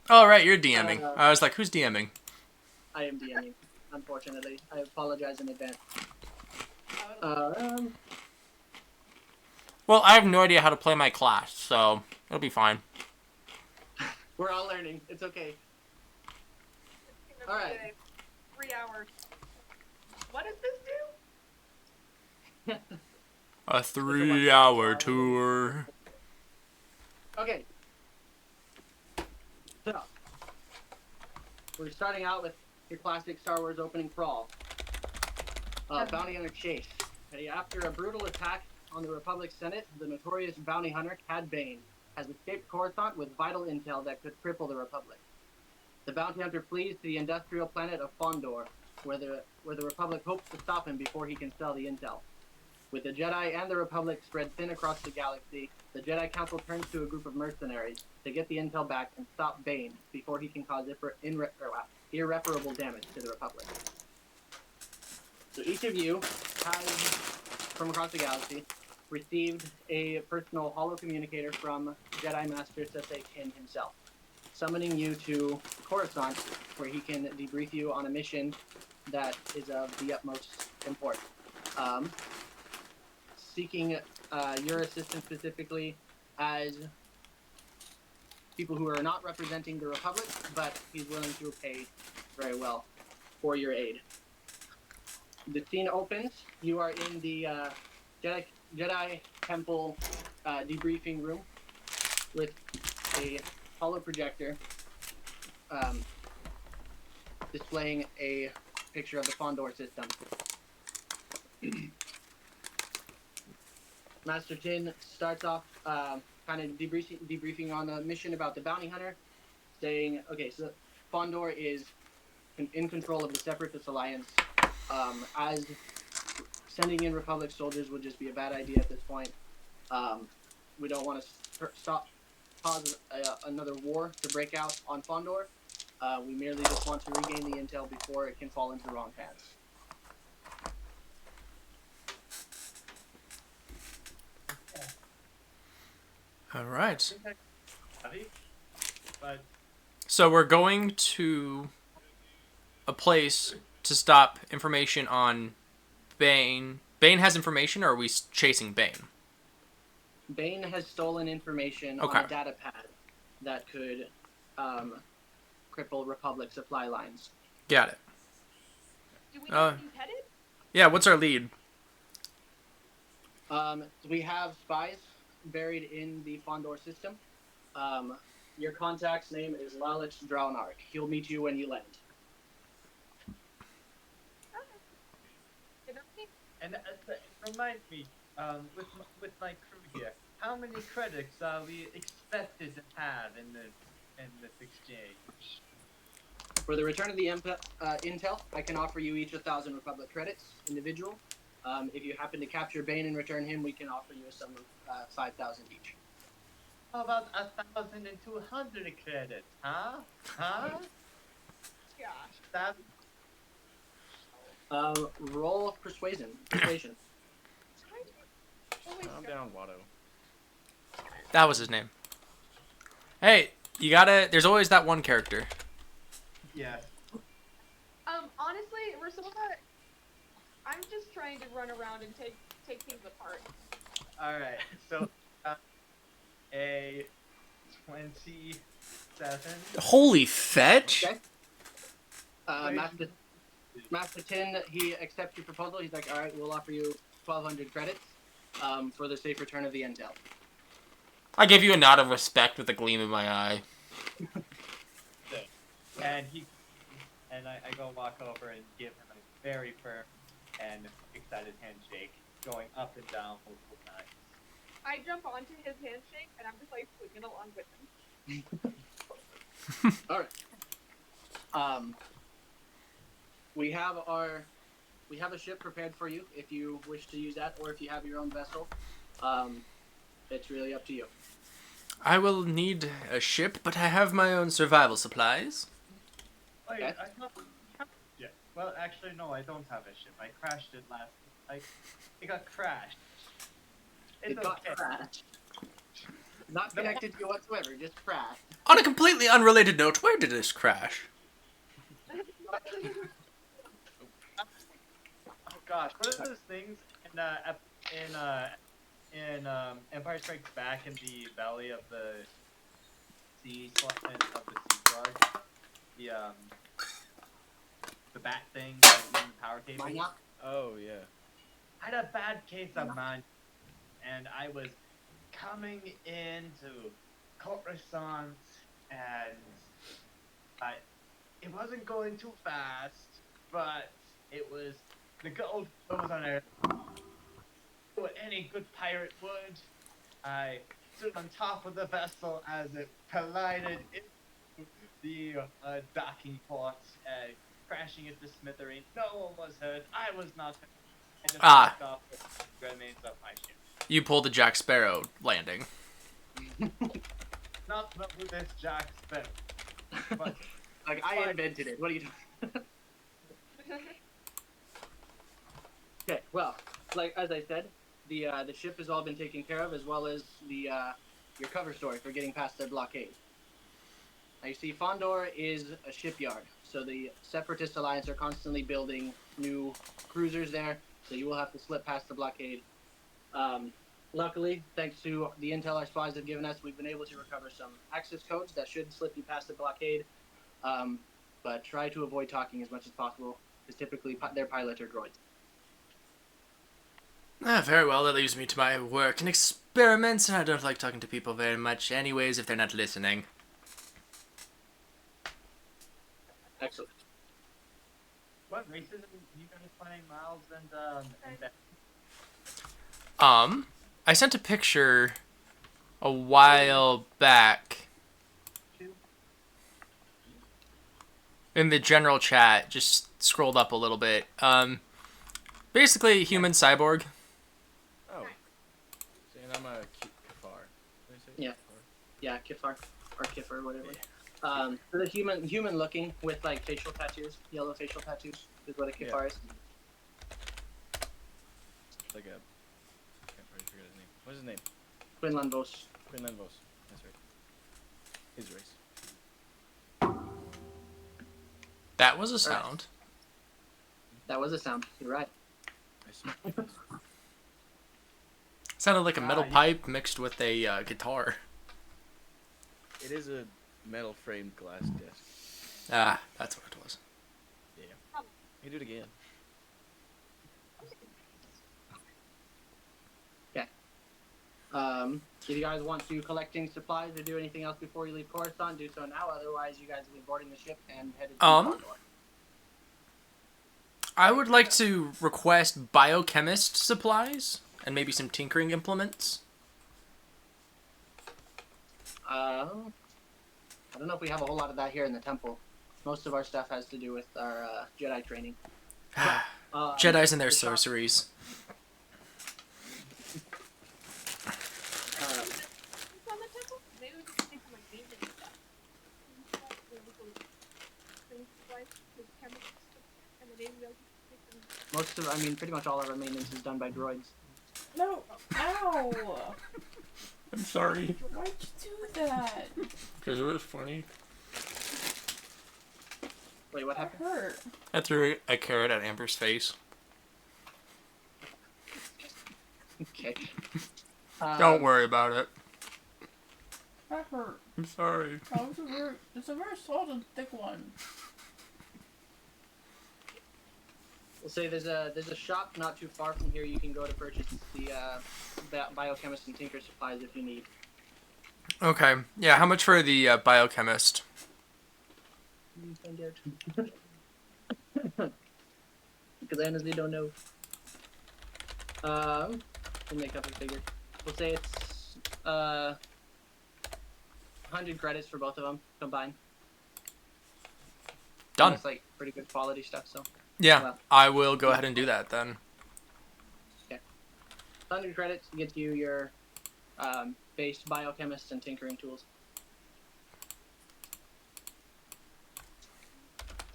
Oh, right, you're DMing. Uh, I was like, who's DMing? I am DMing, unfortunately. I apologize in advance. Oh, Um, Well, I have no idea how to play my class, so it'll be fine. we're all learning. It's okay. every All right. day, 3 hours. What does this do? A It's a one. 3-hour tour. Okay. So we're starting out with your classic Star Wars opening crawl. Bounty Hunter Chase. After a brutal attack on the Republic Senate, the notorious bounty hunter Cad Bane has escaped Coruscant with vital intel that could cripple the Republic. The bounty hunter flees to the industrial planet of Fondor, where the Republic hopes to stop him before he can sell the intel. With the Jedi and the Republic spread thin across the galaxy, the Jedi Council turns to a group of mercenaries to get the intel back and stop Bane before he can cause irreparable damage to the Republic. So each of you has, from across the galaxy, received a personal holo communicator from Jedi Master Sesei Kin himself, summoning you to Coruscant, where he can debrief you on a mission that is of the utmost importance. Seeking your assistance specifically as people who are not representing the Republic, but he's willing to pay very well for your aid. The scene opens. You are in the Jedi Temple debriefing room with a holo projector displaying a picture of the Fondor system. Master Tin starts off kind of debriefing on a mission about the bounty hunter, saying, okay, so Fondor is in control of the Separatist Alliance. As sending in Republic soldiers would just be a bad idea at this point. We don't want to cause another war to break out on Fondor. We merely just want to regain the intel before it can fall into the wrong hands. All right. But So we're going to a place to stop information on Bane. Bane has information, or are we chasing Bane? Bane has stolen information Okay. on a data pad that could cripple Republic supply lines. Got it. Do we know where he's headed? Yeah, what's our lead? We have spies buried in the Fondor system. Your contact's name is Lalich Draunark. He'll meet you when you land. and remind me, with my crew here, how many credits are we expected to have in this exchange? For the return of the intel, I can offer you each 1,000 Republic credits, individual. If you happen to capture Bane and return him, we can offer you a sum of 5,000 each. How about 1,200 credits, huh? Huh? Gosh. That Roll persuasion. Calm down, Watto. That was his name. Hey, you gotta. There's always that one character. yes. Honestly, Ursula, I'm just trying to run around and take things apart. All right. So a 27. Holy fetch! Okay. Master Tin, he accepts your proposal. He's like, all right, we'll offer you 1,200 credits for the safe return of the intel. I give you a nod of respect with a gleam in my eye. And I go walk over and give him a very firm and excited handshake, going up and down multiple times. I jump onto his handshake and I'm just like swinging along with him. All right. We have a ship prepared for you if you wish to use that, or if you have your own vessel. It's really up to you. I will need a ship, but I have my own survival supplies. Wait, Okay. I don't have yeah. Well, actually, no, I don't have a ship. I crashed it it got crashed. It's It got okay. crashed. Not connected to you whatsoever, just crashed. On a completely unrelated note, where did this crash? Oh gosh, what are those things in Empire Strikes Back in the belly of the sea slug? The bat thing that was in the power cable. Mine Oh, yeah. I had a bad case of mine, and I was coming into Coruscant, and it wasn't going too fast, but it was the gold was on Earth. What any good pirate would. I stood on top of the vessel as it collided into the docking port, crashing into smithereens. No one was hurt. I was not hurt. I just walked off with the remains of my ship. You pulled the Jack Sparrow landing. Not with this Jack Sparrow. But like I invented it. What are you doing? Okay, well, like as I said, the ship has all been taken care of, as well as the your cover story for getting past their blockade. Now you see, Fondor is a shipyard, so the Separatist Alliance are constantly building new cruisers there, so you will have to slip past the blockade. Luckily, thanks to the intel our spies have given us, we've been able to recover some access codes that should slip you past the blockade. But try to avoid talking as much as possible, because typically their pilots are droids. Very well, that leaves me to my work and experiments, and I don't like talking to people very much anyways if they're not listening. Excellent. what races are you guys playing, Miles and Ben? I sent a picture a while back in the general chat, just scrolled up a little bit. Basically, human cyborg. Oh. See, and I'm a Kifar. Did I say Yeah. Kifar? Yeah, Kifar or Kifar, whatever. So the human looking with like facial tattoos, yellow facial tattoos is what a Kifar is. It's like a... I can't really figure out his name. What's his name? Quinlan Vos. Quinlan Vos. That's right. His race. That was a sound. That was a sound. You're right. I see. Sounded like a metal you- pipe mixed with a guitar. It is a metal framed glass disc. Ah, that's what it was. Yeah. You do it again. If you guys want to collecting supplies or do anything else before you leave Coruscant, do so now. Otherwise, you guys will be boarding the ship and headed to Fondor. I would like to request biochemist supplies and maybe some tinkering implements. I don't know if we have a whole lot of that here in the temple. Most of our stuff has to do with our Jedi training. Jedis and their the shop- sorceries. It's on the temple? Maybe we could take some like maintenance stuff. And then maybe we'll take some. pretty much all of our maintenance is done by droids. No! Ow! I'm sorry. Why'd you do that? Because it was funny. Wait, what That happened? hurt. I threw a carrot at Amber's face. Okay. Don't worry about it. That hurt. I'm sorry. Oh, it's a very solid and thick one. We'll say there's a shop not too far from here you can go to purchase the biochemist and tinker supplies if you need. Okay. Yeah, how much for the biochemist? Find out. Because I honestly don't know. We'll make up a figure. We'll say it's 100 credits for both of them combined. Done. It's like pretty good quality stuff, so. Yeah, I will go ahead and do that then. 100 credits gets you your base biochemist and tinkering tools.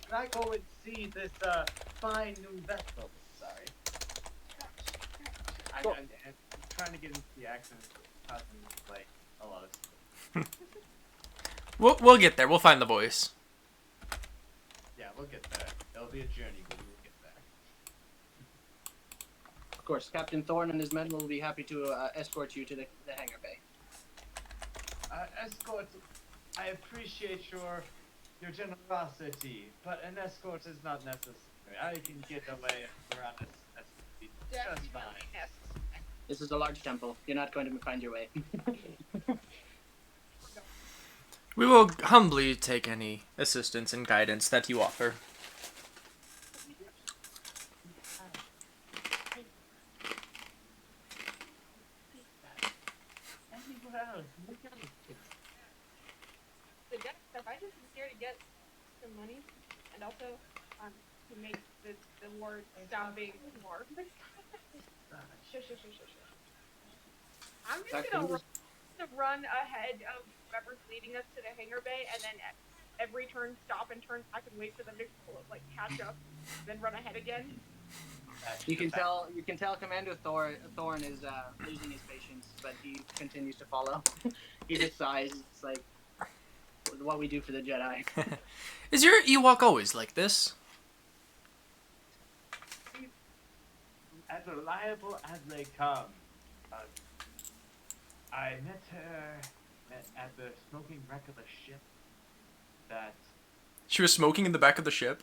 Can I go and see this fine new vessel? Sorry. I'm trying to get into the accent. Like, a lot of stuff. We'll get there. We'll find the voice. Yeah, we'll get there. It'll be a journey, but we'll get there. Of course, Captain Thorne and his men will be happy to escort you to the hangar bay. Escort, I appreciate your generosity, but an escort is not necessary. I can get away around this just fine. This is a large temple. You're not going to find your way. We will humbly take any assistance and guidance that you offer. The debt stuff, I just am here to get some money, and also to make the war stop being war. Shush. I'm just gonna run ahead of whoever's leading us to the hangar bay, and then every turn stop and turn back and wait for them to like catch up, then run ahead again. You can tell Commander Thorne is losing his patience, but he continues to follow. He just sighs. It's like what we do for the Jedi. Is your Ewok always like this? As reliable as they come. I met her at the smoking wreck of a ship that She was smoking in the back of the ship.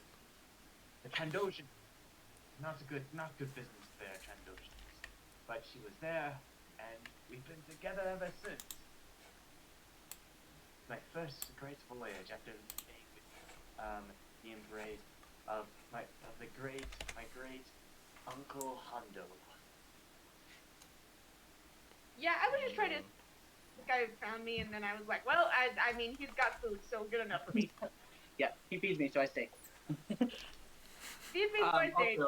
the Trandoshan. Not good business there, Trandoshan. But she was there, and we've been together ever since. My first great voyage after being the embrace of my great Uncle Hondo. Yeah, I was just trying to. This guy found me, and then I was like, well, I mean, he's got food, so good enough for me. Yeah, he feeds me, so I stay. Feed me, so I stayed.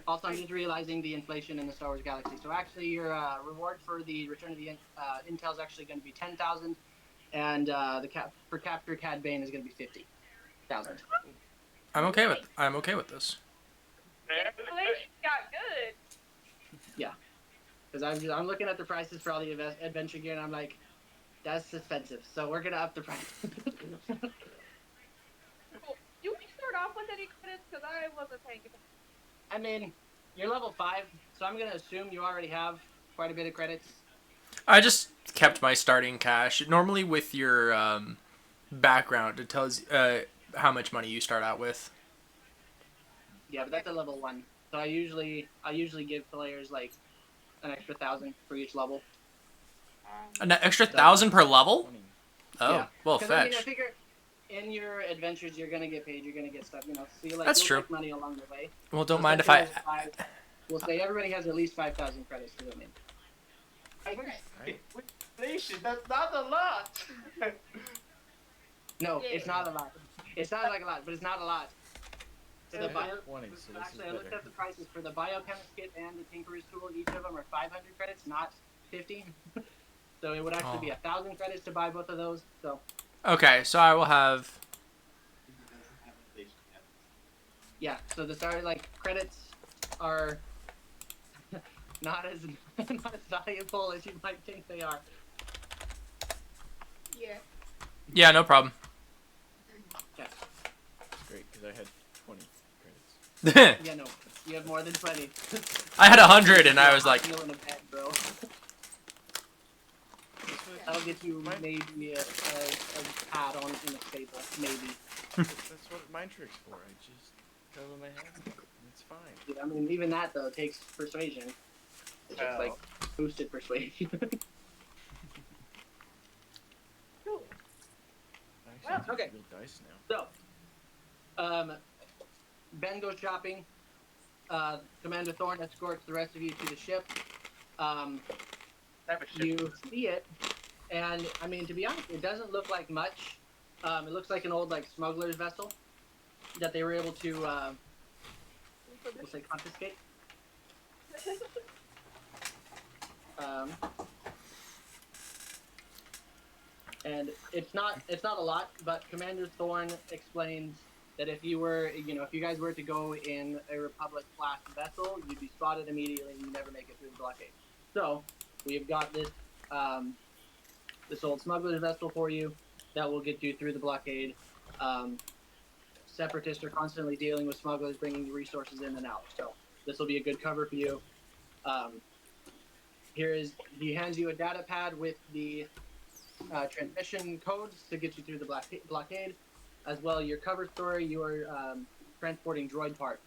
Also, I'm just realizing the inflation in the Star Wars galaxy. So actually, your reward for the Return of the Intel is actually going to be 10,000, and for capture Cad Bane is going to be 50,000. I'm okay with this. Inflation got good. Yeah, because I'm looking at the prices for all the adventure gear, and I'm like, that's expensive. So we're gonna up the price. Cool. Do we start off with any credits? Because I wasn't paying attention. I mean, you're level 5, so I'm gonna assume you already have quite a bit of credits. I just kept my starting cash. Normally with your background, it tells how much money you start out with. Yeah, but that's a level 1. So I usually give players like an extra 1,000 for each level. An extra 1,000 per level? 20. Oh, Yeah. well, 'Cause, I mean, I fetch. figure in your adventures you're gonna get paid, you're gonna get stuff, so you That's you'll true. make money along the way. Well, don't So mind if since I... you're level 5, we'll say everybody has at least 5,000 credits to them in. Right? With inflation, that's not a lot. No, Yeah. it's not a lot. It sounds like a lot, but it's not a lot. For the Yeah, bio, 20, so this actually, is I looked better. at the prices for the biochemist kit and the tinkerer's tool. Each of them are 500 credits, not 50. So it would actually be 1,000 credits to buy both of those. So Okay, so I will have... yeah, so the credits are not as valuable as you might think they are. Yeah. Yeah, no problem. Yeah, It's great, because I had 20 credits. yeah, no, you have more than plenty. I had 100 and I was like... You're in a bed, bro. That'll get you maybe a pad on in a stable, maybe. That's what mind trick's for. I just tell them I have them, and it's fine. Dude, I mean, even that though takes persuasion. It's just like boosted persuasion. Cool. I actually okay. have real dice now. So, Ben goes shopping. Commander Thorne escorts the rest of you to the ship. You see it, and I mean, to be honest, it doesn't look like much. It looks like an old smuggler's vessel that they were able to, we'll say, confiscate. And it's not a lot, but Commander Thorne explains that if you guys were to go in a Republic class vessel, you'd be spotted immediately and you never make it through the blockade. So we've got this this old smuggler's vessel for you that will get you through the blockade. Separatists are constantly dealing with smugglers, bringing resources in and out. So this will be a good cover for you. He hands you a data pad with the transmission codes to get you through the blockade, as well. Your cover story, you are transporting droid parts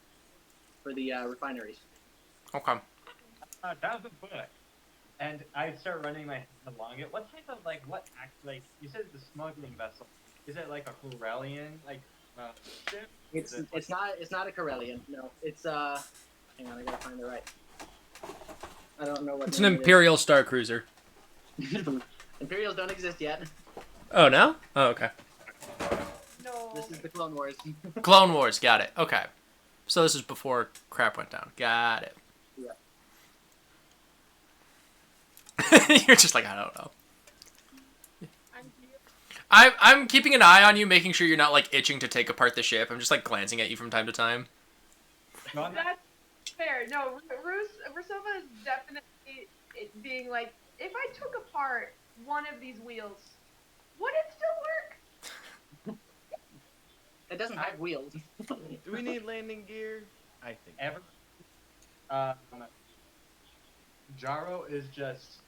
for the refineries. Okay. That's a book. And I start running my hand along it. What type of you said the smuggling vessel. Is it like a Corellian ship? It's not a Corellian. No, it's hang on, I gotta find the right. I don't know what. It's an Imperial Star Cruiser. Imperials don't exist yet. Oh no? Oh okay. No. This is the Clone Wars. Clone Wars. Got it. Okay. So this is before crap went down. Got it. Yeah. You're just like, I don't know. I'm here. I'm keeping an eye on you, making sure you're not like itching to take apart the ship. I'm just like glancing at you from time to time. That's fair. No, Rusova is definitely being like, if I took apart one of these wheels, would it still work? It doesn't have wheels. Do we need landing gear? I think. Jaro is just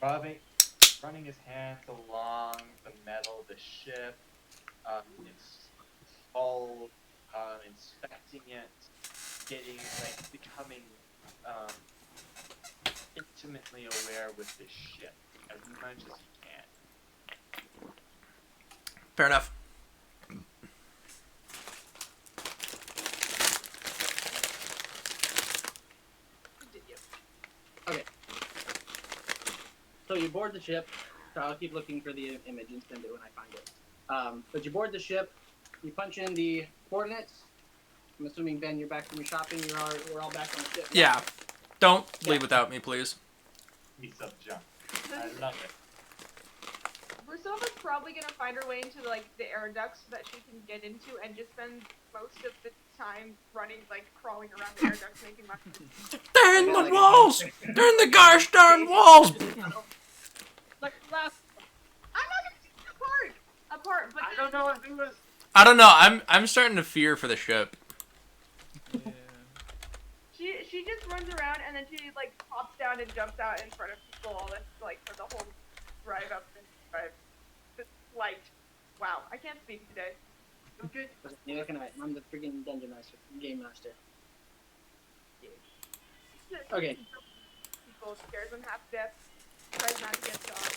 running his hands along the metal of the ship. It's all inspecting it, becoming intimately aware with the ship as much as he can. Fair enough. Continue. Okay. So you board the ship. So I'll keep looking for the image and send it when I find it. But you board the ship. You punch in the coordinates. I'm assuming, Ben, you're back from your shopping. We're all back on the ship. Yeah. Don't leave without me, please. Piece of junk. I love it. Rusova's probably gonna find her way into the air ducts that she can get into, and just spend most of the time running, crawling around the air ducts, making my. They're in the walls. They're in the gosh darn walls. I'm not gonna take it apart, but I don't know if it was. I don't know. I'm starting to fear for the ship. Yeah. She just runs around and then she pops down and jumps out in front of people all this for the whole drive up and drive. It's wow, I can't speak today. Okay. Neither can I. I'm the freaking dungeon master, game master. Okay. People scares them half to death. Tries not to get shot.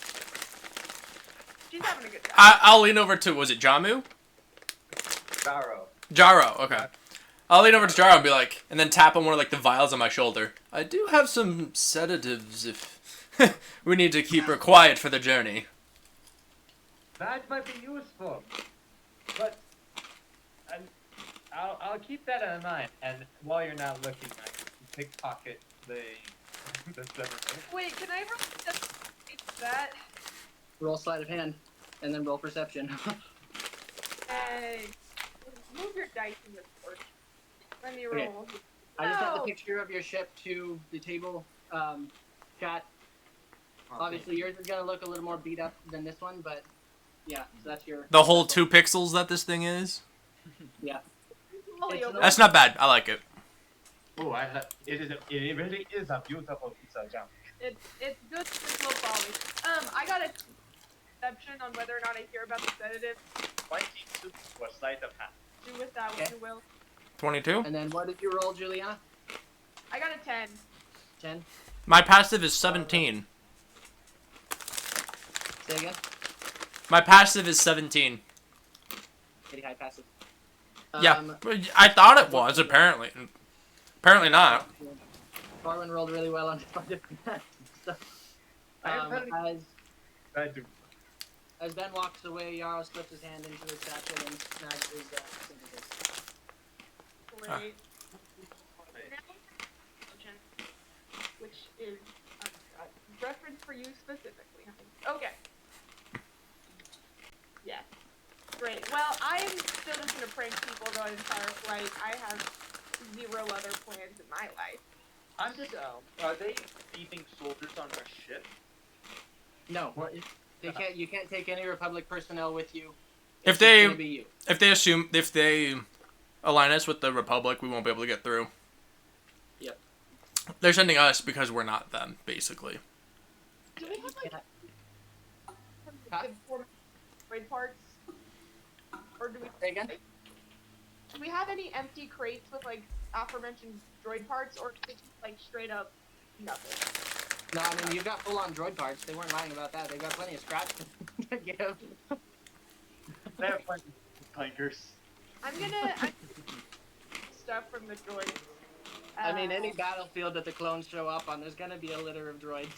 She's having a good time. I'll lean over to, was it Jamu? Jaro. Jaro, okay. I'll lean over to Jaro and be like, and then tap on one of the vials on my shoulder. I do have some sedatives if we need to keep her quiet for the journey. That might be useful, but I'll keep that in mind. And while you're not looking, I can pickpocket the several. Wait, can I roll that? Roll sleight of hand, and then roll perception. Hey, move your dice in this board. Let me Okay. roll. I just sent the No. picture of your ship to the table chat. Obviously, yours is gonna look a little more beat up than this one, but yeah, so that's your. The whole 2 pixels that this thing is? Yeah. Holy It's okay. That's not bad. I like it. Oh, it really is a beautiful piece of junk. It's good for low quality. I got a perception on whether or not I hear about the sedative. 22 for sleight of hand. Do with that what Okay. you will. 22? And then what did you roll, Juliana? I got a 10. 10. My passive is 17. Say again. My passive is 17. Pretty high passive. Yeah, I thought it was, apparently. Apparently not. Farwin rolled really well on five different stuff. As Ben walks away, Yarrow slips his hand into his satchel and snags his synthesis. Great. Which is a reference for you specifically, honey. Okay. Yes. Great. Well, I am still just gonna prank people the entire flight. I have 0 other plans in my life. Are they thieving soldiers on our ship? No, What is they can't. You can't take any Republic personnel with you. If It's just they gonna be you. if they align us with the Republic, we won't be able to get through. Yep. They're sending us because we're not them, basically. Do we have like Huh? droid parts? Or do we Say again? do we have any empty crates with like aforementioned droid parts, or is it just like straight up nothing? No, I mean you've got full-on droid parts. They weren't lying about that. They've got plenty of scraps to give. they're clankers? I'm gonna stuff from the droids. I mean, any battlefield that the clones show up on, there's gonna be a litter of droids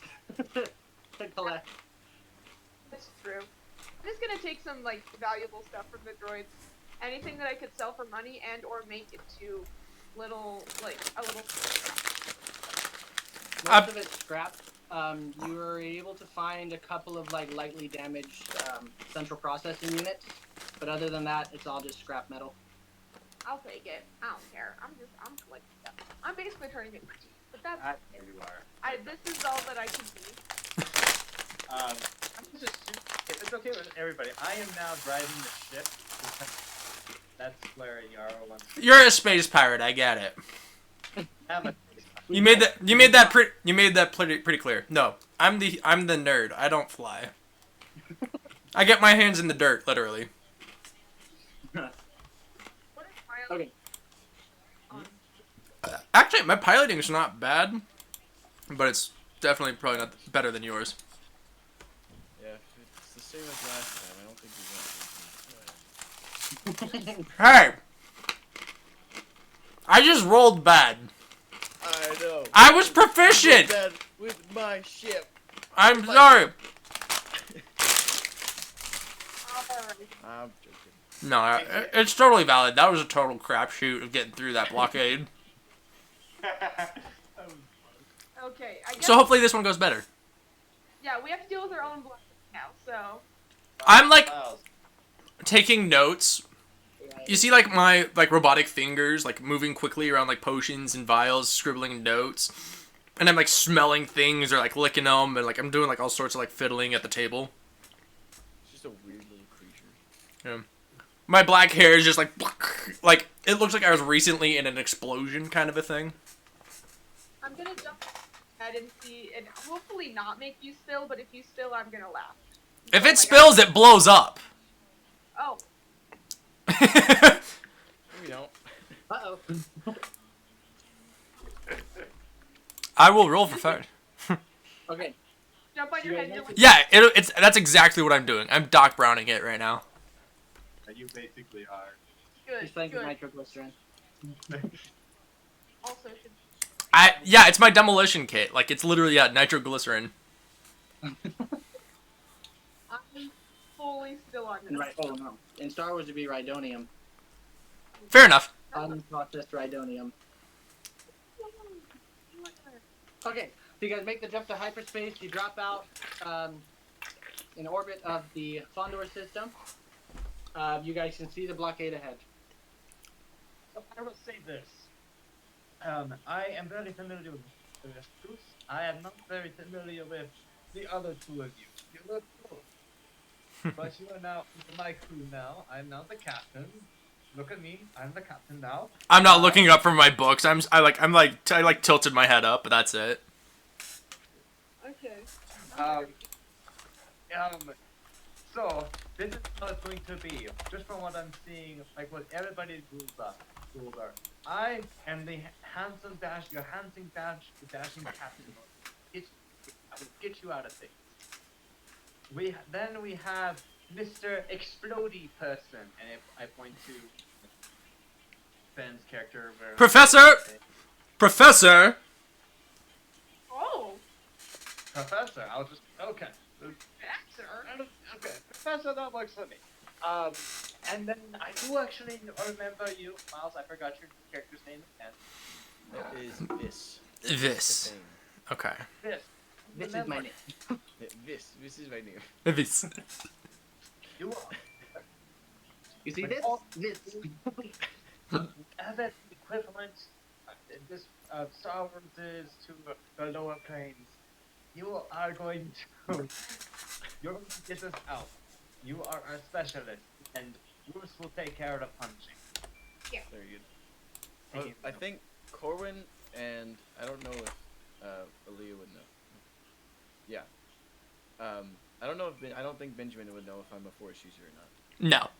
to collect. That's true. I'm just gonna take some like valuable stuff from the droids. Anything that I could sell for money and or make into little like a little. Most of it's scrap. You were able to find a couple of like lightly damaged central processing units, but other than that, it's all just scrap metal. I'll take it. I don't care. I'm collecting stuff. I'm basically turning it into tea, but that's There you are. this is all that I can do. I'm just if it's okay with everybody, I am now driving the ship. That's where Yarrow wants to You're a space pirate. I get it. have a You made that pretty clear. No, I'm the nerd. I don't fly. I get my hands in the dirt, literally. What is my Okay. Actually, my piloting is not bad, but it's definitely probably not better than yours. Yeah, if it's the same as last time, I don't think we went. Hey, I just rolled bad. I know. I was proficient. That with my ship. I'm sorry. I'm joking. No, it's totally valid. That was a total crapshoot of getting through that blockade. Okay, I guess. So hopefully this one goes better. Yeah, we have to deal with our own blood now. So I'm like taking notes. You see like my like robotic fingers like moving quickly around like potions and vials, scribbling notes. And I'm like smelling things or like licking them and like I'm doing like all sorts of like fiddling at the table. It's just a weird little creature. Yeah. My black hair is just like it looks like I was recently in an explosion kind of a thing. I'm gonna jump ahead and see, and hopefully not make you spill. But if you spill, I'm gonna laugh. If Oh my it spills, it blows up. God. Oh, We don't. Uh-oh. I will roll for fire. Okay. jump on your head. And you're like, Yeah, that's exactly what I'm doing. I'm Doc Browning it right now. You basically are. He's good, playing with good. nitroglycerin. Also, should Yeah, it's my demolition kit. Like it's literally nitroglycerin. I'm fully still on this. Right. Oh no. In Star Wars, it'd be rhydonium. Fair enough. Unprocessed rhydonium. Okay, so you guys make the jump to hyperspace. You drop out in orbit of the Fondor system. You guys can see the blockade ahead. So I will say this. I am very familiar with Bruce. I am not very familiar with the other two of you. You look cool. But you are now my crew now. I'm now the captain. Look at me. I'm the captain now. I'm not looking up from my books. I tilted my head up, but that's it. Okay. So this is how it's going to be. Just from what I'm seeing, like what everybody's rules are. I am the handsome dashing dashing captain. I will get you out of things. Then we have Mr. Explodey person, and if I point to Ben's character, where Professor. Oh, Professor, I'll just okay. actor. Okay, Professor, that works for me. And then I do actually remember you, Miles. I forgot your character's name again. That is this. This. Okay. This. This is my name. This is my name. This. You are. You see this? This. As an equivalent, this Star Wars is to the lower planes. You are going to You're going to get us out. You are our specialist, and Bruce will take care of the punching. Very good. Well, I think Corwin and I don't know if Aaliyah would know. Yeah. I don't know if I don't think Benjamin would know if I'm a force user or not. No.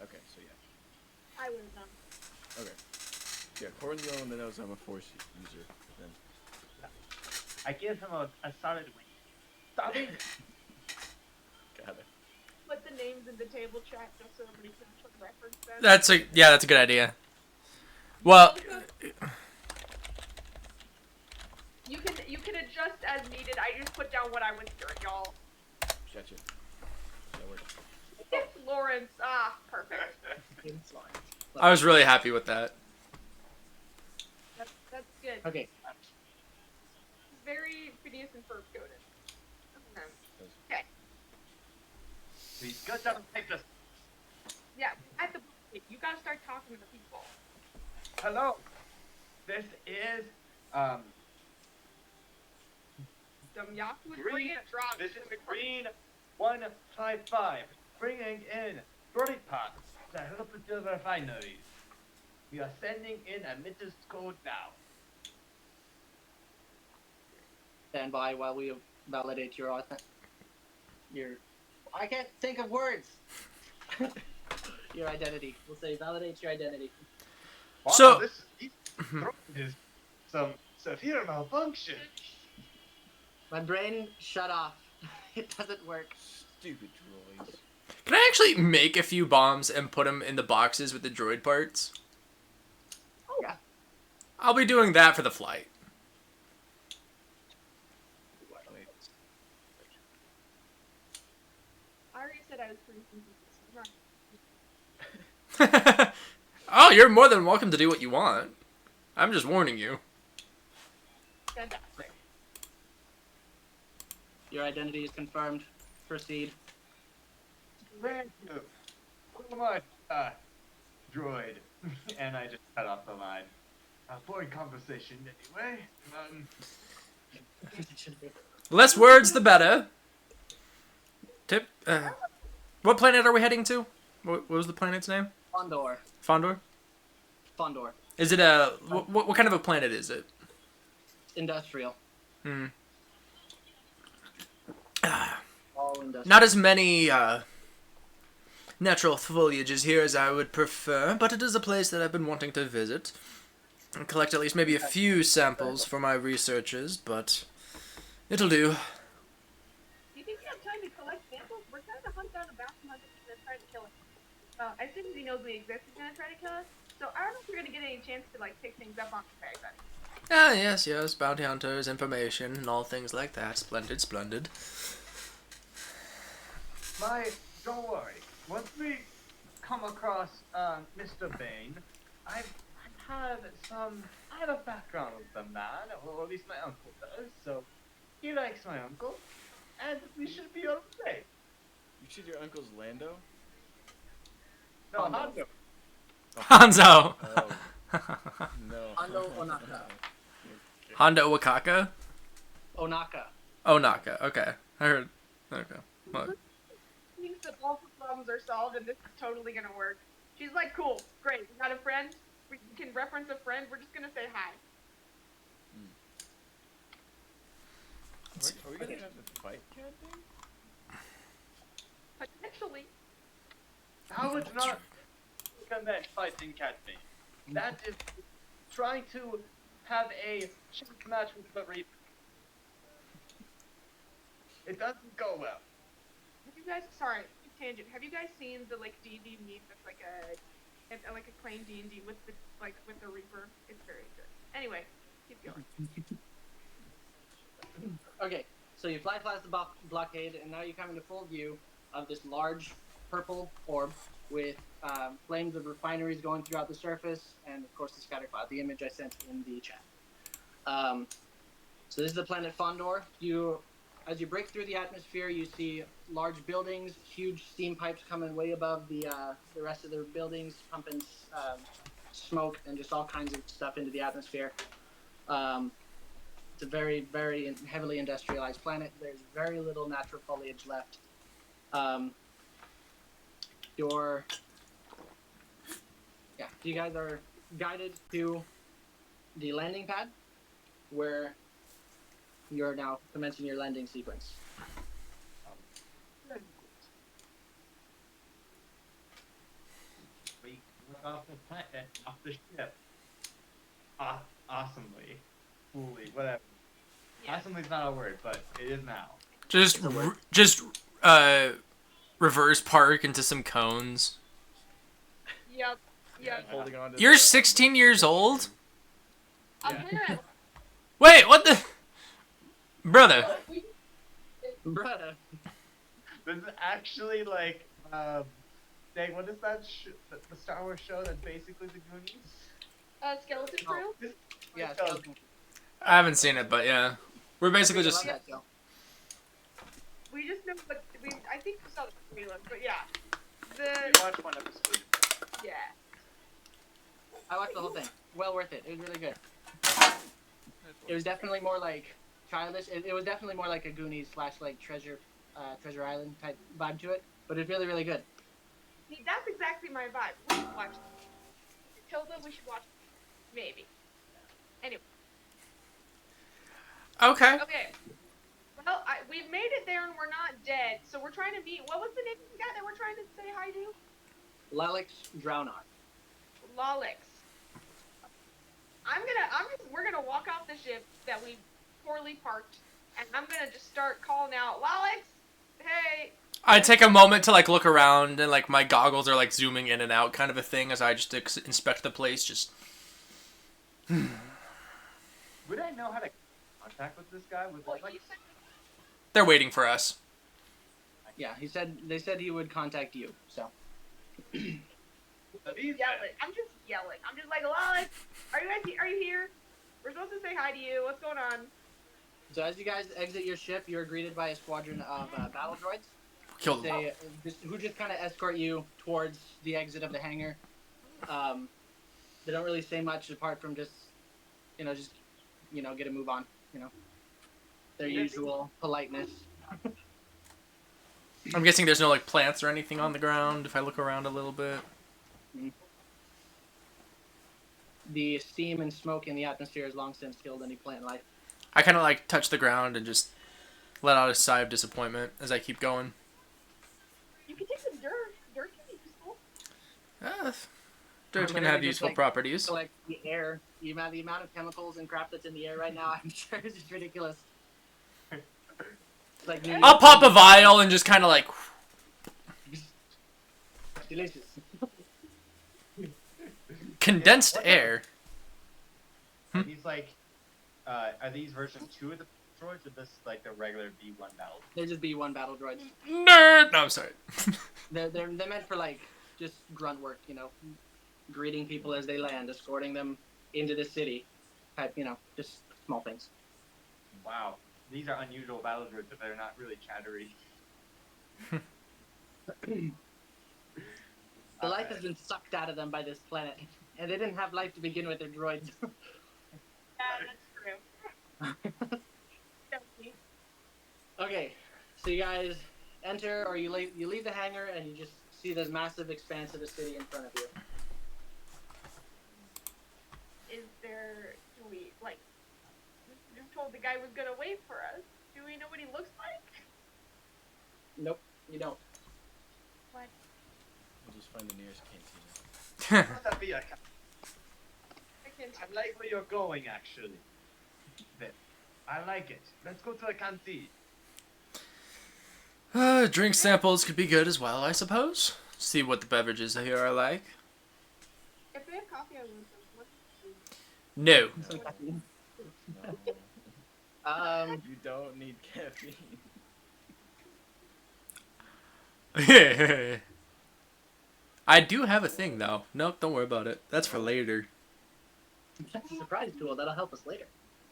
Okay, so yeah. I would have done. Okay. Yeah, Corwin's the only one that knows I'm a force user. Then. I give him a solid win. Solid. Got it. Put the names in the table chat just so everybody can reference them. That's a good idea. Well, You can adjust as needed. I just put down what I was hearing, y'all. Gotcha. That works. It's Lawrence. Ah, perfect. I was really happy with that. That's good. Okay. Very Phineas and Ferb coded. Okay. Please go down and take this. Yeah, at the you gotta start talking to the people. Hello. This is Yaku is Green. bringing a drop. This is the Green 155, bringing in Brody Pot to help with the refineries. We are sending in a emitters code now. Stand by while we validate your I can't think of words. Your identity. We'll say validate your identity. Wow, So- this is some severe malfunction. My brain shut off. It doesn't work. Stupid droids. Can I actually make a few bombs and put them in the boxes with the droid parts? Oh yeah. I'll be doing that for the flight. I already said I was pretty confused. Oh, you're more than welcome to do what you want. I'm just warning you. Fantastic. Your identity is confirmed. Proceed. Thank you. Who am I? Droid. And I just cut off the line. Boring conversation anyway. Less words, the better. Tip. What planet are we heading to? What was the planet's name? Fondor. Fondor. Fondor. Is it a what kind of a planet is it? Industrial. Hmm. All industrial. Not as many natural foliages here as I would prefer, but it is a place that I've been wanting to visit and collect at least maybe a few samples for my researches. But it'll do. Do you think you have time to collect samples? We're trying to hunt down a bounty hunter that's trying to kill us. As soon as he knows we exist, he's gonna try to kill us. So I don't know if we're gonna get any chance to like pick things up on the very buddy. Ah, yes, bounty hunters, information, and all things like that. Splendid, splendid. Don't worry. Once we come across Mr. Bane, I have a background with the man, or at least my uncle does. So he likes my uncle, and we should be okay. You said your uncle's Lando? No, Hondo. Hondo. Hanzo. Oh. No. Hondo Onaka. Hondo Wakaka? Onaka. Onaka. Okay. I heard. Okay. Well, Thinks that all the problems are solved and this is totally gonna work. She's like, cool, great, we got a friend. We can reference a friend. We're just gonna say hi. Are we gonna have the fight cat thing? Potentially. How would not commend fighting cat Bane? That is trying to have a chess match with the Reaper. It doesn't go well. Have you guys? Sorry, tangent. Have you guys seen the like D&D meme that's like a claim D&D with the Reaper? It's very good. Anyway, keep going. Okay, so you fly past the blockade, and now you come into full view of this large purple orb with flames of refineries going throughout the surface, and of course the scatter cloud, the image I sent in the chat. So this is the planet Fondor. As you break through the atmosphere, you see large buildings, huge steam pipes coming way above the rest of the buildings, pumping smoke and just all kinds of stuff into the atmosphere. It's a very, very heavily industrialized planet. There's very little natural foliage left. You guys are guided to the landing pad, where you're now commencing your landing sequence. We look off the planet, off the ship. Awesomely. Fully, whatever. Yeah. Awesomely is not a word, but it is now. Just reverse park into some cones. Yep. Yeah, holding on to You're the- 16 years old? Apparently. Wait, what the? Brother. Brother. This is actually like, dang, what is that? The Star Wars show that's basically the Goonies? Skeleton Crew? This, Yeah, so- skeleton. I haven't seen it, but yeah. We're basically I just. love that show. We just know what I think we saw the trailer, but yeah. watch one episode. Yeah. I watched the whole thing. Well worth it. It was really good. It was definitely more like childish. It was definitely more like a Goonies / like Treasure Island type vibe to it. But it's really, really good. See, that's exactly my vibe. We should watch it. Tilda, we should watch it. Maybe. Anyway. Okay. Okay. Well, we've made it there and we're not dead, so we're trying to meet. What was the name of the guy that we're trying to say hi to? Lelix Drownar. Lolix. We're gonna walk off the ship that we poorly parked, and I'm gonna just start calling out, Lolix, hey. I take a moment to like look around and like my goggles are like zooming in and out kind of a thing as I just inspect the place. Just. Would I know how to contact with this guy? With Well, like, you said, They're waiting for us. Yeah, they said he would contact you. So yelling. I'm just yelling. I'm just like, Lolix, are you here? We're supposed to say hi to you. What's going on? So as you guys exit your ship, you're greeted by a squadron of battle droids. Killed them. Who just kind of escort you towards the exit of the hangar. They don't really say much apart from just get a move on. Their usual politeness. I'm guessing there's no like plants or anything on the ground if I look around a little bit. The steam and smoke in the atmosphere has long since killed any plant life. I kind of like touch the ground and just let out a sigh of disappointment as I keep going. You can take some dirt. Dirt can be useful. Dirt can Literally have just, useful like, properties. So like the air, the amount of chemicals and crap that's in the air right now, I'm sure is just ridiculous. It's like I'll pop a vial and just kind of like. delicious. Condensed air. are these like, are these version 2 of the droids, or this like the regular B1 battle? They're just B1 battle droids. Nerd! No, I'm sorry. They're meant for like just grunt work, greeting people as they land, escorting them into the city, type, just small things. Wow, these are unusual battle droids, but they're not really chattery. The life has been sucked out of them by this planet, and they didn't have life to begin with. They're droids. Yeah, that's true. Definitely. Okay, so you guys enter, or you leave the hangar, and you just see this massive expanse of the city in front of you. Is there, do we, like, you told the guy was gonna wait for us. Do we know what he looks like? Nope, you don't. What? We'll just find the nearest cantina. That'd be a- I can't I like where you're going, actually. I like it. Let's go to the canteen. Drink samples could be good as well, I suppose. See what the beverages here are like. If they have coffee, I want some. No. No. You don't need caffeine. I do have a thing though. Nope, don't worry about it. That's for later. That's a surprise tool that'll help us later.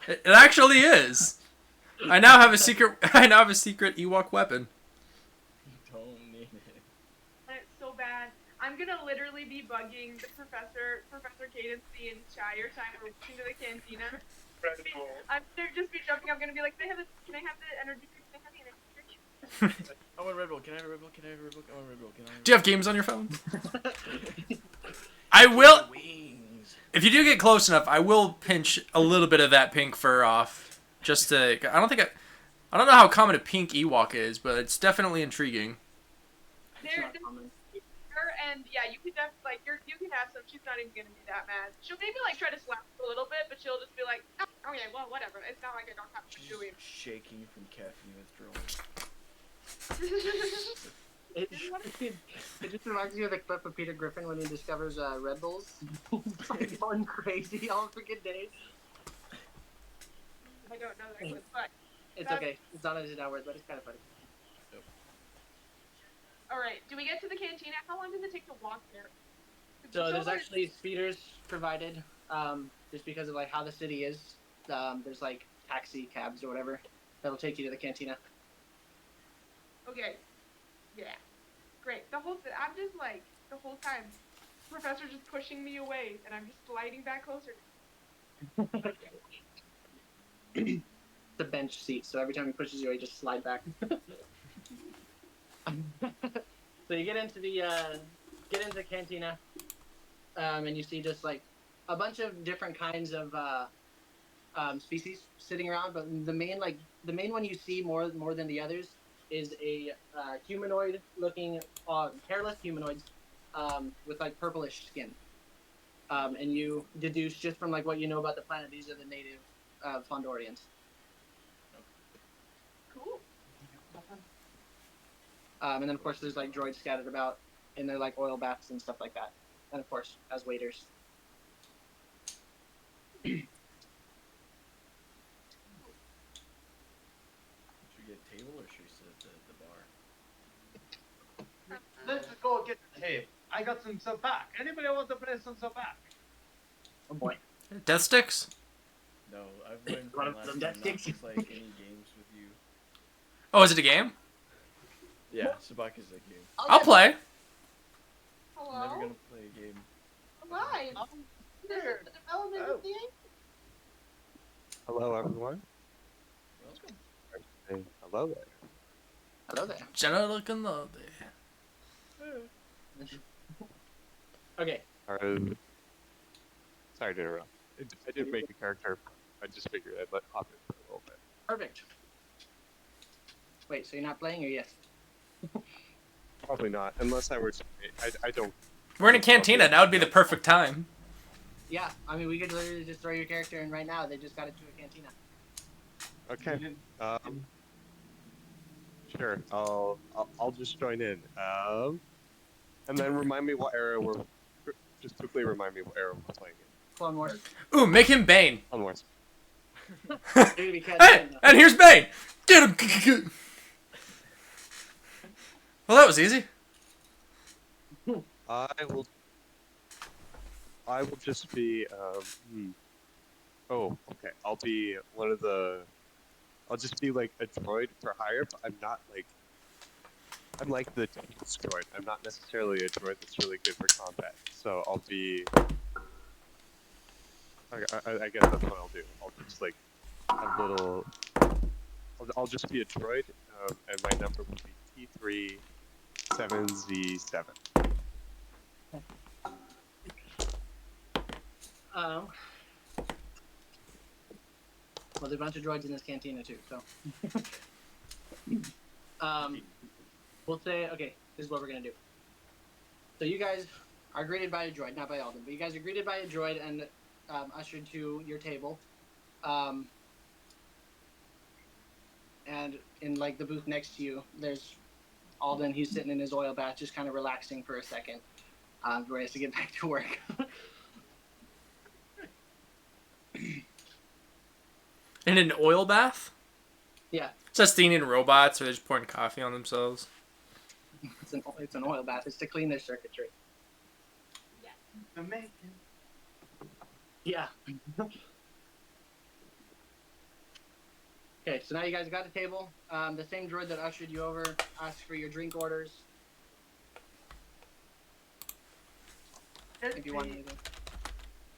It actually is. I now have a secret. I now have a secret Ewok weapon. You don't need it. It's so bad. I'm gonna literally be bugging the Professor Cadence, the entire time we're walking to the cantina. I'm gonna just be jumping. I'm gonna be like, can I have the energy drink? Can I have the energy drink? I want Red Bull. Can I have a Red Bull? Can I have a Red Bull? I want Red Bull. Can I have a Red Bull? Do you have games on your phone? I will. Wings. If you do get close enough, I will pinch a little bit of that pink fur off. Just to. I don't know how common a pink Ewok is, but it's definitely intriguing. It's not common. Her and yeah, you can definitely you can have some. She's not even gonna be that mad. She'll maybe like try to slap you a little bit, but she'll just be like, oh yeah, well whatever. It's not like I don't have to She's do it. shaking from caffeine withdrawal. It just reminds me of the clip of Peter Griffin when he discovers Red Bulls. He's like going crazy all freaking day. I don't know that clip, but It's okay. It's not edited outward, but it's kind of funny. all right. Do we get to the cantina? How long does it take to walk there? So there's actually speeders provided, just because of like how the city is. There's like taxi cabs or whatever that'll take you to the cantina. Okay. Yeah. Great. The whole I'm just like the whole time, Professor's just pushing me away, and I'm just sliding back closer. The bench seat, so every time he pushes you, he just slide back. So you get into the cantina, and you see just like a bunch of different kinds of species sitting around, but the main one you see more than the others is a humanoid-looking, hairless humanoids with like purplish skin, and you deduce just from like what you know about the planet, these are the native Fondorians. Cool. And then of course there's like droids scattered about in their like oil baths and stuff like that, and of course as waiters. Should we get a table or should we sit at the bar? Let's go get the tape. I got some sabak. Anybody want to play some sabak? Oh boy. Death sticks? No, I've learned One from of last them time death not to sticks. play any games with you. Oh, is it a game? Yeah, sabak is a game. I'll play. Hello. I'm never gonna play a game. Why? This is the development of the game. Hello, everyone. Welcome. Hey, hello there. Hello there. Jenna looking lovely. Okay. Sorry to interrupt. I did make a character. I just figured I'd let hop in for a little bit. Perfect. Wait, so you're not playing or yes? Probably not, unless I were to. I don't. We're in a cantina. That would be the perfect time. Yeah, I mean we could literally just throw your character in right now. They just got it to a cantina. Okay. Sure. I'll just join in. And then remind me what era we're. Just quickly remind me what era we're playing in. Clone Wars. Ooh, make him Bane. Clone Wars. Dude, Hey, and here's Bane. Get him. Well, that was easy. I will just be. Oh, okay. I'll be one of the. I'll just be like a droid for hire, but I'm not like. I'm like the team's droid. I'm not necessarily a droid that's really good for combat. So I'll be. I guess that's what I'll do. I'll just like a little. I'll just be a droid, and my number will be T37Z7. Well, there's a bunch of droids in this cantina too, so. We'll say, okay, this is what we're gonna do. So you guys are greeted by a droid, not by Alden, but you guys are greeted by a droid and ushered to your table. And in like the booth next to you, there's Alden. He's sitting in his oil bath, just kind of relaxing for a second, before he has to get back to work. In an oil bath? Yeah, It's just thinking robots, or they're just pouring coffee on themselves. it's an oil bath. It's to clean their circuitry. Amazing. Yeah. Okay, so now you guys got a table. The same droid that ushered you over asked for your drink orders. If you want anything.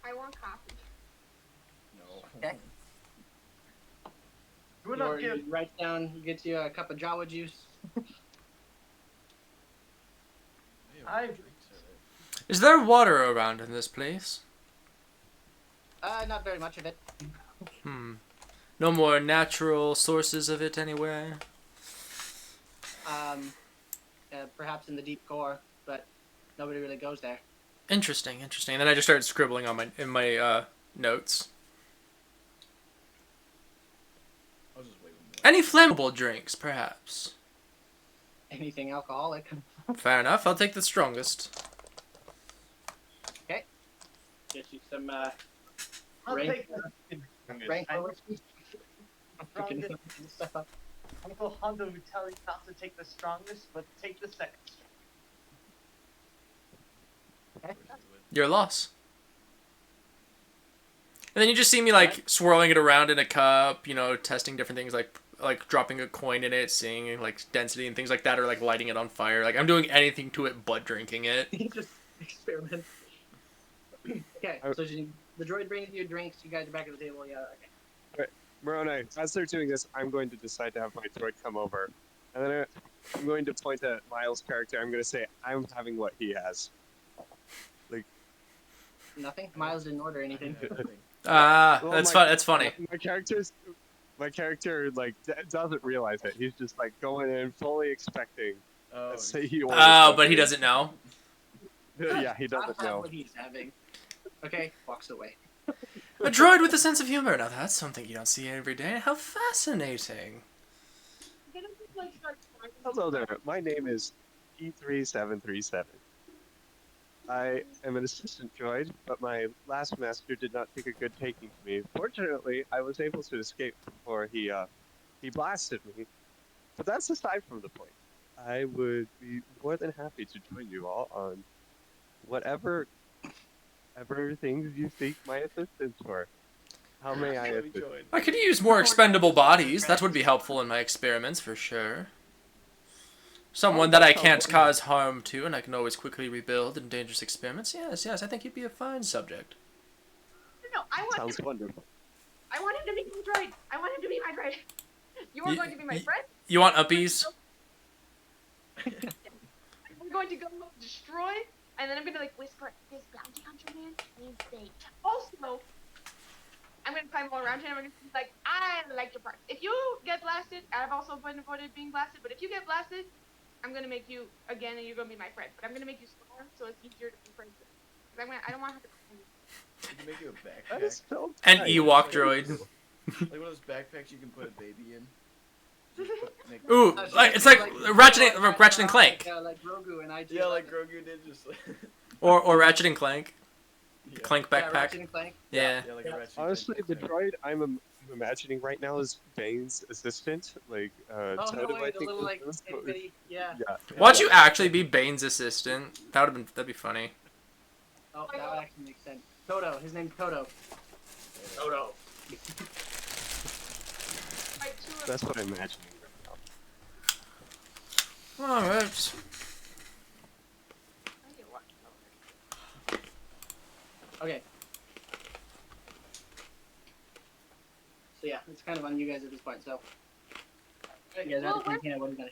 I want coffee. No. Okay. Do not give. He writes down, he gets you a cup of Jawa juice. Hey, what drinks are there? Is there water around in this place? Not very much of it. No more natural sources of it anywhere? Perhaps in the deep core, but nobody really goes there. Interesting. And then I just started scribbling on my notes. I'll just wait one more. Any flammable drinks, perhaps? Anything alcoholic. Fair enough. I'll take the strongest. Okay. Get you some I'll Rank- take the rank I- whiskey. Picking stuff up. Uncle Hondo would tell you not to take the strongest, but take the second. Your loss. And then you just see me like swirling it around in a cup, you know, testing different things like dropping a coin in it, seeing like density and things like that, or like lighting it on fire. Like I'm doing anything to it but drinking it. You just experiment. Okay, so the droid brings you drinks. You guys are back at the table. Yeah. Okay. Moroni, as they're doing this, I'm going to decide to have my droid come over. And then I'm going to point at Miles' character. I'm going to say, I'm having what he has. Nothing. Miles didn't order anything. Ah, Well, that's my- fun. That's funny. My character, like, doesn't realize it. He's just, like, going in fully expecting. Oh, Let's say he orders Oh, but he something. doesn't know. Yeah, he doesn't I'll have know. what he's having. Okay, walks away. A droid with a sense of humor. Now that's something you don't see every day. How fascinating. I'm gonna just like start trying to- Hello there. My name is E3737. I am an assistant droid, but my last master did not take a good taking to me. Fortunately, I was able to escape before he blasted me. But that's aside from the point. I would be more than happy to join you all on whatever things you seek my assistance for. How may I Let me assist? join. I could use more expendable bodies. That would be helpful in my experiments for sure. Someone that I can't cause harm to, and I can always quickly rebuild in dangerous experiments. Yes, I think you'd be a fine subject. No, I want Sounds him. wonderful. I want him to be my droid. I want him to be my droid. You are Ye- going to be my ye- friend. You want uppies? I'm going to go destroy, and then I'm gonna like whisper, "This bounty hunter man needs bait." Also, I'm gonna climb all around him. I'm gonna be like, "I like your parts. If you get blasted, I've also been avoided being blasted. But if you get blasted, I'm gonna make you again, and you're gonna be my friend. But I'm gonna make you smaller, so it's easier to be friends with. 'Cause I don't want to have to. We can make you a That is backpack. so An nice. Ewok droid. Like one of those backpacks you can put a baby in. Make- Ooh, like, it's like Ratchet and Clank. Like Grogu and I. Yeah, like Grogu did, just like. Or Ratchet and Clank. Yeah. Clank Yeah, backpack. Ratchet and Clank. Yeah. Yeah, like a Ratchet and Honestly, Clank the backpack. droid I'm imagining right now is Bane's assistant, like Oh Totem, no, I wait, the think. little like is- itty bitty. Yeah. yeah. Watch you actually be Bane's assistant. That'd be funny. Oh, that would actually make sense. Toto. His name's Toto. Toto. Like two of That's what I'm imagining right now. Alright. Okay. So yeah, it's kind of on you guys at this point. So you guys are Well, at the cantina. What are you gonna?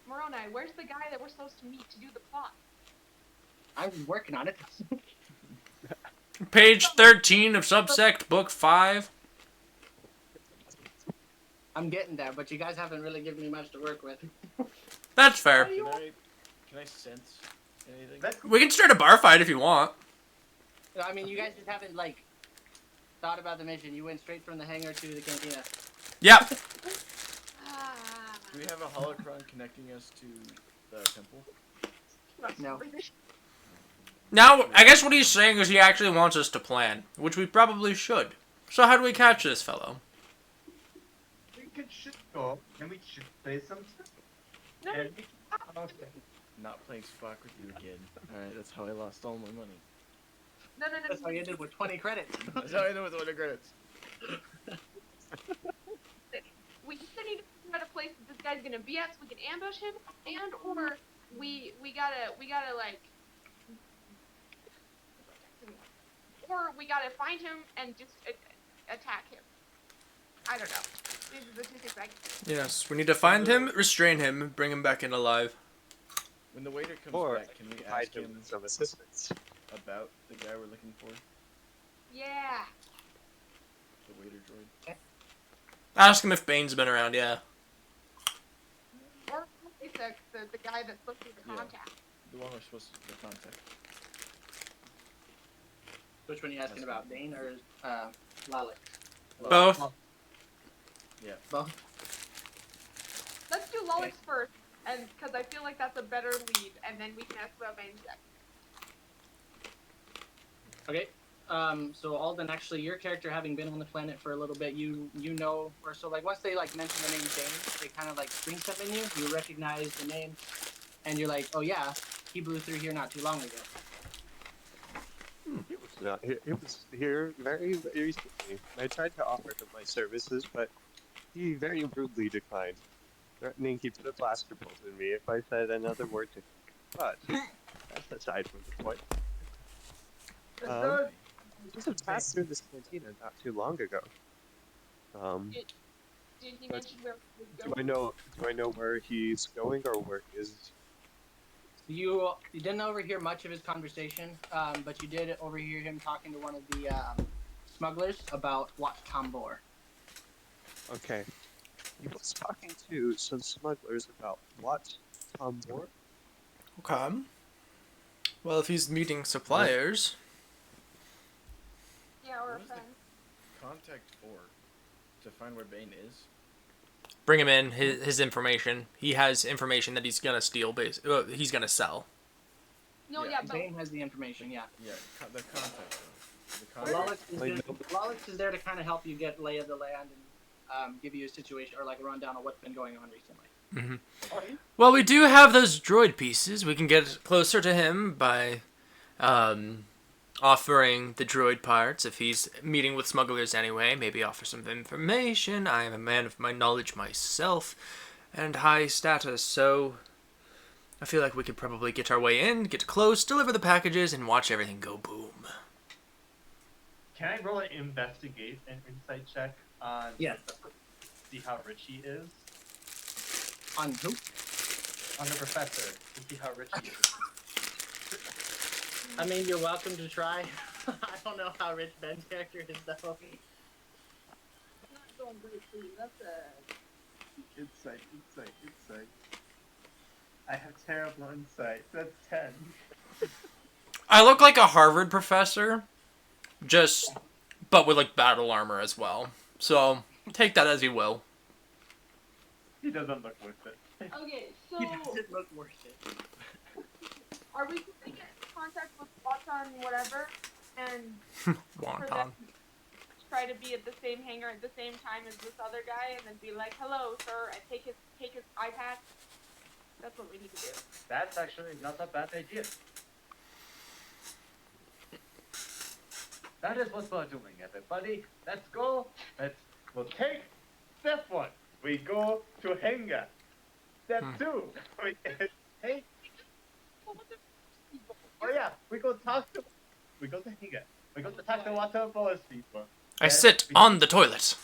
Moroni, where's the guy that we're supposed to meet to do the plot? I'm working on it. Page 13 of Subsect, Book 5. I'm getting there, but you guys haven't really given me much to work with. That's fair. Can I sense anything? We can start a bar fight if you want. I mean, you guys just haven't like thought about the mission. You went straight from the hangar to the cantina. Yep. Ah. Do we have a holocron connecting us to the temple? No. Now, I guess what he's saying is he actually wants us to plan, which we probably should. So how do we catch this fellow? We could should go and we should play some. No, And we okay. Not playing Spock with you again. Alright, that's how I lost all my money. no. That's how you ended with 20 credits. That's how I know it's all the credits. We either need to figure out a place that this guy's gonna be at so we can ambush him, and or we gotta like, or we gotta find him and just attack him. I don't know. These are the 2 things I. Yes, we need to find him, restrain him, bring him back in alive. When the waiter comes Or back, can we hide ask him him with some assistance. about the guy we're looking for? Yeah. The waiter droid? Ask him if Bane's been around, yeah. Or the guy that's supposed to be the Yeah. contact. The one we're supposed to contact. Which one are you asking about, Bane or Lalek? Both. Yeah. Both. Let's do Lolix first, and because I feel like that's a better lead, and then we can ask about Bane's deck. Okay. So Alden, actually, your character having been on the planet for a little bit, you know, or so like once they like mention the name Bane, they kind of like spring something in you. You recognize the name, and you're like, oh yeah, he blew through here not too long ago. He was here very, very recently. I tried to offer him my services, but he very rudely declined, threatening he'd put a blaster bolt in me if I said another word to him. But that's aside from the point. He just passed through this cantina not too long ago. Did he But mention where he was Do going? I know where he's going or where he is? You didn't overhear much of his conversation, but you did overhear him talking to one of the smugglers about Wat Tambor. Okay. He was talking to some smugglers about what? Tambor? Okay. Well, if he's meeting suppliers, Yeah, or a What is the- friend. Contact for to find where Bane is. bring him in his information. He has information that he's gonna steal. He's gonna sell. No, Yeah, yeah, but Bane has the information, yeah. Yeah, the contact. The Well, contact. Lalix is there to kind of help you get lay of the land and give you a situation or like a rundown of what's been going on recently. Mm-hmm. Well, we do have those droid pieces. We can get closer to him by offering the droid parts. If he's meeting with smugglers anyway, maybe offer some information. I am a man of my knowledge myself and high status, so I feel like we could probably get our way in, get close, deliver the packages, and watch everything go boom. Can I roll an investigate and insight check on Yes. see how rich he is? On who? On the professor to see how rich he is. I mean, you're welcome to try. I don't know how rich Ben's character is, though. not going great for you. That's a. Insight. I have terrible insight. That's 10. I look like a Harvard professor, but with like battle armor as well. So take that as you will. He doesn't look worth it. Okay, so He doesn't look worth it. are we going to get in contact with Watan whatever and for Wonton. them try to be at the same hangar at the same time as this other guy and then be like, "Hello, sir," and take his iPad? That's what we need to do. That's actually not a bad idea. That is what we're doing, everybody. Let's go. We'll take step 1. We go to hangar. Step 2. We take. Oh yeah, we go to hangar. We go to talk to water boys people. I sit on the toilet.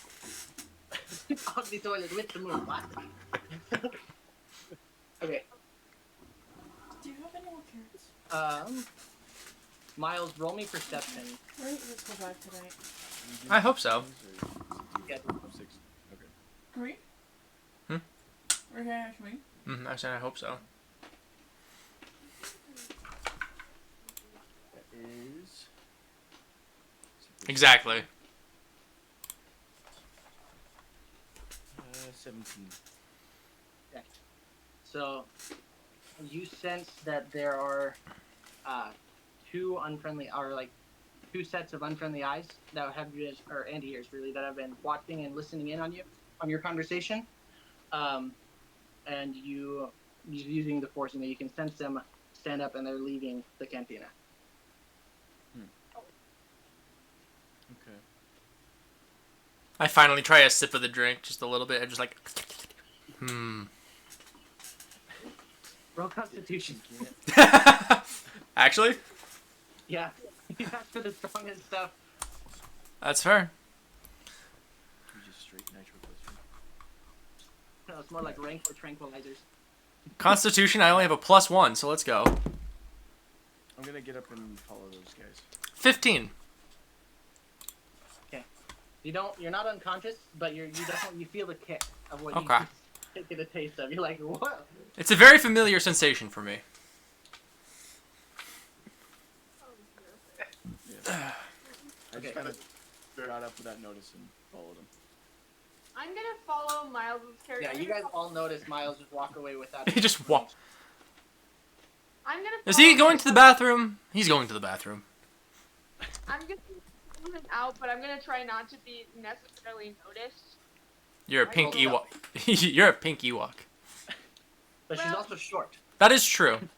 On the toilet with the moon. What? Okay. Do you have any more carrots? Miles, roll me perception. Right, let's go back tonight. I hope so. Yeah. 6. Okay. Three? Hmm? Or can I actually? I said I hope so. That is. Exactly. 17. So, you sense that there are two sets of unfriendly eyes that have you, or and ears really, that have been watching and listening in on your conversation, and you using the force, you can sense them stand up and they're leaving the cantina. Okay. I finally try a sip of the drink, just a little bit, and just like, Roll Constitution. Actually, Yeah, you asked for the strongest stuff. that's fair. You just straight 19. No, it's more like rank or tranquilizers. Constitution, I only have a +1, so let's go. I'm gonna get up and follow those guys. 15. You're not unconscious, but you definitely feel the kick of what Okay. you get a taste of. You're like, what? It's a very familiar sensation for me. Yeah. I Okay. just kind of got up without notice and followed him. I'm gonna follow Miles' character. Yeah, you guys all notice Miles just walk away without. He just walked. I'm gonna. Is he follow going to the bathroom? He's going to the bathroom. I'm gonna in and out, but I'm gonna try not to be necessarily noticed. You're a pink Ewok. You're a pink Ewok. But she's Well- also short. That is true.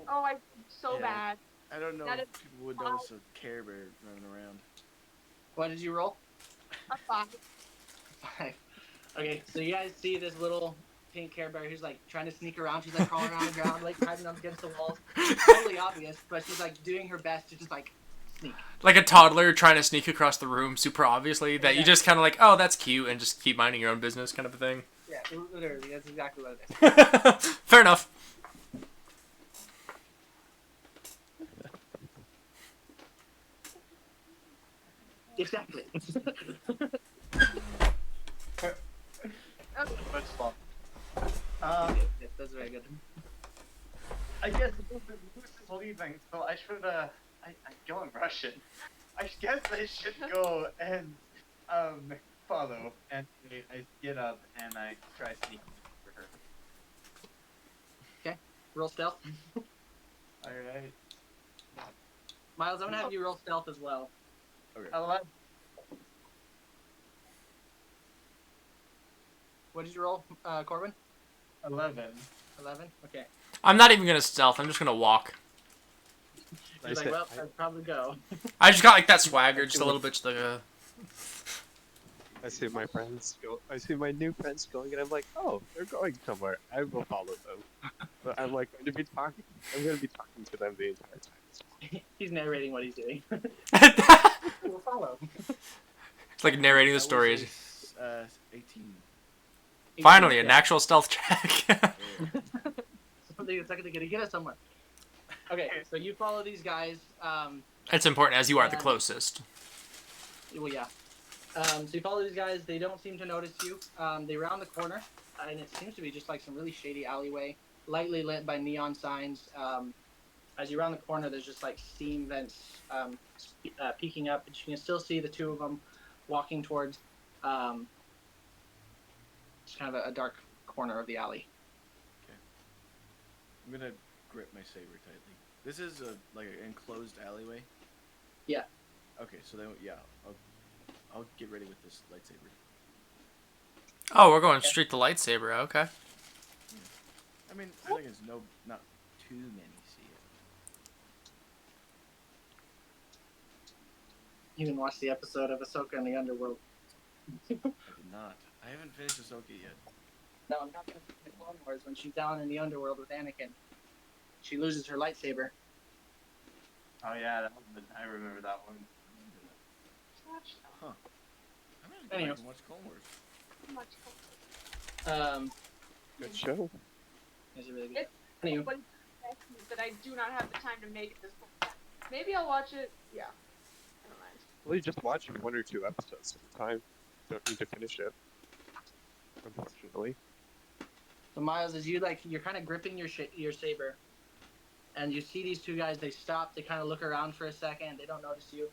Oh, I so Yeah. bad. I don't know That if is people would notice a Care Bear running around. What did you roll? A 5. 5. Okay, so you guys see this little pink Care Bear who's like trying to sneak around. She's like crawling around the ground, like hiding up against the walls. It's totally obvious, but she's like doing her best to just like sneak. Like a toddler trying to sneak across the room super obviously, that you just kind of like, oh, that's cute, and just keep minding your own business kind of a thing. Yeah, literally, that's exactly what it is. Fair enough. Exactly. Much fun. Yes, that's very good. I guess Moose is leaving, so I should, I'm going Russian. I guess I should go and, follow. And I get up and I try sneaking for her. Roll stealth. Alright. Miles, I'm gonna have you roll stealth as well. Okay. 11. What did you roll, Corbin? 11. 11? Okay. I'm not even gonna stealth. I'm just gonna walk. He's like, well, I'd probably go. I just got like that swagger, just a little bit, just like I see my friends go. I see my new friends going, and I'm like, oh, they're going somewhere. I will follow them. But I'm like going to be talking. I'm going to be talking to them the entire time. As well. He's narrating what he's doing. We'll follow. It's like narrating the That stories. was 18. Finally, an Yeah. actual stealth check. Something that's actually gonna get us somewhere. Okay, so you follow these guys. It's important as you are the closest. Well, yeah. So you follow these guys. They don't seem to notice you. They round the corner, and it seems to be just like some really shady alleyway, lightly lit by neon signs. As you round the corner, there's just like steam vents peeking up, but you can still see the two of them walking towards just kind of a dark corner of the alley. I'm gonna grip my saber tightly. This is like an enclosed alleyway. Yeah. Okay, so then yeah, I'll get ready with this lightsaber. Oh, we're going straight to lightsaber. Okay. I mean, I think it's not too many see it. You can watch the episode of Ahsoka in the Underworld. I did not. I haven't finished Ahsoka yet. No, I'm not gonna the Clone Wars when she's down in the Underworld with Anakin. She loses her lightsaber. Oh yeah, I remember that one. Huh. I'm gonna go Anyway. back and watch Clone Wars. Good show. It's really good. It's Anyway, but that I do not have the time to make at this point. Maybe I'll watch it. Yeah. Never mind. Well, you just watch 1 or 2 episodes at a time. Don't need to finish it. Unfortunately. so Miles, as you're kind of gripping your saber, and you see these two guys. They stop. They kind of look around for a second. They don't notice you,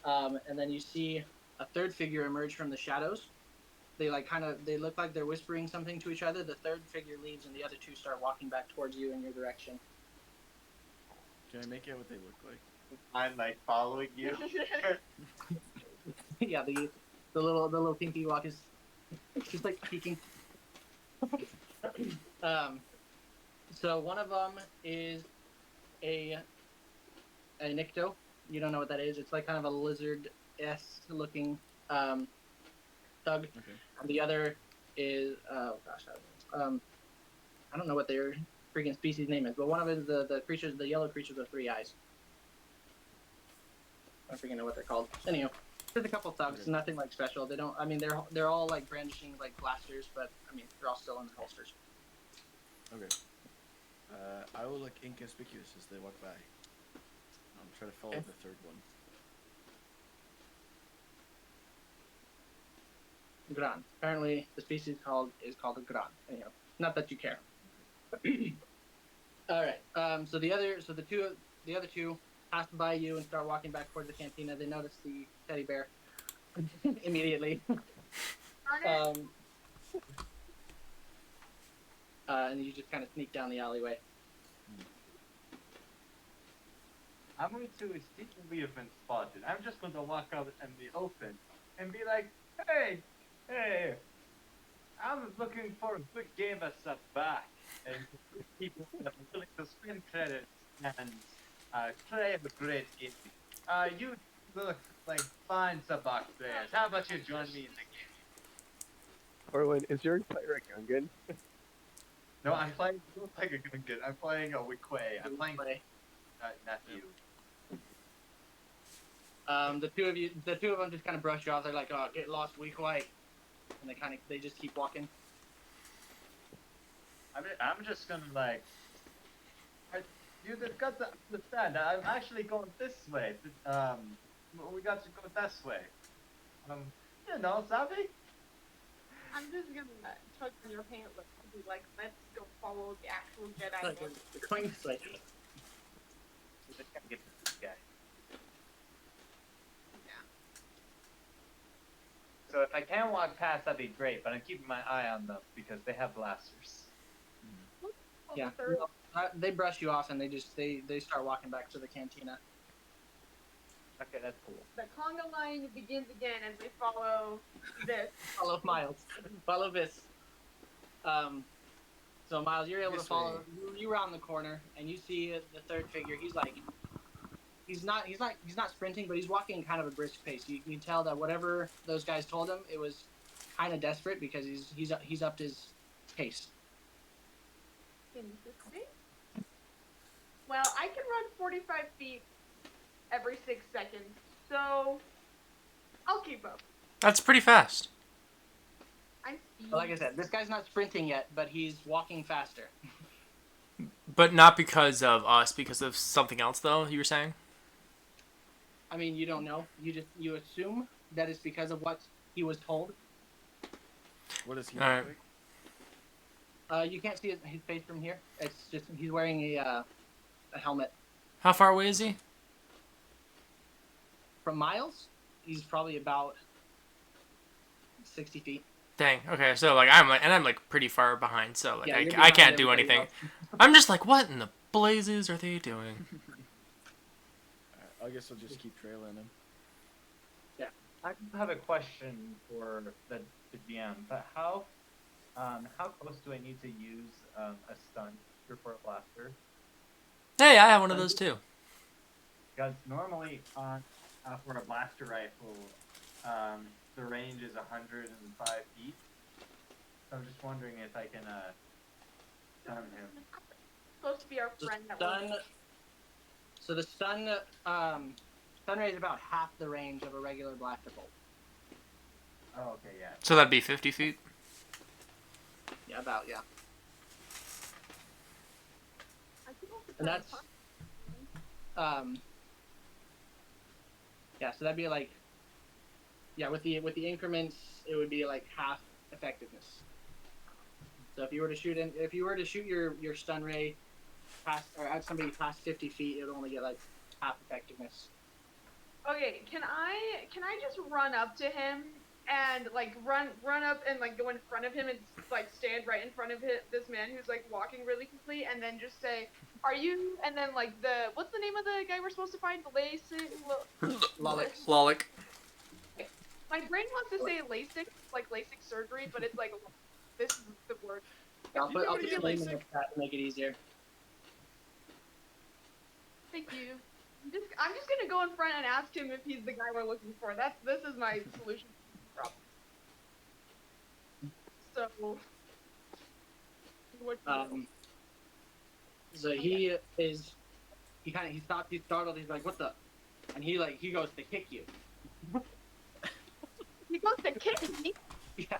and then you see a third figure emerge from the shadows. They they look like they're whispering something to each other. The third figure leaves, and the other two start walking back towards you in your direction. Can I make out what they look like? I'm like following you. Yeah, the little pinky walk is just like peeking. So one of them is a Nikto. You don't know what that is. It's like kind of a lizard-esque looking thug. Okay. And the other is I don't know what their freaking species name is, but one of it is the yellow creatures with 3 eyes. I don't freaking know what they're called. Anyhow, There's a couple thugs, Okay. nothing like special. They don't. I mean, they're all like brandishing like blasters, but I mean, they're all still in the holsters. Okay. I will look inconspicuous as they walk by. I'll try to follow Okay. the third one. Gran. Apparently, the species is called a gran. Anyhow, not that you care. All right. So the other two pass by you and start walking back towards the cantina. They notice the teddy bear immediately. Darn it. And you just kind of sneak down the alleyway. I'm going to see we have been spotted. I'm just going to walk out in the open and be like, hey, I'm looking for a good game of stuff back. And people that are willing to spend credits and play a great game. You look like fine Sabak players. How about you join me in the game? Corwin, is your player a Gungan? No, I'm playing like a Gungan. I'm playing a Wikwe. I'm playing nephew. The two of them just kind of brush you off. They're like, "Oh, get lost, weak white," and they just keep walking. I'm just gonna like. You got to understand. I'm actually going this way. We got to go this way. You know, Savvy. I'm just gonna tug on your hand and be like, let's go follow the actual Jedi. They're going this way. We just gotta get this guy. So if I can walk past, that'd be great. But I'm keeping my eye on them because they have blasters. Yeah. They brush you off and they start walking back to the cantina. Okay, that's cool. The conga line begins again as we follow this. Follow Miles. Follow this. So Miles, you're able This to follow. way. You round the corner and you see the third figure. He's not sprinting, but he's walking kind of a brisk pace. You can tell that whatever those guys told him, it was kind of desperate because he's upped his pace. Interesting. Well, I can run 45 feet every 6 seconds, so I'll keep up. That's pretty fast. I'm speed. But like I said, this guy's not sprinting yet, but he's walking faster. But not because of us, because of something else, though, you were saying? I mean, you don't know. You assume that it's because of what he was told. What is he All right. You can't see his face from here. It's just he's wearing a helmet. How far away is he? From Miles, he's probably about 60 feet. Dang. Okay, so I'm pretty far behind, so like Yeah, you're I behind can't do everybody anything. else. I'm just like, what in the blazes are they doing? I guess I'll just keep trailing him. I have a question for the GM, but how close do I need to use a stun for a blaster? Hey, I have one of those too. Because normally for a blaster rifle, the range is 105 feet. So I'm just wondering if I can stun him. Supposed to be our friend that Stun. So the stun rate is about half the range of a regular blaster bolt. Oh, okay, yeah. So that'd be 50 feet. Yeah, about yeah. I think I'll And that's yeah. So that'd be like with the increments, it would be like half effectiveness. So if you were to shoot your stun ray past or at somebody past 50 feet, it would only get like half effectiveness. Okay, can I just run up to him and like run up and like go in front of him and like stand right in front of this man who's like walking really quickly and then just say, "Are you?" And then like what's the name of the guy we're supposed to find? Lolix. Lolic. My brain wants to say LASIK, like LASIK surgery, but it's like this is the word. I'll put What do your you name in like? the chat to make it easier. Thank you. I'm just gonna go in front and ask him if he's the guy we're looking for. This is my solution to the problem. So, what? So he stops, he's startled, he's like, "What the?" And he goes to kick you. He goes to kick me. Yeah.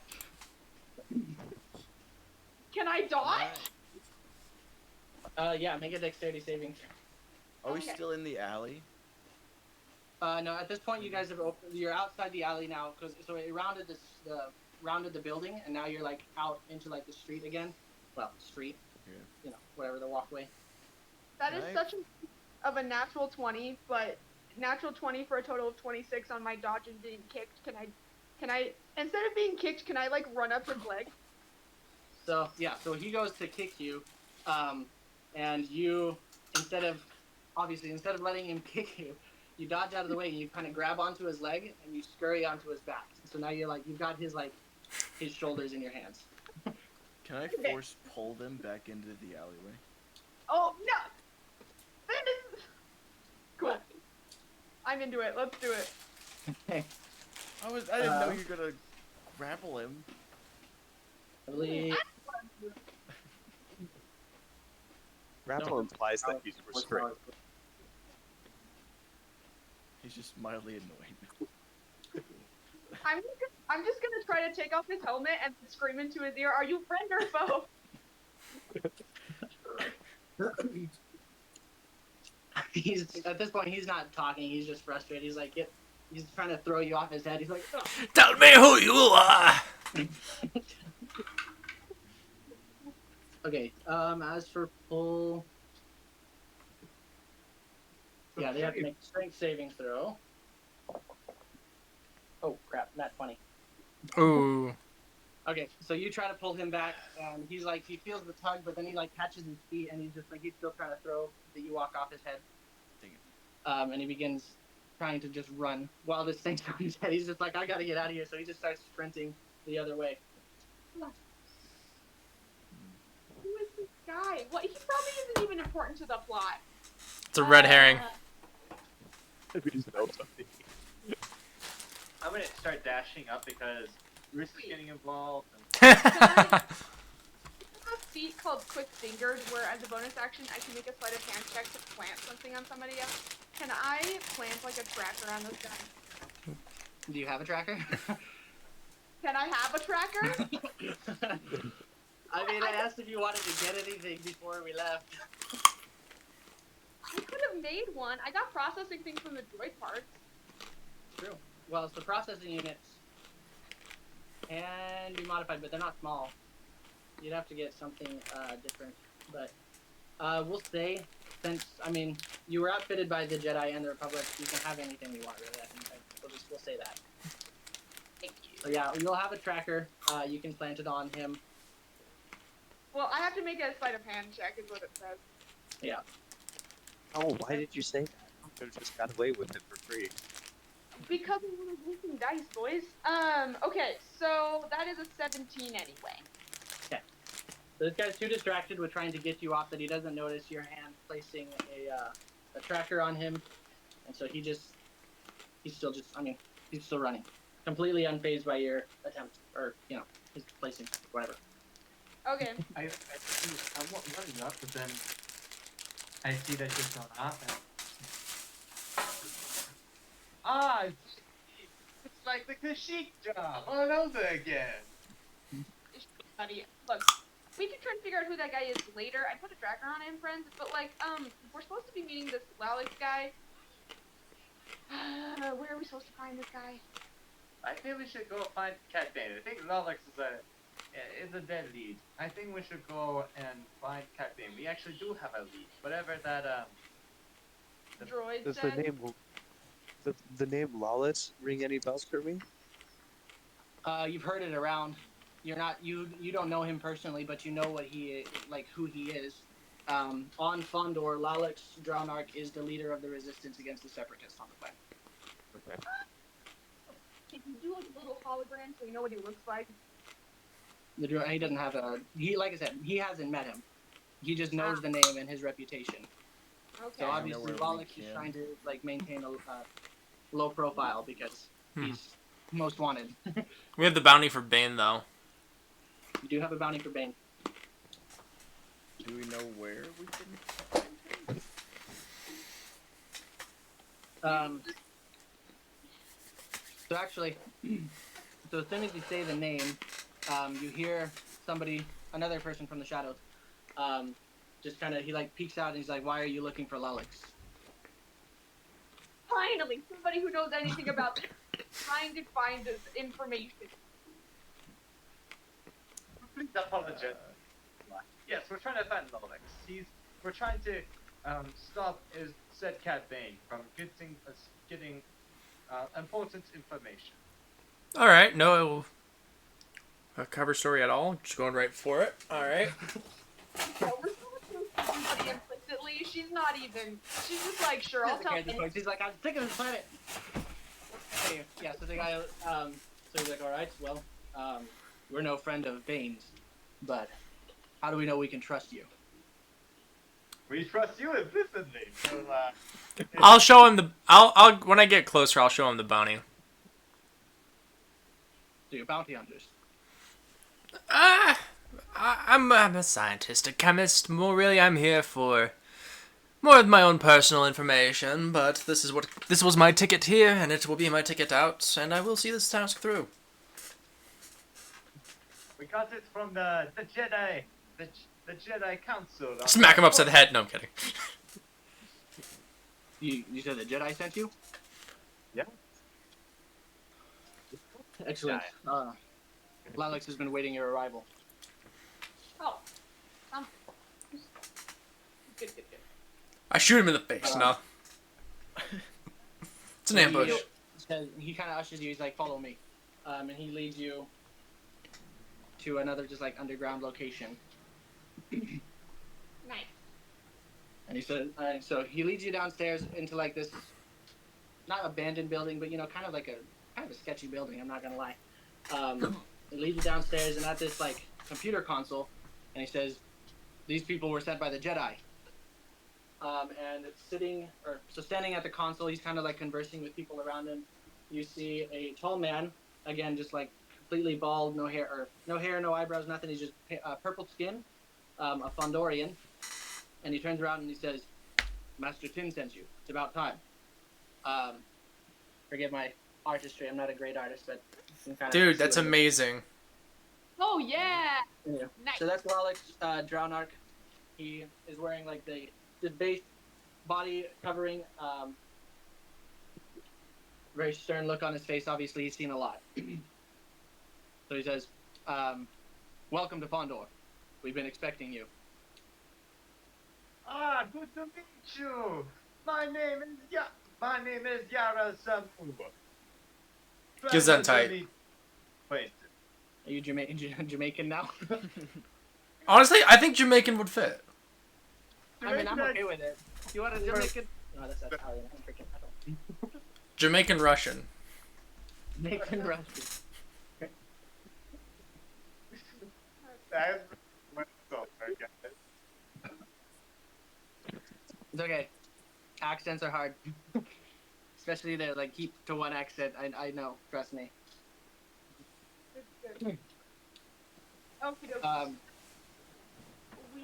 Can I dodge? Yeah, make a dexterity saving throw. Are we Okay. still in the alley? No, at this point, you guys have opened. You're outside the alley now, so it rounded rounded the building, and now you're like out into like the street again. Well, street, Yeah. whatever the walkway. That is Right. such of a natural 20, but natural 20 for a total of 26 on my dodge and being kicked. Can I instead of being kicked, can I like run up his leg? So yeah, so he goes to kick you, and you instead of letting him kick you, you dodge out of the way and you kind of grab onto his leg and you scurry onto his back. So now you've got his shoulders in your hands. Can I force pull them back into the alleyway? Oh no! That is cool. I'm into it. Let's do it. Okay. I didn't know you were gonna grapple him. I believe. Grapple implies that he's restrained. He's just mildly annoying. I'm just gonna try to take off his helmet and scream into his ear, "Are you friend or foe?" He's at this point he's not talking. He's just frustrated. He's like, he's trying to throw you off his head. He's like, "Ugh." Tell me who you are. Okay. As for pull, yeah, they have to make a strength saving throw. Oh crap! Not 20. Ooh. Okay, so you try to pull him back, and he feels the tug, but then he catches his feet, and he's still trying to throw the Ewok off his head. Dang it. And he begins trying to just run while this thing's on his head. He's just like, I gotta get out of here, so he just starts sprinting the other way. Who is this guy? What? He probably isn't even important to the plot. It's a red herring. We just know something. I'm gonna start dashing up because Bruce is getting involved. I have a feat called Quick Fingers, where as a bonus action, I can make a sleight of hand check to plant something on somebody else. Can I plant like a tracker on those guys? Do you have a tracker? Can I have a tracker? I mean, I asked if you wanted to get anything before we left. I could have made one. I got processing things from the droid parts. True. Well, so processing units can be modified, but they're not small. You'd have to get something different. But we'll say, since you were outfitted by the Jedi and the Republic, you can have anything you want. Really, I think. We'll say that. Thank you. So yeah, you'll have a tracker. You can plant it on him. Well, I have to make a sleight of hand check, is what it says. Yeah. Oh, why did you say that? I could have just got away with it for free. Because I'm using dice, boys. Okay, so that is a 17 anyway. Okay. So this guy's too distracted with trying to get you off that he doesn't notice your hand placing a tracker on him, and so he's still running, completely unfazed by your attempt, or his placing, whatever. Okay. I'm running up, but then I see that you're going off. It's like the Kashyyyk job all over again. Buddy, look, we can try and figure out who that guy is later. I put a tracker on him, friends, but we're supposed to be meeting this Lalix guy. Where are we supposed to find this guy? I think we should go find Cat Bane. I think Lalix is a dead lead. I think we should go and find Cat Bane. We actually do have a lead. Whatever that Droid Does said. the name Lawless ring any bells for me? You've heard it around. You don't know him personally, but you know what who he is. On Fondor, Lalix Draunarch is the leader of the resistance against the Separatists on the planet. Okay. Can you do a little hologram so you know what he looks like? He doesn't have like I said, he hasn't met him. He just knows the name and his reputation. Okay. So obviously, Lalix is trying to maintain a low profile because he's most wanted. We have the bounty for Bane, though. You do have a bounty for Bane. Do we know where we can find him? So actually, So as soon as you say the name, you hear another person from the shadows, just kind of, he like peeks out and he's like, "Why are you looking for Lelix?" Finally, somebody who knows anything about this. Trying to find this information. Please apologize. Yes, we're trying to find Lolix. We're trying to stop said Cat Bane from getting important information. All right, no cover story at all. Just going right for it. All right. Yeah, we're telling everybody implicitly. She's not even. She's just like, sure, I'll tell you. He's like, "I'm sick of this planet." Anyway, yeah. So the guy, so he's like, "All right, well, we're no friend of Bane's, but how do we know we can trust you?" We trust you implicitly. So, I'll show him the. I'll when I get closer, I'll show him the bounty. So you're bounty hunters. I'm a scientist, a chemist. More really, I'm here for more of my own personal information. But this was my ticket here, and it will be my ticket out, and I will see this task through. we got it from the Jedi, the Jedi Council. Smack him upside the head. No, I'm kidding. You said the Jedi sent you? Yeah. Excellent. Lelix has been waiting your arrival. Oh. Good. I shoot him in the face. No. It's an ambush. He kind of ushers you. He's like, "Follow me," and he leads you to another just like underground location. Nice. And he said, so he leads you downstairs into like this, not abandoned building, but kind of like a sketchy building. I'm not gonna lie. He leads you downstairs, and at this like computer console, and he says, "These people were sent by the Jedi." And it's standing at the console, he's kind of like conversing with people around him. You see a tall man, again, just like completely bald, no hair, no eyebrows, nothing. He's just purple skin, a Fondorian. And he turns around and he says, "Master Tin sent you. It's about time." Forgive my artistry. I'm not a great artist, but Dude, that's amazing. Oh yeah. Yeah. Nice. So that's Alex Drownark. He is wearing like the base body covering. Very stern look on his face. Obviously, he's seen a lot. So he says, "Welcome to Fondor. We've been expecting you." Ah, good to meet you. My name is Yara Samu. Gesundheit. Wait. Are you Jamaican now? Honestly, I think Jamaican would fit. I mean, I'm okay with it. You want a Jamaican? No, that's Italian. I don't. Jamaican Russian. Jamaican Russian. That's okay. It's okay. Accents are hard. Especially to like keep to one accent. I know. Trust me. Good. Okay.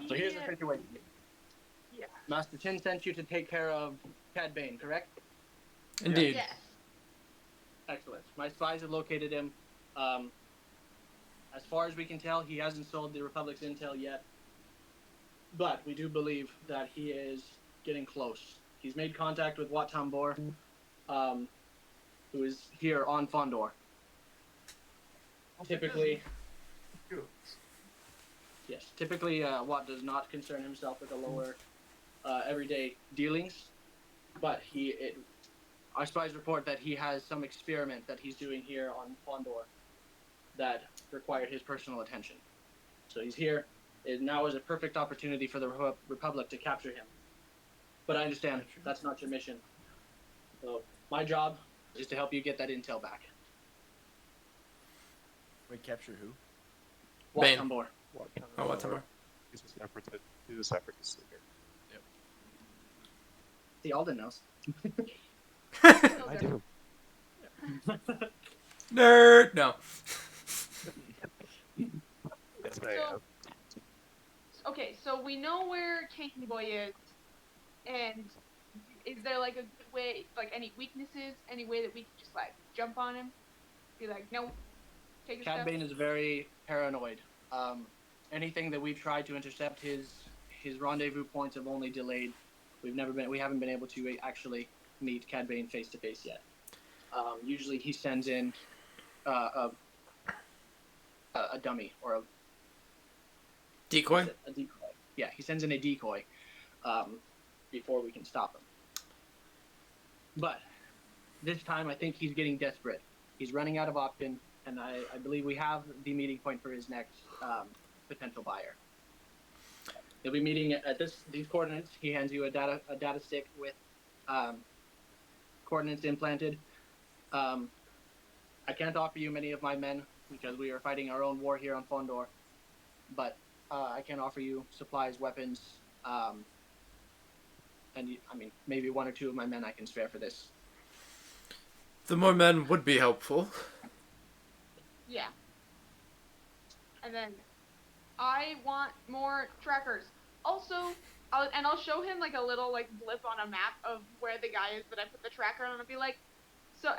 So here's the situation. Yeah. Master Chin sent you to take care of Cad Bane, correct? Indeed. Yes. Excellent. My spies have located him. As far as we can tell, he hasn't sold the Republic's intel yet. But we do believe that he is getting close. He's made contact with Wat Tambor, who is here on Fondor. Typically, Wat does not concern himself with the lower everyday dealings, but our spies report that he has some experiment that he's doing here on Fondor that required his personal attention. So he's here. Now is a perfect opportunity for the Republic to capture him. But I understand that's not your mission. So my job is to help you get that intel back. Wait, capture who? Wat Bane. Tambor. Oh, what's up? He's a separatist leader. See, Alden knows. I do. Nerd. No. Yes, I am. Okay, so we know where Kanky Boy is, and is there like a good way, like any weaknesses, any way that we can just like jump on him? Be like, no. take a Cad step? Bane is very paranoid. Anything that we've tried to intercept his rendezvous points have only delayed. We haven't been able to actually meet Cad Bane face to face yet. Usually he sends in a dummy or a Decoy? A decoy. Yeah, he sends in a decoy before we can stop him. But this time I think he's getting desperate. He's running out of option, and I believe we have the meeting point for his next potential buyer. He'll be meeting at these coordinates. He hands you a data stick with coordinates implanted. I can't offer you many of my men because we are fighting our own war here on Fondor, but I can offer you supplies, weapons, and maybe one or two of my men I can spare for this. The more men would be helpful. Yeah. And then I want more trackers. Also, I'll show him like a little like blip on a map of where the guy is that I put the tracker on, and I'll be like,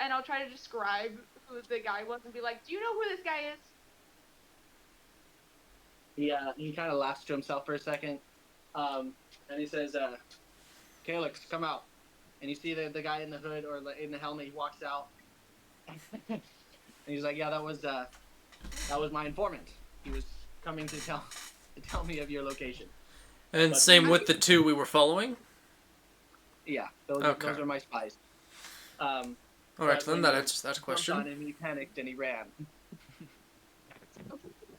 and I'll try to describe who the guy was and be like, do you know who this guy is? Yeah, he kind of laughs to himself for a second, and he says, "Calyx, come out." And you see the guy in the hood or in the helmet. He walks out, and he's like, "Yeah, that was my informant. He was coming to tell me of your location." And But same with the two we were following? Yeah, those are my spies. Alright, then that answers that question. On him, he panicked and he ran.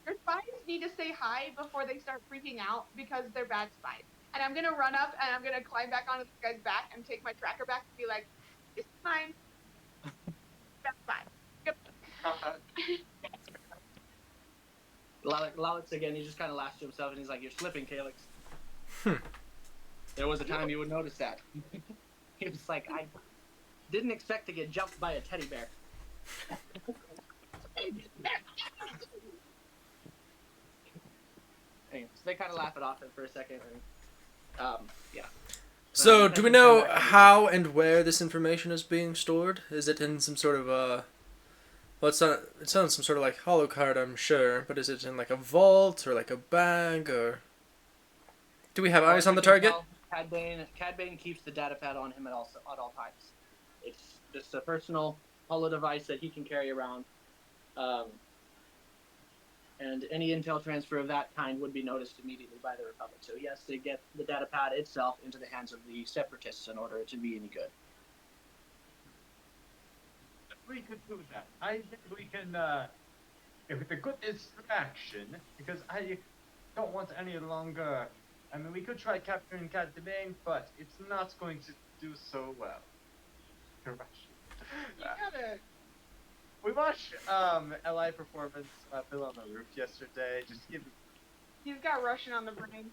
Your spies need to say hi before they start freaking out because they're bad spies. And I'm gonna run up and I'm gonna climb back onto this guy's back and take my tracker back and be like, "This is mine. That's fine." Yep. Lalix again, he just kind of laughs to himself and he's like, "You're slipping, Calyx." There was a time you would notice that. He was like, "I didn't expect to get jumped by a teddy bear." Anyway, so they kind of laugh it off for a second, and yeah. So, do we know how and where this information is being stored? Is it in some sort of well, it sounds some sort of like hollow card, I'm sure, but is it in like a vault or like a bag, or do we have eyes on the target? Cad Bane keeps the data pad on him at all times. It's just a personal holo device that he can carry around. And any intel transfer of that kind would be noticed immediately by the Republic. So he has to get the data pad itself into the hands of the Separatists in order to be any good. We could do that. I think we can, with a good distraction, because I don't want any longer. I mean, we could try capturing Cad Bane, but it's not going to do so well. Correct. You gotta. We watched LI Performance Bill on the Roof yesterday. Just give. He's got Russian on the brain.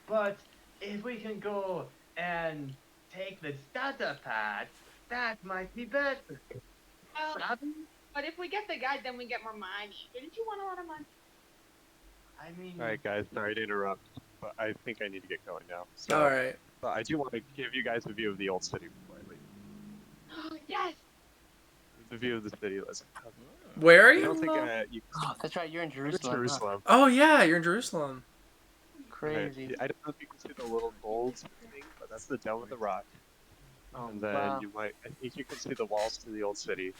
But if we can go and take this data pad, that might be better. Well, but if we get the guide, then we get more money. Didn't you want a lot of money? I mean. Alright guys, sorry to interrupt, but I think I need to get going now. So, Alright. But I do want to give you guys a view of the old city before I leave. Yes! The view of the city, listen. Where are I you? don't think you Oh, that's right, you're in You're Jerusalem. Jerusalem. Oh yeah, you're in Jerusalem. Crazy. I don't know if you can see the little gold thing, but that's the Dome of the Rock. Oh, And then wow. I think you can see the walls to the old city.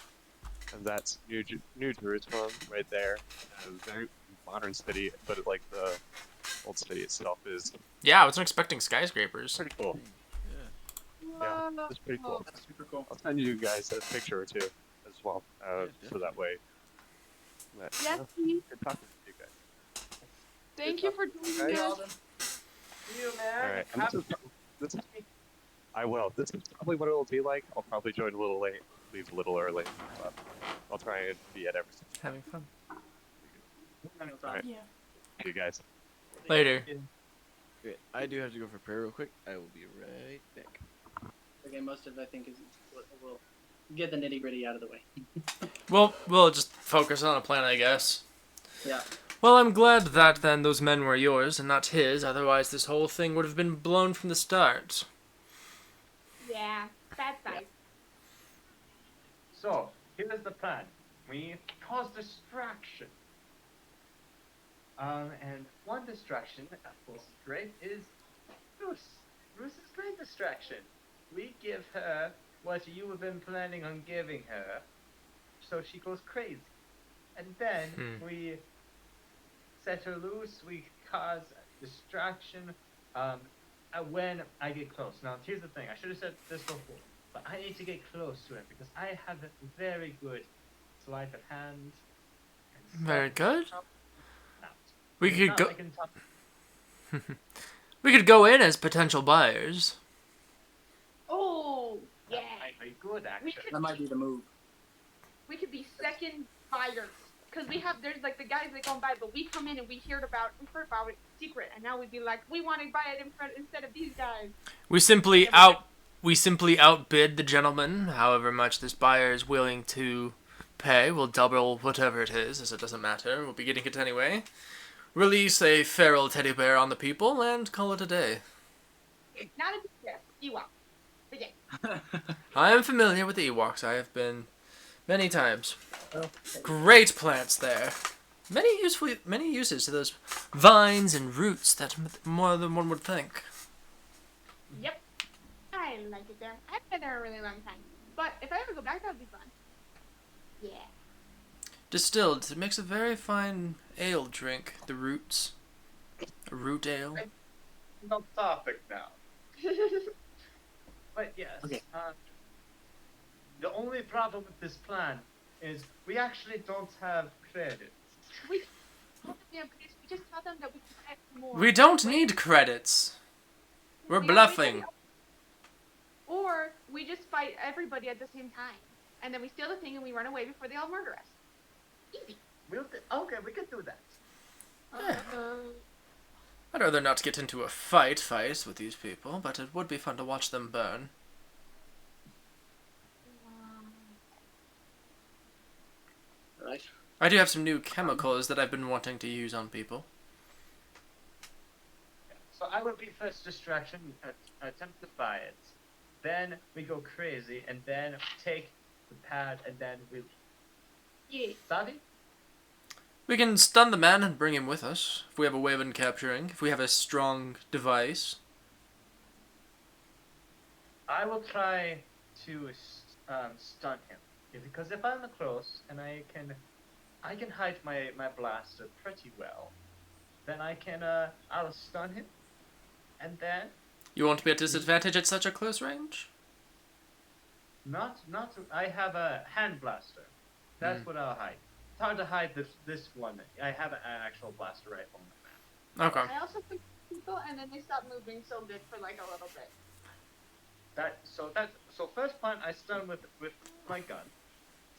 And that's New Jerusalem right there. And a very modern city, but like the old city itself is Yeah, I wasn't expecting skyscrapers. pretty cool. Yeah, it's pretty cool. That's super cool. I'll send you guys a picture or two as well, so that way. But, Yes, yeah, please. good talking to you guys. Thank you for doing Guys. this. You man. Alright, and this is I will. This is probably what it'll be like. I'll probably join a little late, leave a little early, but I'll try and be at everything. Having fun. Alright, Yeah. see you guys. Later. Okay, I do have to go for prayer real quick. I will be right back. Again, most of it, I think, is we'll get the nitty gritty out of the way. Well, we'll just focus on a plan, I guess. Yeah. Well, I'm glad that then those men were yours and not his, otherwise this whole thing would have been blown from the start. Yeah, bad size. So, here's the plan. We cause distraction. And one distraction, of course, great, is Bruce. Bruce is great distraction. We give her what you have been planning on giving her, so she goes crazy. And then we set her loose, we cause distraction when I get close. Now, here's the thing. I should have said this before, but I need to get close to him because I have a very good sleight of hand. Very good. Out. We It's could not go. like in top- We could go in as potential buyers. Oh, yeah. That might be good, We actually. could, That might be the move. we could be second buyers. Because there's like the guys that go and buy, but we come in and we heard about it secret, and now we'd be like, we want to buy it instead of these guys. We simply outbid the gentleman. However much this buyer is willing to pay, we'll double whatever it is, as it doesn't matter. We'll be getting it anyway. Release a feral teddy bear on the people and call it a day. Not a success. Ewok. But yeah. I am familiar with the Ewoks. I have been many times. Great plants there. Many uses to those vines and roots that more than one would think. Yep. I like it there. I've been there a really long time. But if I ever go back, that would be fun. Yeah. Distilled, it makes a very fine ale drink. The roots. A root ale. No topic now. But yes, Okay. The only problem with this plan is we actually don't have credits. we just tell them that we can add more. We don't need credits. We're bluffing. Or we just fight everybody at the same time. And then we steal the thing and we run away before they all murder us. Easy. Okay, we could do that. Yeah. I'd rather not get into a fight with these people, but it would be fun to watch them burn. Right. I do have some new chemicals that I've been wanting to use on people. So I will be first distraction, attempt to buy it. Then we go crazy, and then take the pad, and then we... Yeah. Savvy? We can stun the man and bring him with us, if we have a way of capturing, if we have a strong device. I will try to stun him. Because if I'm close, and I can hide my blaster pretty well, then I'll stun him, and then... You won't be at disadvantage at such a close range? I have a hand blaster. That's what I'll hide. It's hard to hide this one. I have an actual blaster rifle on the map. Okay. I also pick people and then they stop moving so good for like a little bit. So first plan, I stun with my gun.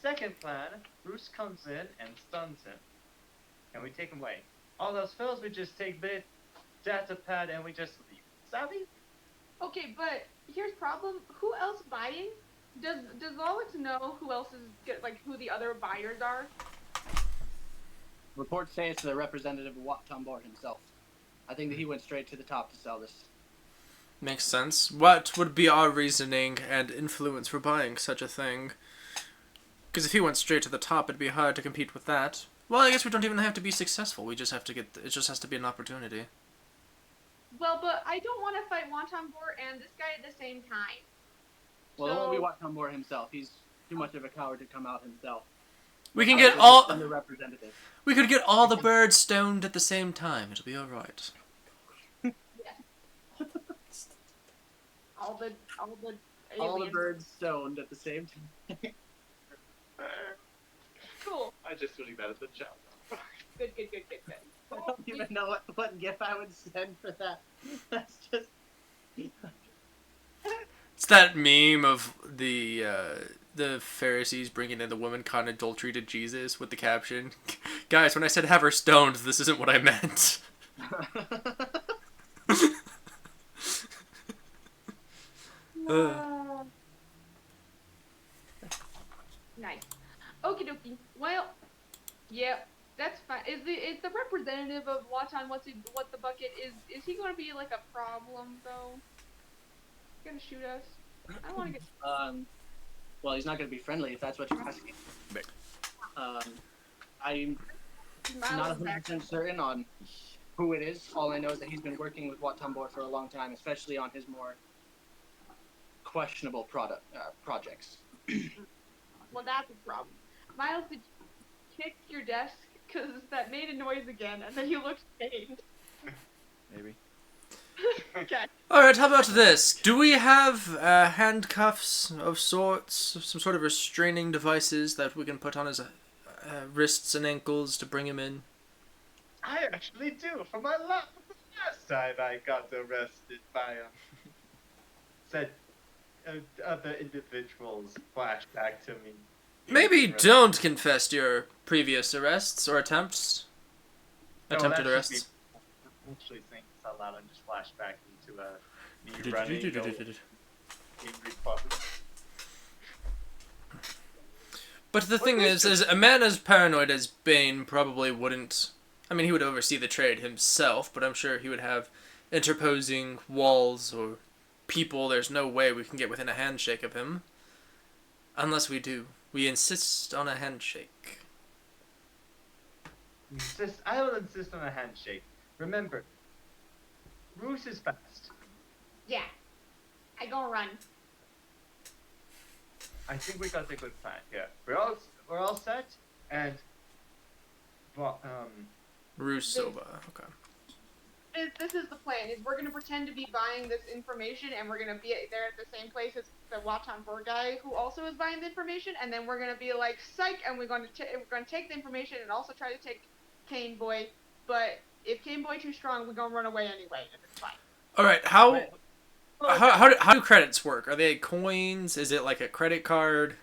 Second plan, Bruce comes in and stuns him, and we take him away. All else fails, we just take the data pad and we just leave. Savvy? Okay, but here's problem. Who else buying? Does Alex know who else is who the other buyers are? Reports say it's the representative of Wat Tambor himself. I think that he went straight to the top to sell this. Makes sense. What would be our reasoning and influence for buying such a thing? Because if he went straight to the top, it'd be hard to compete with that. Well, I guess we don't even have to be successful. We just have to get... It just has to be an opportunity. Well, but I don't want to fight Wantambor and this guy at the same time. Well, it won't be Wat Tambor himself. He's too much of a coward to come out himself. We can get all... I'm the representative. We could get all the birds stoned at the same time. It'll be alright. All the aliens. All the birds stoned at the same time. Cool. I just really bad at the job. Good. I don't even know what gif I would send for that. That's just... It's that meme of the Pharisees bringing in the woman caught in adultery to Jesus with the caption, "Guys, when I said have her stoned, this isn't what I meant." Nice. Okie dokie. Well, yeah, that's fine. Is the representative of Watan what the bucket is he going to be like a problem though? He's gonna shoot us? I don't want to get. Well, he's not going to be friendly if that's what you're asking. Right. I'm not 100% certain on who it is. All I know is that he's been working with Watambor for a long time, especially on his more questionable projects. Well, that's a problem. Miles, did you kick your desk? Because that made a noise again, and then you looked pained. Maybe. Okay. Alright, how about this? Do we have handcuffs of sorts? Some sort of restraining devices that we can put on his wrists and ankles to bring him in? I actually do. For my last time I got arrested by said other individuals flashback to me. Maybe don't confess to your previous arrests or attempts. Attempted that's arrests. just me actually saying this out loud and just flashback into me running angry puppet. But the thing is a man as paranoid as Bane probably wouldn't... I mean, he would oversee the trade himself, but I'm sure he would have interposing walls or people. There's no way we can get within a handshake of him. Unless we do. We insist on a handshake. I will insist on a handshake. Remember, Bruce is fast. Yeah. I go run. I think we got a good plan. Yeah, we're all set, and Rusova. Okay. This is the plan. Is we're gonna pretend to be buying this information, and we're gonna be there at the same place as the Watambor guy who also is buying the information, and then we're gonna be like psych, and we're gonna take the information and also try to take Cane Boy. But if Cane Boy too strong, we're gonna run away anyway, and it's fine. All right. How do credits work? Are they coins? Is it like a credit card?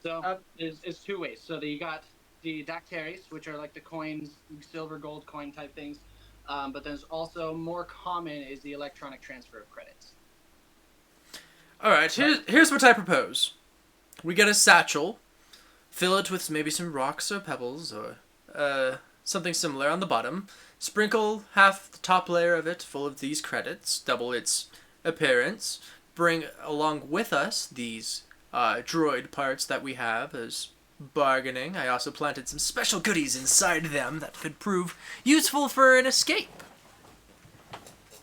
So it's two ways. So you got the dactaries, which are like the coins, silver, gold coin type things. But there's also more common is the electronic transfer of credits. All right. Here's what I propose. We get a satchel, fill it with maybe some rocks or pebbles or something similar on the bottom. Sprinkle half the top layer of it full of these credits, double its appearance. Bring along with us these droid parts that we have as bargaining. I also planted some special goodies inside them that could prove useful for an escape.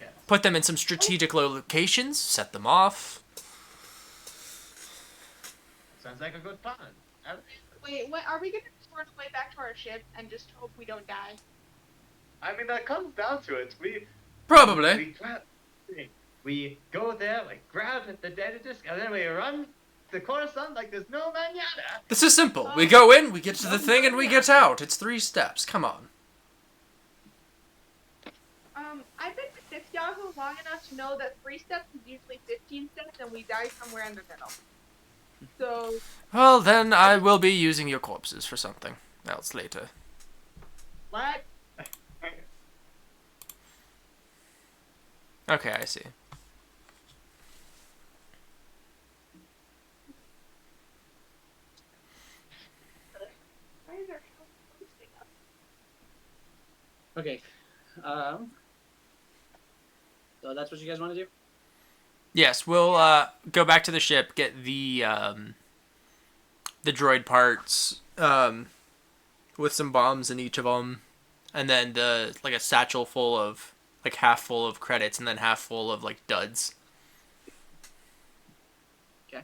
Yes. Put them in some strategic locations, set them off. Sounds like a good plan. Wait, what? Are we gonna run away back to our ship and just hope we don't die? I mean, that comes down to it. Probably. We go there, like grab the data disk, and then we run to Coruscant like there's no manana. This is simple. We go in, we get to the thing, and we get out. It's 3 steps. Come on. I've been to Sith Yahoo long enough to know that 3 steps is usually 15 steps, and we die somewhere in the middle. So. Well, then I will be using your corpses for something else later. What? Okay, I see. Why is our house posting up? Okay. So that's what you guys want to do? Yes, we'll go back to the ship, get the droid parts with some bombs in each of them, and then like a satchel full of like half full of credits and then half full of like duds. Okay.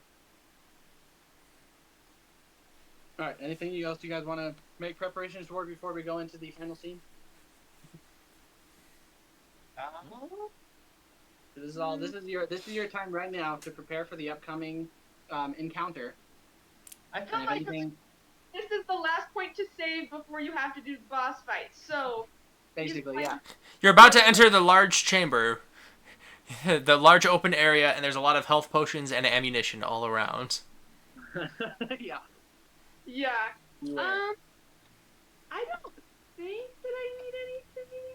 All right. Anything else you guys want to make preparations for before we go into the final scene? This is your time right now to prepare for the upcoming encounter. I feel And if like anything, This is the last point to save before you have to do the boss fight. So. basically, yeah. You're about to enter the large chamber, the large open area, and there's a lot of health potions and ammunition all around. Yeah. Yeah. Yeah. I don't think that I need anything.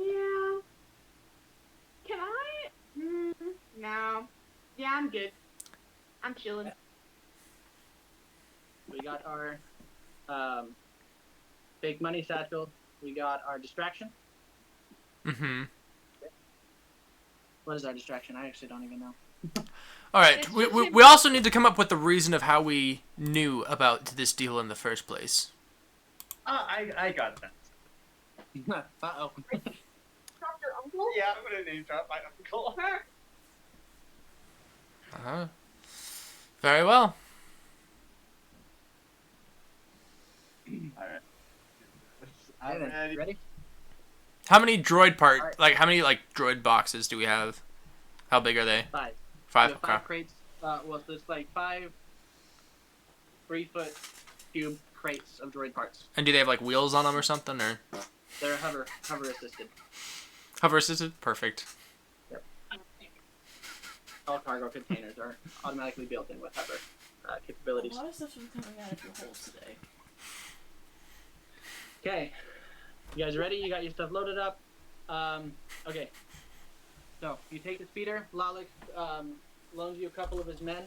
Yeah. Can I? No. Yeah, I'm good. I'm chilling. We got our fake money satchel. We got our distraction. Mm-hmm. What is our distraction? I actually don't even know. All right. It's We, just we, him- we also need to come up with the reason of how we knew about this deal in the first place. I got that. Uh-oh. Drop your uncle? Yeah, I'm gonna name drop my uncle. Uh-huh. Very well. Alright. All right, then. Ready? How many droid Alright. like how many like droid boxes do we have? How big are they? 5. Five. We have Okay. 5 crates. Well, there's like 5 3-foot cube crates of droid parts. And do they have like wheels on them or something, or They're hover assisted. hover assisted? Perfect. All cargo containers are automatically built in with hover A capabilities. lot of stuff's been coming out of your holes today. Okay, you guys ready? You got your stuff loaded up. Okay. So you take the speeder. Lalik loans you a couple of his men.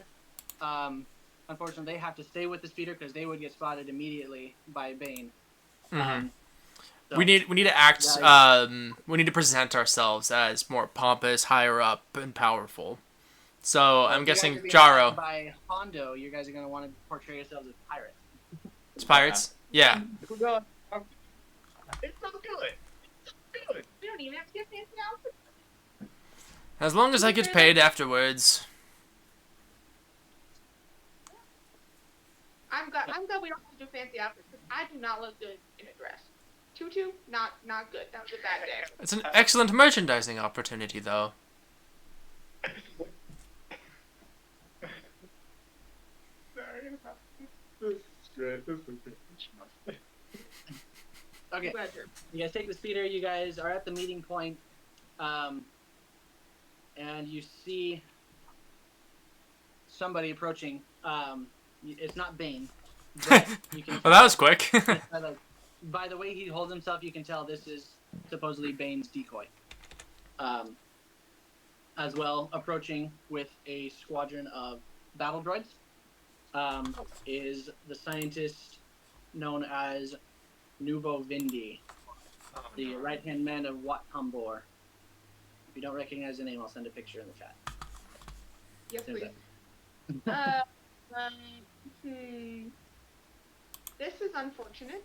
Unfortunately, they have to stay with the speeder because they would get spotted immediately by Bane. Mhm. So, We need to act. Yeah, We need to present ourselves as more pompous, higher up, and powerful. So I'm if you guys guessing are being Jaro. attacked by Hondo, you guys are gonna want to portray yourselves as pirates. It's pirates. Yeah. We're going. It's so good. It's so good. We don't even have to get fancy outfits. As long as I get paid afterwards. I'm glad we don't have to do fancy outfits because I do not look good in a dress. Tutu, not good. That was a bad day. It's an excellent merchandising opportunity, though. Okay. Pleasure. You guys take the speeder. You guys are at the meeting point, and you see somebody approaching. It's not Bane. But you can Well, that was quick. by the way he holds himself, you can tell this is supposedly Bane's decoy. As well, approaching with a squadron of battle droids, is the scientist known as Nuvo Vindi, the right-hand man of Wat Tambor. If you don't recognize the name, I'll send a picture in the chat. Yes, There's please. that. This is unfortunate.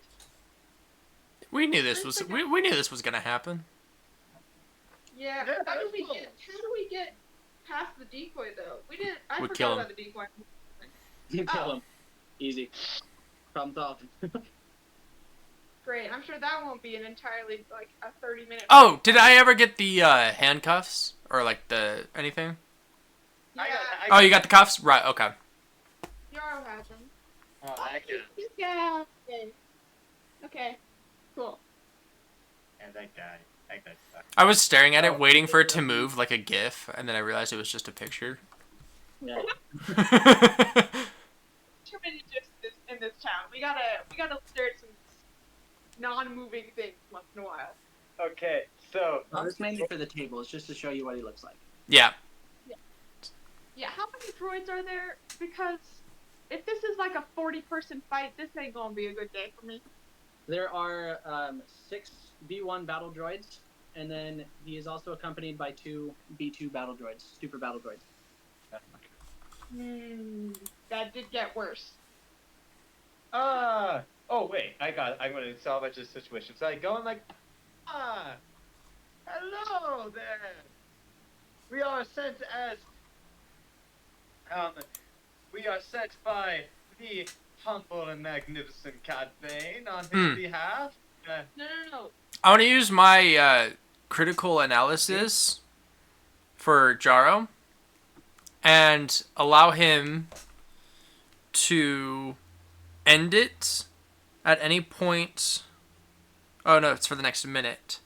we knew this was we knew this was gonna happen. Yeah. Yeah, How do that's we cool. get past the decoy though? We didn't. I We forgot kill him. about the decoy. You kill Oh. him. Easy. Problem solved. Great. I'm sure that won't be an entirely like a 30-minute. Oh, did I ever get the handcuffs or like the anything? Yeah. Oh, you got the cuffs? Right. Okay. Yarrow has them. Oh, thank you. Yeah. Okay. Cool. And that guy. I was staring at it, waiting for it to move like a GIF, and then I realized it was just a picture. Yeah. Too many gifs in this town. We gotta stare at some non-moving things once in a while. Okay, so It's mainly for the table. It's just to show you what he looks like. Yeah. Yeah. How many droids are there? Because if this is like a 40-person fight, this ain't gonna be a good day for me. There are 6 B1 battle droids, and then he is also accompanied by 2 B2 battle droids, super battle droids. That did get worse. oh wait, I'm gonna salvage this situation. So I go and like, hello there. We are sent by the humble and magnificent Cad Bane on his behalf. No. I want to use my critical analysis for Jaro and allow him to end it at any point. Oh no, it's for the next minute.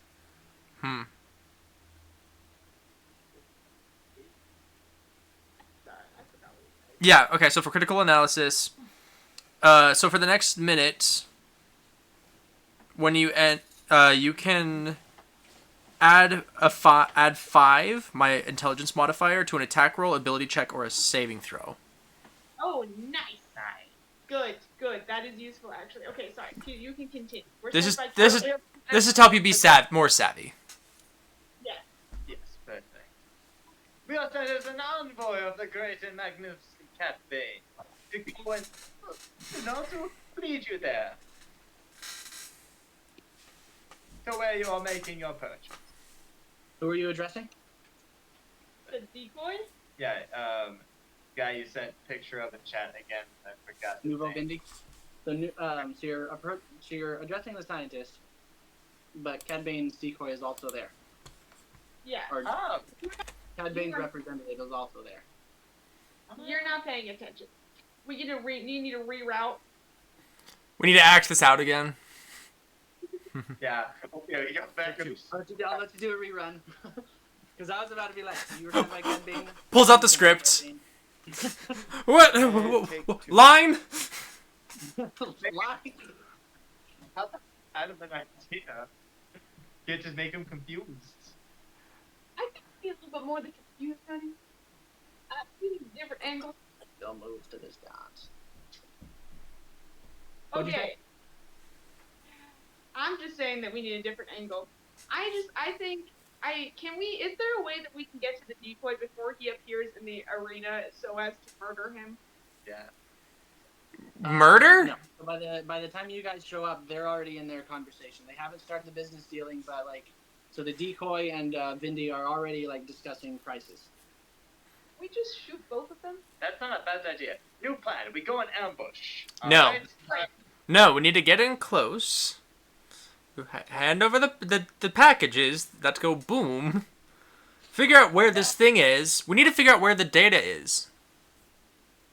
Yeah, okay, so for critical analysis, so for the next minute, when you end, you can add 5, my intelligence modifier, to an attack roll, ability check, or a saving throw. Oh, nice. Good. That is useful, actually. Okay, sorry. You can continue. This is to help you be more savvy. Yes, perfect. We are sent as an envoy of the great and magnificent Cat Bane to go and, to lead you there. To where you are making your purchase. Who are you addressing? The decoy? Yeah, guy you sent picture of in chat again. I forgot his Nouveau name. Bindi. So you're addressing the scientist, but Cad Bane's decoy is also there. Yeah. Or Oh, Cad Bane's representative is also there. You're not paying attention. We need to you need to reroute. We need to act this out again. yeah. Okay, we got back. I'll let you do a rerun. Because I was about to be like, you were talking about Cad Bane. Pulls out the script. What? Line? Line. How the out of an idea? Can't just make him confused. I think we need a little bit more than confused, honey. We need a different angle. Still moves to this dance. Okay. What'd you say? I'm just saying that we need a different angle. Is there a way that we can get to the decoy before he appears in the arena so as to murder him? Yeah. Murder? No. So by the time you guys show up, they're already in their conversation. They haven't started the business dealing, but so the decoy and Vindy are already discussing prices. We just shoot both of them? That's not a bad idea. New plan. We go in ambush. No. Right? No, we need to get in close. Hand over the packages that go boom. Figure out where this thing is. We need to figure out where the data is.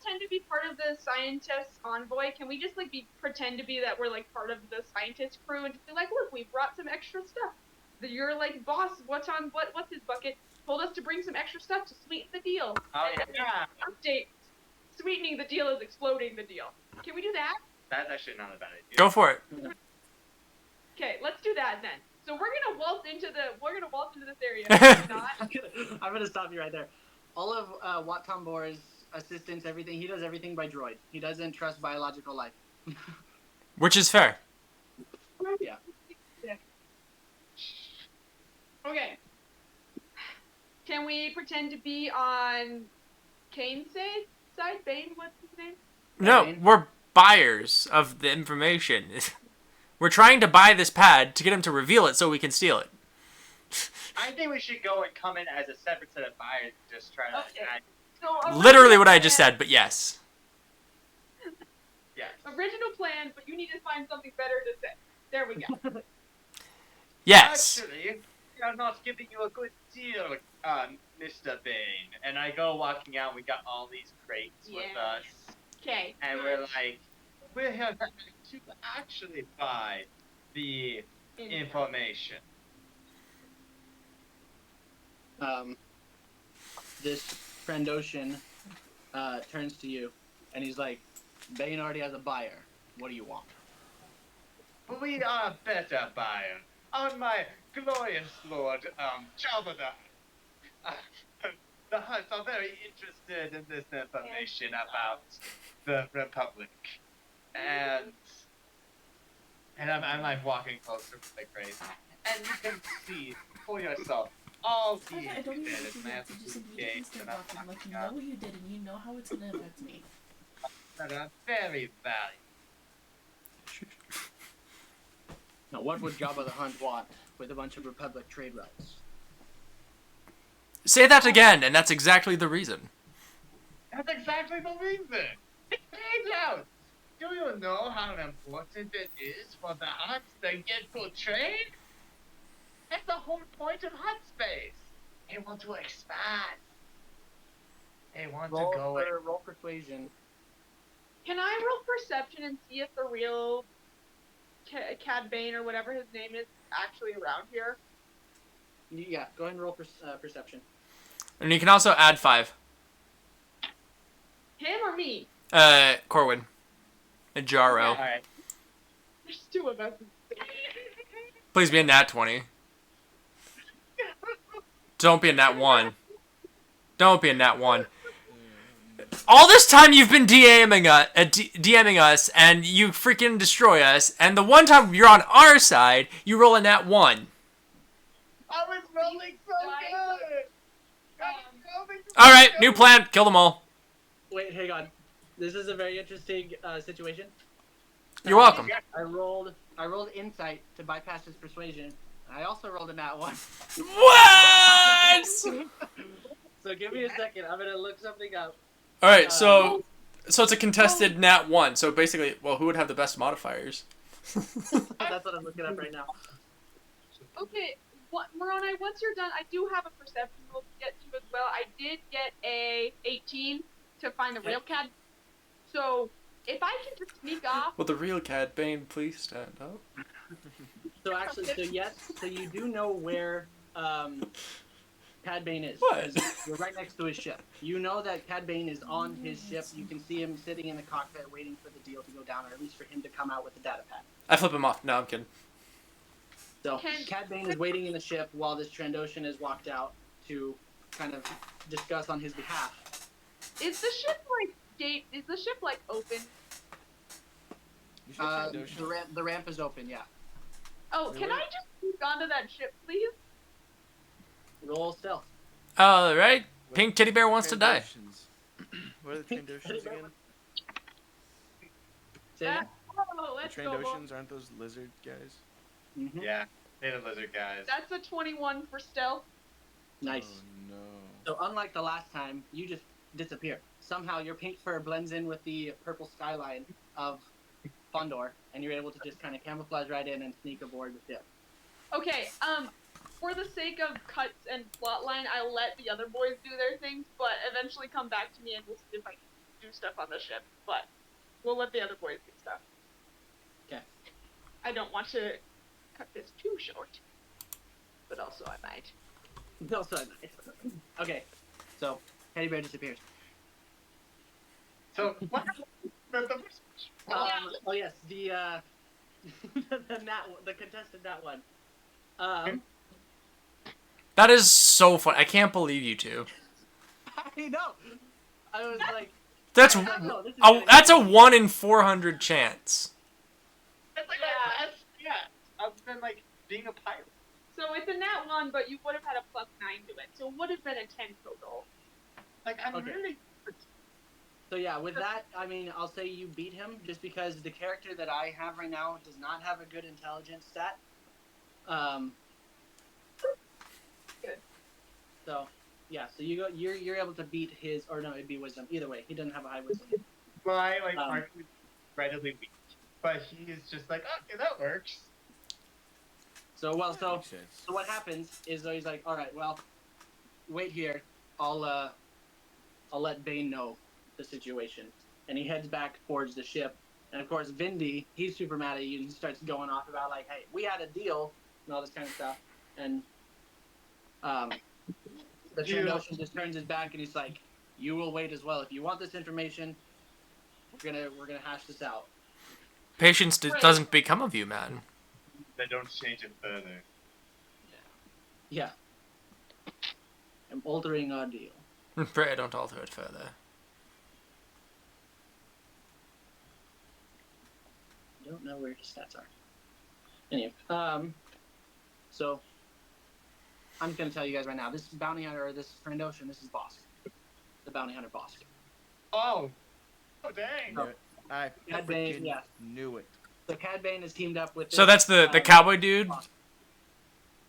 Pretend to be part of the scientist convoy. Can we just pretend to be that we're part of the scientist crew and just be like, look, we brought some extra stuff. You're boss, what's his bucket? Told us to bring some extra stuff to sweeten the deal. Oh yeah. Update. Sweetening the deal is exploding the deal. Can we do that? That's actually not a bad idea. Go for it. Okay, let's do that then. So we're gonna waltz into this area. We're not. I'm gonna stop you right there. All of Wat Tambor's assistants, everything, he does everything by droid. He doesn't trust biological life. Which is fair. Yeah. Okay. Can we pretend to be on Kane's side? Bane, what's his name? No, we're buyers of the information. We're trying to buy this pad to get him to reveal it so we can steal it. I think we should go and come in as a separate set of buyers and just try to add. So, Literally what I just said, but yes. Yes. Original plan, but you need to find something better to say. There we go. Yes. Actually, we are not giving you a good deal, Mr. Bane. And I go walking out, we got all these crates with us. Okay. And we're like, we're here to actually buy the information. This friend Ocean turns to you, and he's like, Bane already has a buyer. What do you want? We are a better buyer. On my glorious lord, Jabba the Huts are very interested in this information about the Republic. And I'm walking closer to the grave. And you can see for yourself all the I don't even embedded think maps you of just the simply game start that I'm walking. Like, you talking know what you did and you know how it's gonna affect me. that are very valuable. Now, what would Jabba the Hutt want with a bunch of Republic trade routes? Say that again, and that's exactly the reason. That's exactly the reason. It pays out. Do you know how important it is for the Huts to get good trade? That's the whole point of Hut space. They want to expand. They want to go in. Roll persuasion. Can I roll perception and see if the real Cad Bane or whatever his name is actually around here? Yeah, go ahead and roll perception. And you can also add 5. Him or me? Corwin. And Jaro. Alright. There's two of us. Please be a nat 20. Don't be a nat 1. Don't be a nat 1. All this time you've been DMing us, and you freaking destroy us, and the one time you're on our side, you roll a nat 1. I was rolling so good. All right, new plan. Kill them all. Wait, hang on. This is a very interesting situation. You're welcome. I rolled insight to bypass his persuasion. I also rolled a nat 1. What? So give me a second. I'm gonna look something up. All right, so it's a contested nat 1. So basically, well, who would have the best modifiers? That's what I'm looking up right now. Okay, Moroni, once you're done, I do have a perception roll to get to as well. I did get a 18 to find the real cat. So if I can just sneak off. Will the real Cad Bane please stand up? So actually, so you do know where Cad Bane is. What? 'Cause you're right next to his ship. You know that Cad Bane is on his ship. You can see him sitting in the cockpit waiting for the deal to go down, or at least for him to come out with the data pad. I flip him off. No, I'm kidding. So Cad Bane is waiting in the ship while this Trandoshan has walked out to kind of discuss on his behalf. Is the ship open? You should try Doshan. The ramp is open, yeah. Oh, can I just sneak onto that ship, please? Roll stealth. All right, Pink Teddy Bear wants to die. Trandoshans. What are the Trandoshans again? Say again? Oh, let's The go. Trandoshans aren't those lizard guys? Mhm. Yeah, they're the lizard guys. That's a 21 for stealth. Nice. Oh no. So unlike the last time, you just disappear. Somehow your pink fur blends in with the purple skyline of Fondor, and you're able to just kind of camouflage right in and sneak aboard the ship. Okay, for the sake of cuts and plotline, I'll let the other boys do their things, but eventually come back to me and we'll see if I can do stuff on the ship. But we'll let the other boys do stuff. Okay. I don't want to cut this too short, but also I might. No, sorry. Okay, so Teddy Bear disappears. So what happened with the Oh yes, the the contested nat 1. That is so fun. I can't believe you two. I know. I was like, That's I don't know, this is a gonna that's be- a 1 in 400 chance. That's like Yeah. yeah. Other than like being a pirate. So it's a nat 1, but you would have had a +9 to it, so it would have been a 10 total. Like I'm Okay. really. So yeah, with that, I mean, I'll say you beat him just because the character that I have right now does not have a good intelligence stat. Good. So, yeah, so you're able to beat his, or no, it'd be wisdom. Either way, he doesn't have a high wisdom. My like Um, argument is incredibly weak, but he is just like, okay, that works. So Makes sense. so what happens is he's like, all right, well, wait here. I'll let Bane know the situation, and he heads back towards the ship. And of course, Vindy, he's super mad at you, and he starts going off about like, hey, we had a deal and all this kind of stuff. And the Trandoshan just turns his back and he's like, you will wait as well. If you want this information, we're gonna hash this out. Patience doesn't become of you, man. They don't change it further. Yeah. I'm altering our deal. Pray I don't alter it further. Don't know where his stats are. Anyway, so I'm just gonna tell you guys right now. This bounty hunter, or this Trandoshan, this is Bosk, the bounty hunter Bosk. Oh. Oh dang. Oh. I Cad Bane, freaking yeah. knew it. So Cad Bane is teamed up with. So this, that's the cowboy dude?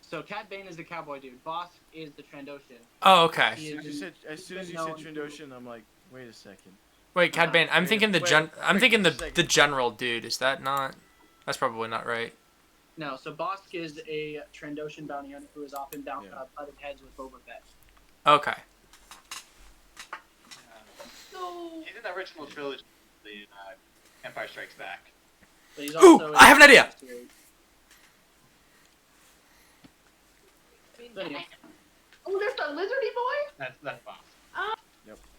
So Cad Bane is the cowboy dude. Bosk is the Trandoshan. Oh, okay. He is As soon as you said Trandoshan, I'm like, wait a second. Wait, Cad Bane. I'm Wait, thinking wait, I'm thinking the second. general dude. Is that not? That's probably not right. No, so Bosk is a Trandoshan bounty hunter who is often down Yeah. butted heads with Boba Fett. Okay. So He's in the original trilogy, the Empire Strikes Back. But he's Ooh, also in I have an idea! the series. I mean, So anyway, oh, there's the lizardy boy. That's boss.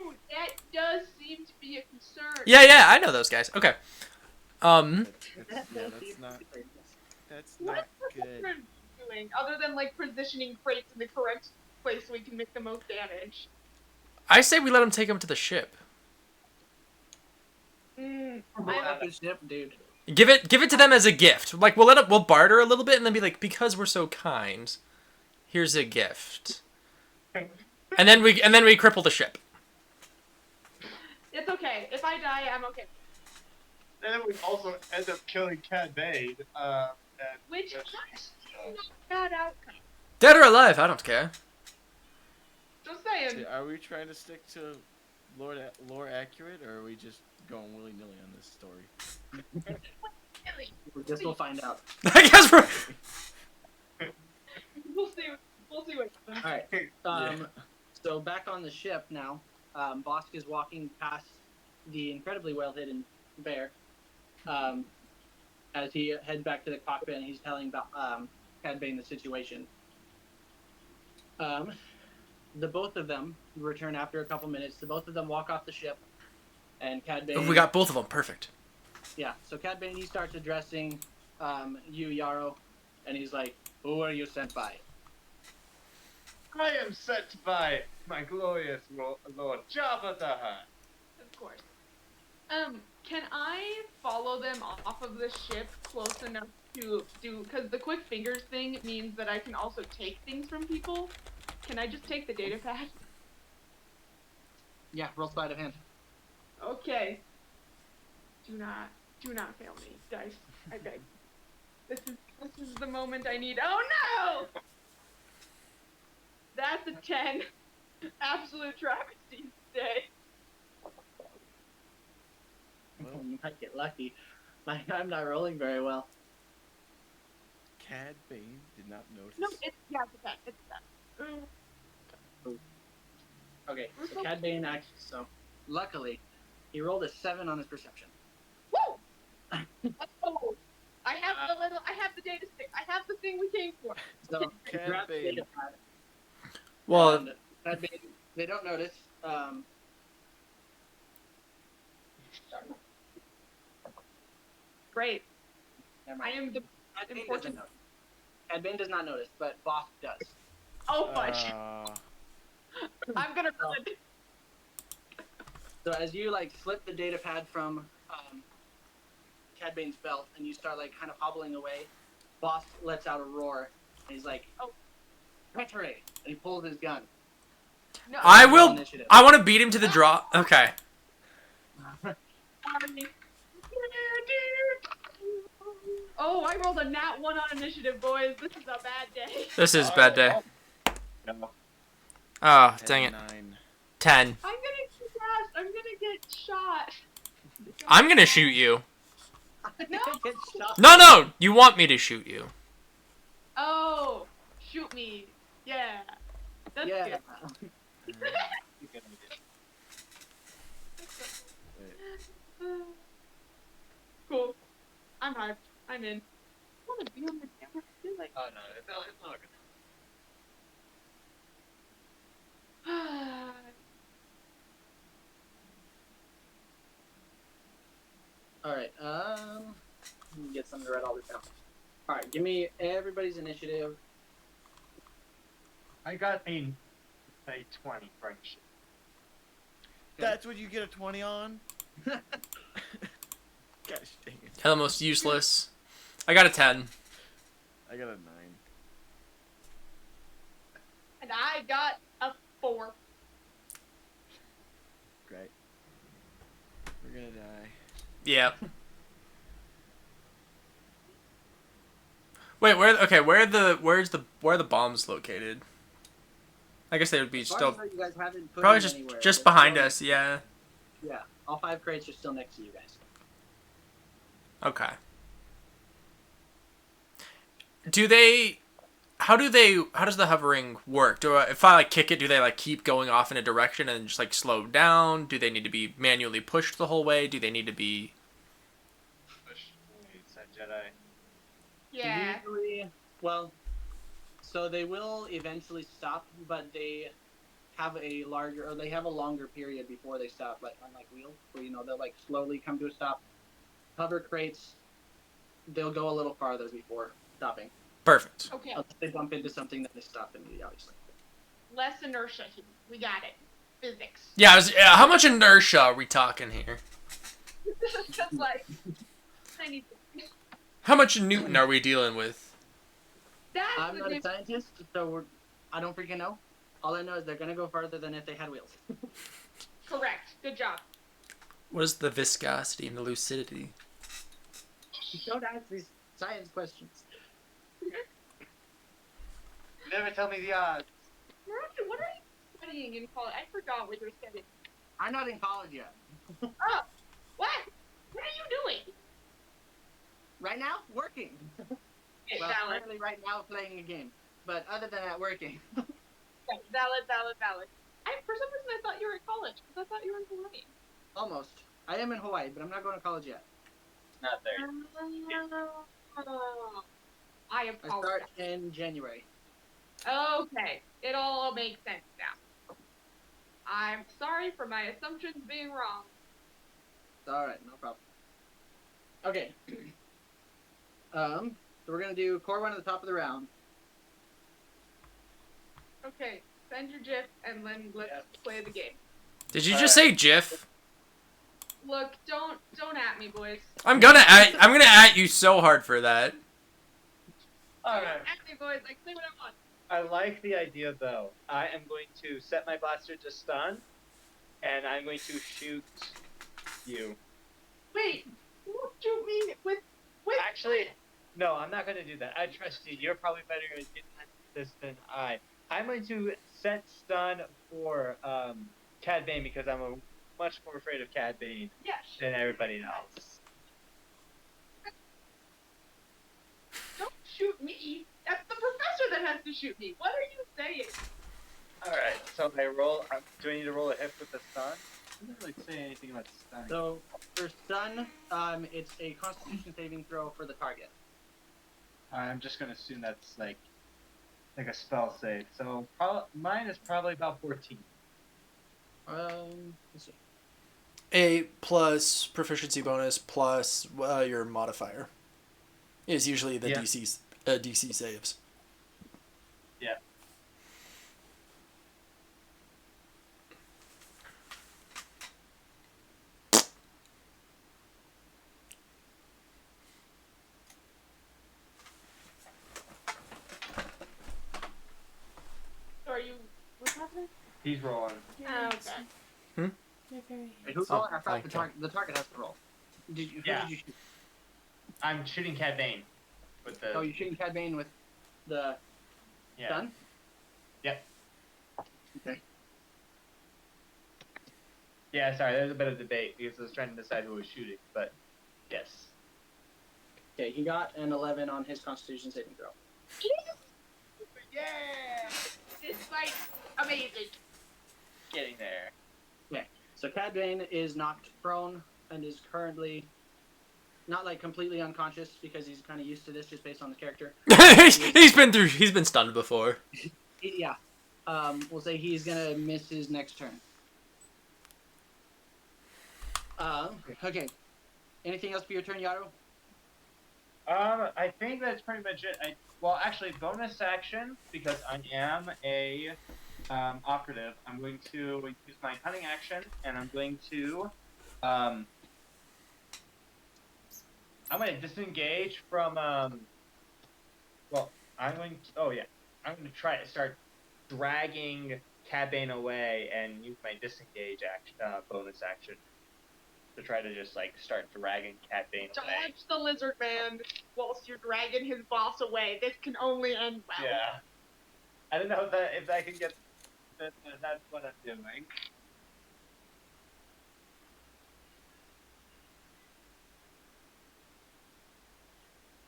Ooh, that does seem to be a concern. Yeah, I know those guys. Okay. That's What not is the good. lizard doing other than like positioning crates in the correct place so we can make the most damage? I say we let him take him to the ship. I Boba Fett ship, dude. Give it to them as a gift. Like we'll barter a little bit and then be like, because we're so kind, here's a gift. And then we cripple the ship. It's okay. If I die, I'm okay. And then we also end up killing Cad Bane. Which is not a bad outcome. Dead or alive, I don't care. Just saying. See, are we trying to stick to lore accurate, or are we just going willy nilly on this story? We guess we'll find out. I guess we're. We'll see. We'll see what happens. All right. So back on the ship now. Bosk is walking past the incredibly well hidden bear. As he heads back to the cockpit, and he's telling Cad Bane the situation. The both of them return after a couple minutes. The both of them walk off the ship, and Cad Bane. Oh, we got both of them. Perfect. Yeah. So Cad Bane, he starts addressing you, Yarrow, and he's like, "Who are you sent by?" I am sent by my glorious Lord Jabba the Hutt. Of course. Can I follow them off of the ship close enough to do? Because the quick fingers thing means that I can also take things from people. Can I just take the data pad? Yeah. Roll sleight of hand. Okay. Do not fail me, dice. I beg. This is the moment I need. Oh no! That's a 10. Absolute travesty today. You might get lucky. I'm not rolling very well. Cad Bane did not notice. No, it's a 10. It's a 10. Okay, so Cad Bane actually. So luckily, he rolled a 7 on his perception. Woo! Oh, I have the data stick. I have the thing we came for. So he Cad grabs the Bane. data pad. Well, And Cad Bane, they don't notice. Great. Never I mind. am the Cad Bane important. doesn't notice. Cad Bane does not notice, but Bosk does. Oh fudge! Uh, I'm gonna run. So as you slip the data pad from Cad Bane's belt and you start kind of hobbling away, Bosk lets out a roar and he's like, Oh. Treachery! And he pulls his gun. No. I Roll will. initiative. I want to beat him to the draw. Okay. Oh, I rolled a nat 1 on initiative, boys. This is a bad day. This is bad day. No. Oh, dang it. 9. 10. I'm gonna get gassed. I'm gonna get shot. I'm gonna shoot you. No. Get shot. No, you want me to shoot you. Oh, shoot me. Yeah. That's Yeah. good. Cool. I'm hyped. I'm in. I want to be on the camera. I feel like. Oh no, it's not good. Alright, let me get something to write all this down. Alright, give me everybody's initiative. I got a 20 friendship. That's what you get a 20 on? Gosh dang it. Hell, most useless. I got a 10. I got a 9. And I got a 4. Great. We're gonna die. Yeah. Wait, where are the bombs located? I guess they would be As far still as you guys haven't put probably them anywhere, just they're behind still- us. Yeah. Yeah, all 5 crates are still next to you guys. Okay. How does the hovering work? If I kick it, do they keep going off in a direction and just slow down? Do they need to be manually pushed the whole way? Do they need to be? It's a Jedi. Yeah. Usually, well, so they will eventually stop, but they have a longer period before they stop, on wheels, where they'll slowly come to a stop. Hover crates, they'll go a little farther before stopping. Perfect. Okay. Unless they bump into something that they stop immediately, obviously. Less inertia here. We got it. Physics. Yeah. How much inertia are we talking here? Just I need. How much Newton are we dealing with? That's I'm the not a difference. scientist, so I don't freaking know. All I know is they're gonna go farther than if they had wheels. Correct. Good job. What is the viscosity and the lucidity? Don't ask these science questions. Never tell me the odds. Mariah, what are you studying in college? I forgot what you're studying. I'm not in college yet. Oh, what? What are you doing? Right now, working. Okay, Well, valid. currently right now playing a game. But other than that, working. Okay, valid. For some reason, I thought you were in college because I thought you were in Hawaii. Almost. I am in Hawaii, but I'm not going to college yet. Not there. I I apologize. start in January. Okay, it all makes sense now. I'm sorry for my assumptions being wrong. Alright, no problem. Okay. So we're gonna do core one at the top of the round. Okay, send your GIF and then let's play the game. Did you just say GIF? Look, don't at me, boys. I'm gonna at you so hard for that. Alright. At me, boys. Like, say what I want. I like the idea though. I am going to set my blaster to stun, and I'm going to shoot you. Wait, you shoot me with. Actually, no, I'm not going to do that. I trust you. You're probably better at getting this than I. I'm going to set stun for Cad Bane because I'm much more afraid of Cad Bane Yes. than everybody else. Don't shoot me. That's the professor that has to shoot me. What are you saying? Alright, so I roll. Do I need to roll a hit with the stun? It doesn't really say anything about stun. So for stun, it's a Constitution saving throw for the target. I'm just going to assume that's like a spell save. So mine is probably about 14. Let's see. A plus proficiency bonus plus your modifier is usually the DC saves. Yeah. So are you? What's happening? He's rolling. Oh, okay. You're very Wait, who's Oh, rolling? I forgot okay. the target has to roll. Who did you shoot? I'm shooting Cad Bane with the. Oh, you're shooting Cad Bane with the stun? Yep. Okay. Yeah, sorry, there's a bit of debate because I was trying to decide who was shooting, but yes. Okay, he got an 11 on his Constitution saving throw. Yeah! It's like amazing. Getting there. So Cad Bane is knocked prone and is currently not like completely unconscious because he's kind of used to this just based on his character. he's been stunned before. Yeah. We'll say he's gonna miss his next turn. Okay. Anything else for your turn, Yaru? I think that's pretty much it. Well, actually, bonus action, because I am a operative, I'm going to use my cunning action, and I'm going to disengage from I'm going to try to start dragging Cad Bane away and use my disengage action bonus action to try to just like start dragging Cad Bane away. Dodge the lizard man whilst you're dragging his boss away. This can only end well. Yeah. I don't know if I can get that's what I'm doing.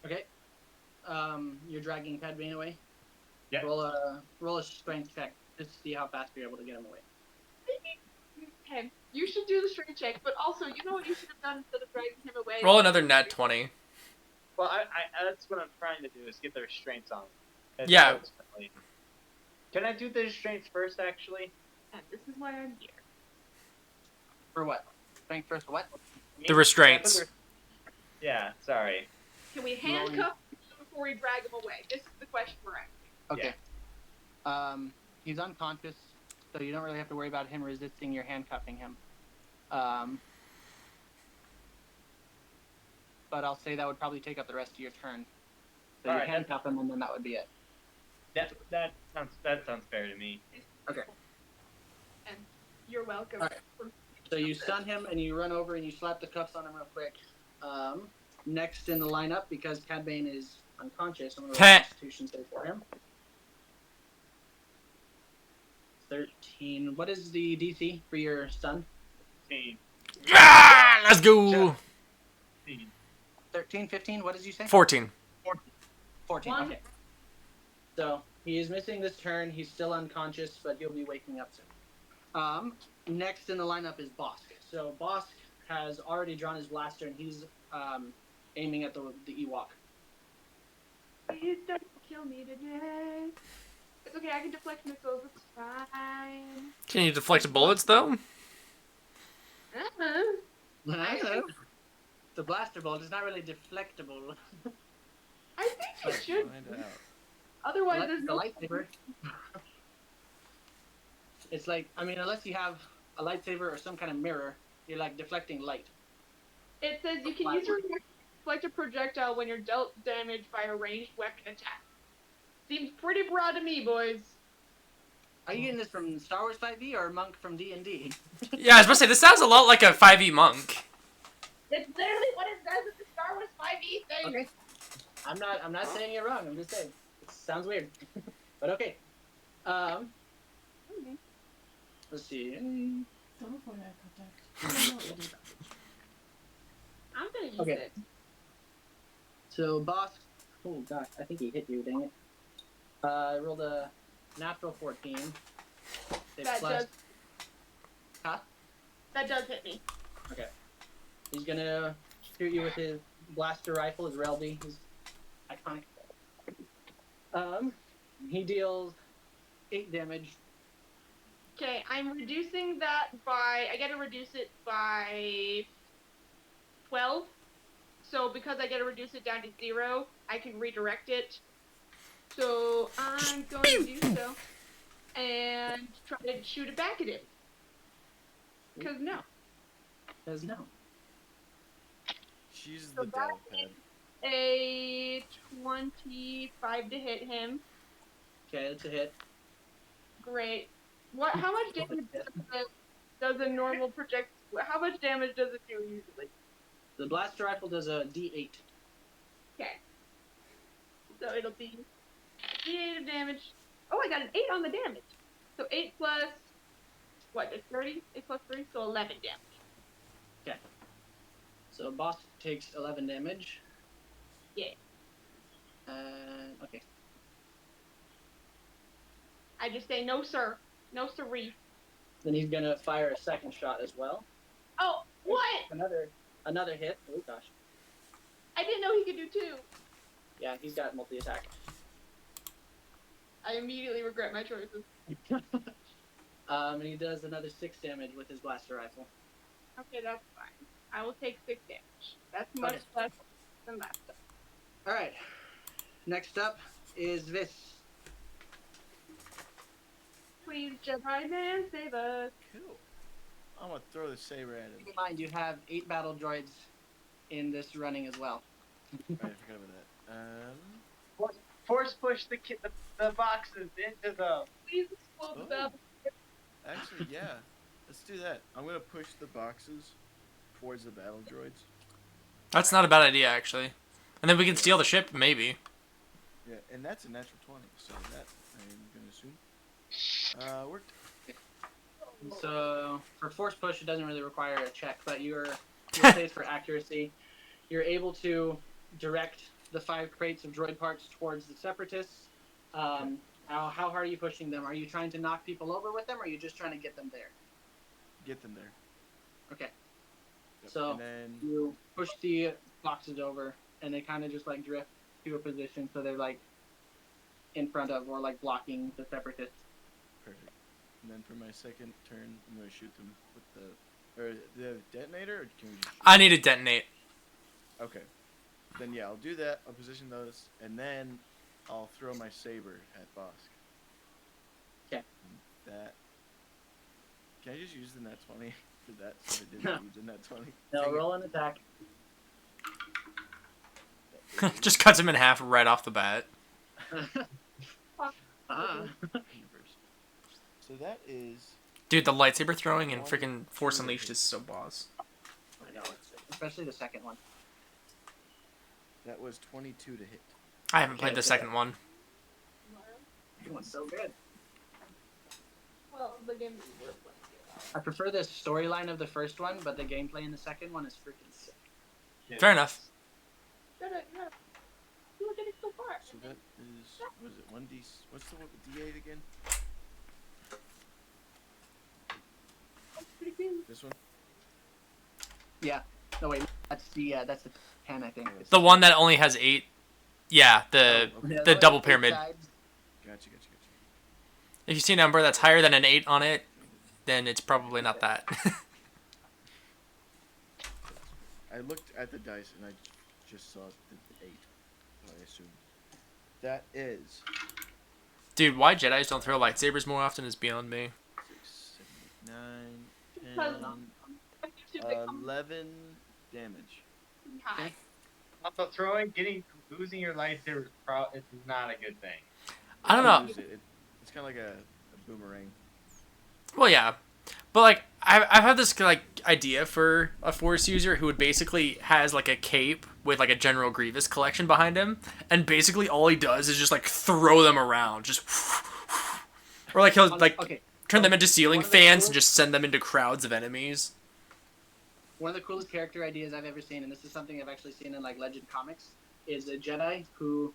Okay. You're dragging Cad Bane away. Yeah. Roll a strength check just to see how fast you're able to get him away. Okay, you should do the strength check, but also, you know what you should have done instead of dragging him away? Roll another nat 20. Well, I that's what I'm trying to do is get the restraints on. That's Yeah. ultimately. Can I do the restraints first, actually? And this is why I'm here. For what? Strength first. What? The restraints. Yeah. Sorry. Can we handcuff him before we drag him away? This is the question we're asking. Okay. He's unconscious, so you don't really have to worry about him resisting your handcuffing him. But I'll say that would probably take up the rest of your turn. So you Alright, handcuff him, and then that would be it. That sounds fair to me. Okay. And you're welcome. All right. So you stun him and you run over and you slap the cuffs on him real quick. Next in the lineup, because Cad Bane is unconscious, I'm going to roll a Constitution save for him. 13. What is the DC for your stun? 15. Yeah, let's go. 13, 15. What did you say? 14. 14. Okay. So he is missing this turn. He's still unconscious, but he'll be waking up soon. Next in the lineup is Bosk. So Bosk has already drawn his blaster, and he's aiming at the Ewok. Please don't kill me today. It's okay, I can deflect missiles, it's fine. Can you deflect bullets, though? The blaster bolt is not really deflectable. I think it should. Otherwise, there's no lightsaber. It's like, I mean, unless you have a lightsaber or some kind of mirror, you're like deflecting light. It says you can use your reaction to deflect a projectile when you're dealt damage by a ranged weapon attack. Seems pretty broad to me, boys. Are you getting this from Star Wars 5e or Monk from D&D? Yeah, I was about to say, this sounds a lot like a 5e monk. It's literally what it says with the Star Wars 5e thing. Okay. I'm not saying you're wrong. I'm just saying it sounds weird. But okay. Let's see. Don't avoid eye contact. I'm gonna use Okay. it. So Bosk. Oh gosh, I think he hit you. Dang it. I rolled a natural 14. That does. Huh? That does hit me. Okay. He's gonna shoot you with his blaster rifle, his Relby. His iconic. He deals 8 damage. Okay, I'm reducing that by. I gotta reduce it by 12. So because I gotta reduce it down to 0, I can redirect it. So I'm going to do so and try to shoot it back at him. Because no. Says no. She's So the devil pad. A 25 to hit him. Okay, that's a hit. Great. What? How much damage does a normal project? How much damage does it do usually? The blaster rifle does a D8. Okay. So it'll be D8 of damage. Oh, I got an 8 on the damage. So 8 plus what? It's 30. 8 plus 3, so 11 damage. Okay. So Boss takes 11 damage. Yeah. Okay. I just say no, sir. No, sirree. Then he's gonna fire a second shot as well. Oh, what? Another hit. Oh gosh. I didn't know he could do 2. Yeah, he's got multi-attack. I immediately regret my choices. And he does another 6 damage with his blaster rifle. Okay, that's fine. I will take 6 damage. That's much less than last time. Alright. Next up is this. Please, Jedi Man, save us. Cool. I'm gonna throw the saber at him. Keep in mind, you have 8 battle droids in this running as well. Alright, I forgot about that. Force push the boxes into the. Please explode them. Actually, yeah. Let's do that. I'm gonna push the boxes towards the battle droids. That's not a bad idea, actually. And then we can steal the ship, maybe. Yeah, and that's a natural 20, so that I'm gonna assume worked. So for force push, it doesn't really require a check, but you'll say it's for accuracy. You're able to direct the 5 crates of droid parts towards the separatists. How hard are you pushing them? Are you trying to knock people over with them, or are you just trying to get them there? Get them there. Okay. Yep. So and then you push the boxes over, and they kind of just like drift to a position, so they're like in front of or like blocking the separatists. perfect. And then for my second turn, I'm gonna shoot them with the detonator, or can we just shoot I need to detonate. Okay. Then yeah, I'll do that. I'll position those, and then I'll throw my saber at Bosk. Okay. That. Can I just use the net 20 for that? So I didn't use the net 20. No, roll an attack. Just cuts him in half right off the bat. Ah. Universe. So that is. Dude, the lightsaber throwing and freaking Force Unleashed is so boss. I know, especially the second one. That was 22 to hit. I haven't played the second one. It was so good. Well, the game we were playing. I prefer the storyline of the first one, but the gameplay in the second one is freaking sick. Fair enough. You were getting so far. So that is. What is it? 1d. What's the d8 again? Pretty good. This one? Yeah. No wait, that's the 10, I think. The one that only has 8. Yeah, the Oh, okay. Yeah, the one double with pyramid. sides. Gotcha. If you see a number that's higher than an 8 on it, then it's probably not that. I looked at the dice and I just saw the 8. So I assume. That is. Dude, why Jedis don't throw lightsabers more often is beyond me. 6, 7, 8, 9, 10, 11 damage. Hi. Also, losing your lightsaber is not a good thing. I don't know. It's kind of like a boomerang. Well, yeah. But, like, I've had this, like, idea for a Force user who would basically has, like, a cape with, like, a General Grievous collection behind him, and basically all he does is just, like, throw them around. Just... Or, like, he'll, like, Okay. turn them into ceiling One of the fans coolest- and just send them into crowds of enemies. One of the coolest character ideas I've ever seen, and this is something I've actually seen in like Legend comics, is a Jedi who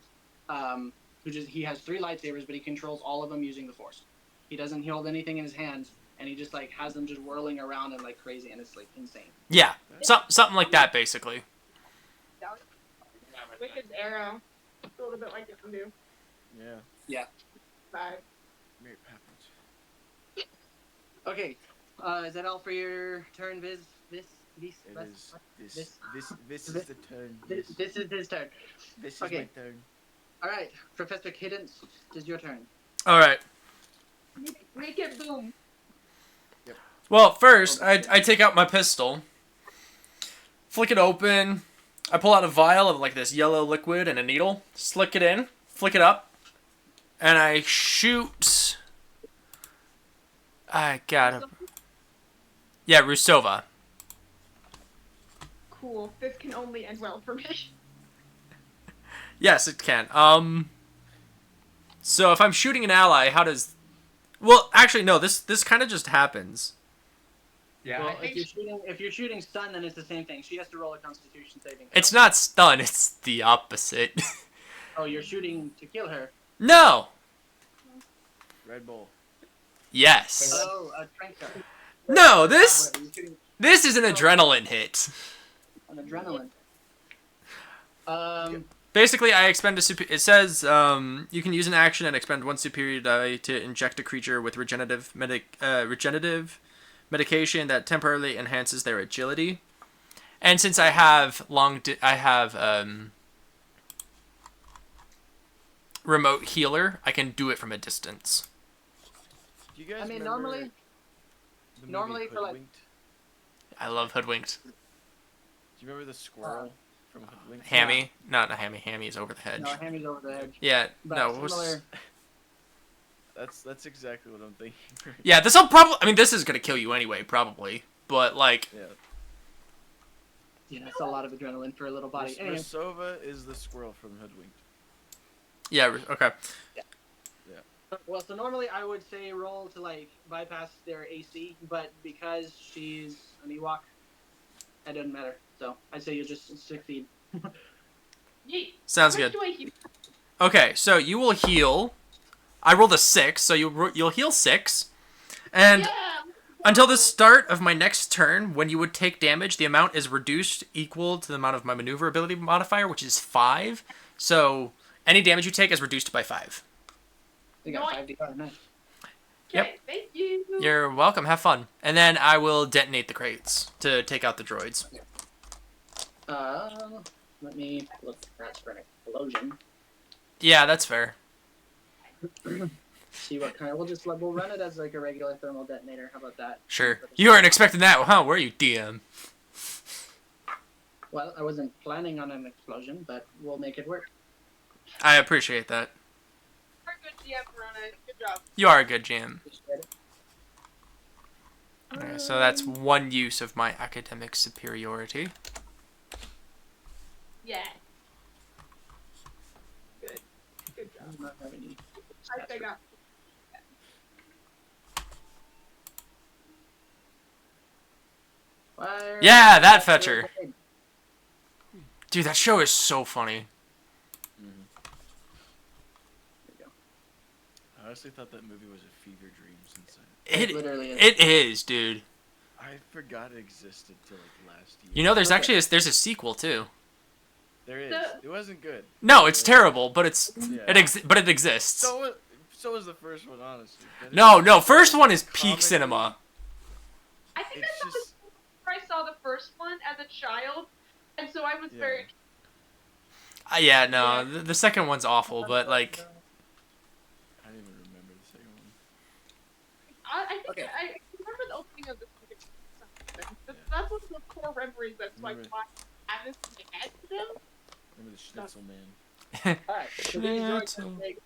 he has 3 lightsabers, but he controls all of them using the Force. He doesn't hold anything in his hands, and he just like has them just whirling around and like crazy, and it's like insane. Yeah, something like that, basically. Wicked's arrow. It's a little bit like Yondu. Yeah. Bye. Mary Poppins. Okay, is that all for your turn, Viz? This is the turn. This is his turn. This is Okay. my turn. All right, Professor Kiddance, it is your turn. All right. Make it boom. Well, first, I take out my pistol, flick it open, I pull out a vial of, like, this yellow liquid and a needle, slick it in, flick it up, and I shoot... I got it. Yeah, Rusova. Cool. This can only end well for me. Yes, it can. So if I'm shooting an ally, how does... Well, actually, no, this kind of just happens. Yeah, Well, I think if you're shooting stun, then it's the same thing. She has to roll a Constitution saving throw. It's not stun, it's the opposite. Oh, you're shooting to kill her. No! Red Bull. Yes. Oh, a trank card. No, this You're shooting is an adrenaline hit. an adrenaline. Basically, I expend a it says you can use an action and expend 1 superior die to inject a creature with regenerative medication that temporarily enhances their agility. And since I have remote healer, I can do it from a distance. Do you guys I mean, remember normally the movie normally for, like- Hoodwinked? I love Hoodwinked. Do you remember the squirrel from Hoodwinked? Hammy? No, not Hammy. Hammy is over the hedge. no, Hammy's over the edge. Yeah, But no. What's... similar. That's exactly what I'm thinking. Yeah, this will probably... I mean, this is going to kill you anyway, probably. But, like... Yeah. Yeah, that's a lot of adrenaline for a little body. Anyway, Rasova is the squirrel from Hoodwinked. Yeah, okay. well, so normally I would say roll to like bypass their AC, but because she's an Ewok, that doesn't matter. So I'd say you'll just succeed. Yeet. Sounds Which good. way you- Okay, so you will heal. I rolled a 6, so you'll heal 6. And Yeah. until the start of my next turn, when you would take damage, the amount is reduced equal to the amount of my maneuverability modifier, which is 5. So any damage you take is reduced by 5. They got Nice. 5 D. Nice. Yep. Okay, thank you. You're welcome. Have fun. And then I will detonate the crates to take out the droids. Let me look at for an explosion. Yeah, that's fair. See what kind. We'll run it as like a regular thermal detonator. How about that? Sure. You weren't expecting that, huh? Were you, DM? Well, I wasn't planning on an explosion, but we'll make it work. I appreciate that. You're a good GM, Verona. Good job. You are a good GM. Okay, so that's one use of my academic superiority. Yeah. Good. Good I job. do not have any. I got. Fire. Yeah, that fetcher. Dude, that show is so funny. Mhm. There you go. I honestly thought that movie was a fever dream since It literally is. It is, dude. I forgot it existed till like last year. You know, there's Okay. actually there's a sequel too. There is. It wasn't good. No, it's terrible, but it Yeah. but it exists. So was the first one, honestly. But No, first one is peak comically, cinema. I think It's that's just where I saw the first one as a child, and so I was Yeah. very. Yeah, no, the second one's awful, but like, I don't even remember the second one. I think Okay. I remember the opening of the second one. That's one of the core memories that's like Remember- why I this in my head to them. Remember the Schnitzel Man? Alright, so these droids Schnitzel. make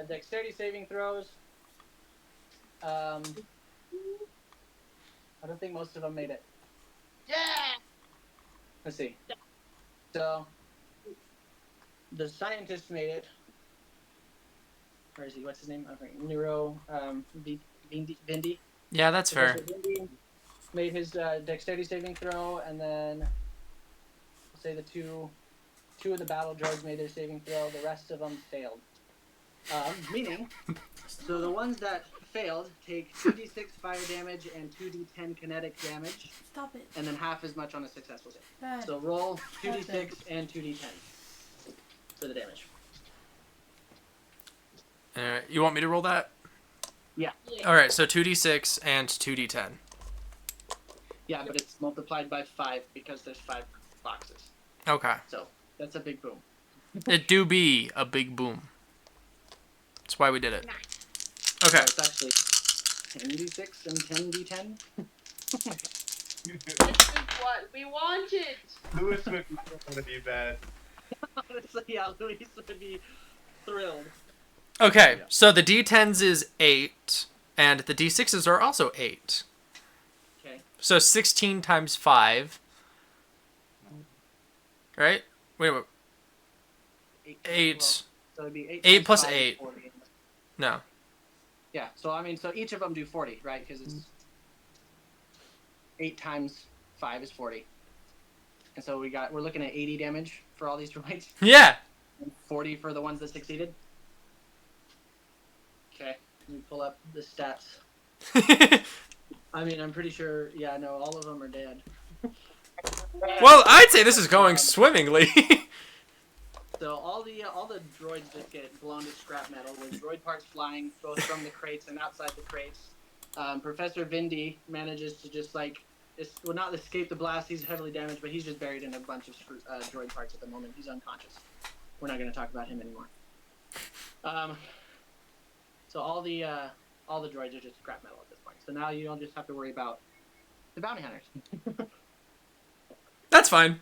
dexterity saving throws. I don't think most of them made it. Yeah. Let's see. So, the scientist made it. Where is he? What's his name? I forget. Neuro, Vindy. yeah, that's fair. Professor Vindy made his dexterity saving throw, and then we'll say the two of the battle droids made their saving throw. The rest of them failed. Meaning, so the ones that failed take 2d6 fire damage and 2d10 kinetic damage, Stop it. and then half as much on a successful save. Bad. So roll 2d6 and 2d10 for the damage. You want me to roll that? Yeah. All right, so 2d6 and 2d10. Yeah, but it's multiplied by 5 because there's 5 boxes. Okay. So that's a big boom. It do be a big boom. That's why we did it. So Okay. it's actually 10d6 and 10d10. This is what we wanted. Lewis would want to be bad. Honestly, yeah, Luis would be thrilled. Okay, so the d10s is 8, and the d6s are also 8. Okay. So 16 times 5. Right? Wait. 8. Well, so it'd be 8, 8 plus 5 is 8. 40. No. Yeah, so I mean, so each of them do 40, right? Because it's 8 times 5 is 40. And so we're looking at 80 damage for all these droids, Yeah. and 40 for the ones that succeeded. Okay, let me pull up the stats. I mean, I'm pretty sure, yeah, no, all of them are dead. Well, I'd say this is going swimmingly. So all the droids just get blown to scrap metal with droid parts flying both from the crates and outside the crates. Professor Vindy manages to just not escape the blast. He's heavily damaged, but he's just buried in a bunch of droid parts at the moment. He's unconscious. We're not going to talk about him anymore. So all the droids are just scrap metal at this point. So now you don't just have to worry about the bounty hunters. That's fine.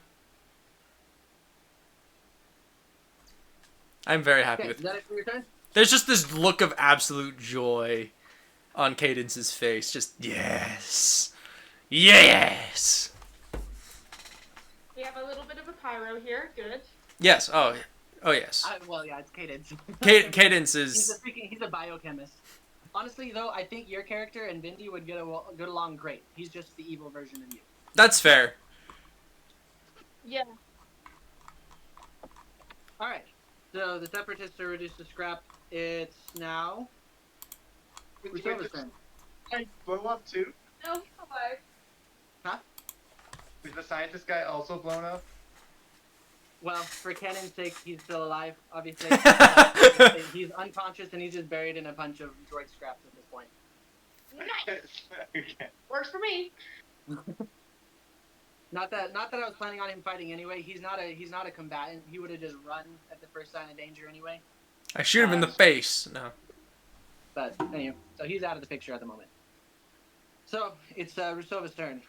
I'm very happy Okay, with is that it for your turn? There's just this look of absolute joy on Cadence's face. Just, yes. Yes. We have a little bit of a pyro here. Good. Yes. Oh yes. Well, yeah, it's Cadence. Cadence is... He's a biochemist. Honestly, though, I think your character and Vindy would get along great. He's just the evil version of you. That's fair. Yeah. All right. So the separatists are reduced to scrap. It's now Rusova's turn. I blow up too? No, he's alive. Is the scientist guy also blown up? Well, for Canon's sake, he's still alive, obviously. He's unconscious and he's just buried in a bunch of droid scraps at this point. Nice. Okay. Works for me. Not that I was planning on him fighting anyway. He's not a combatant. He would have just run at the first sign of danger anyway. I shoot him in the face. No. But anyway, so he's out of the picture at the moment. So it's Rusova's turn.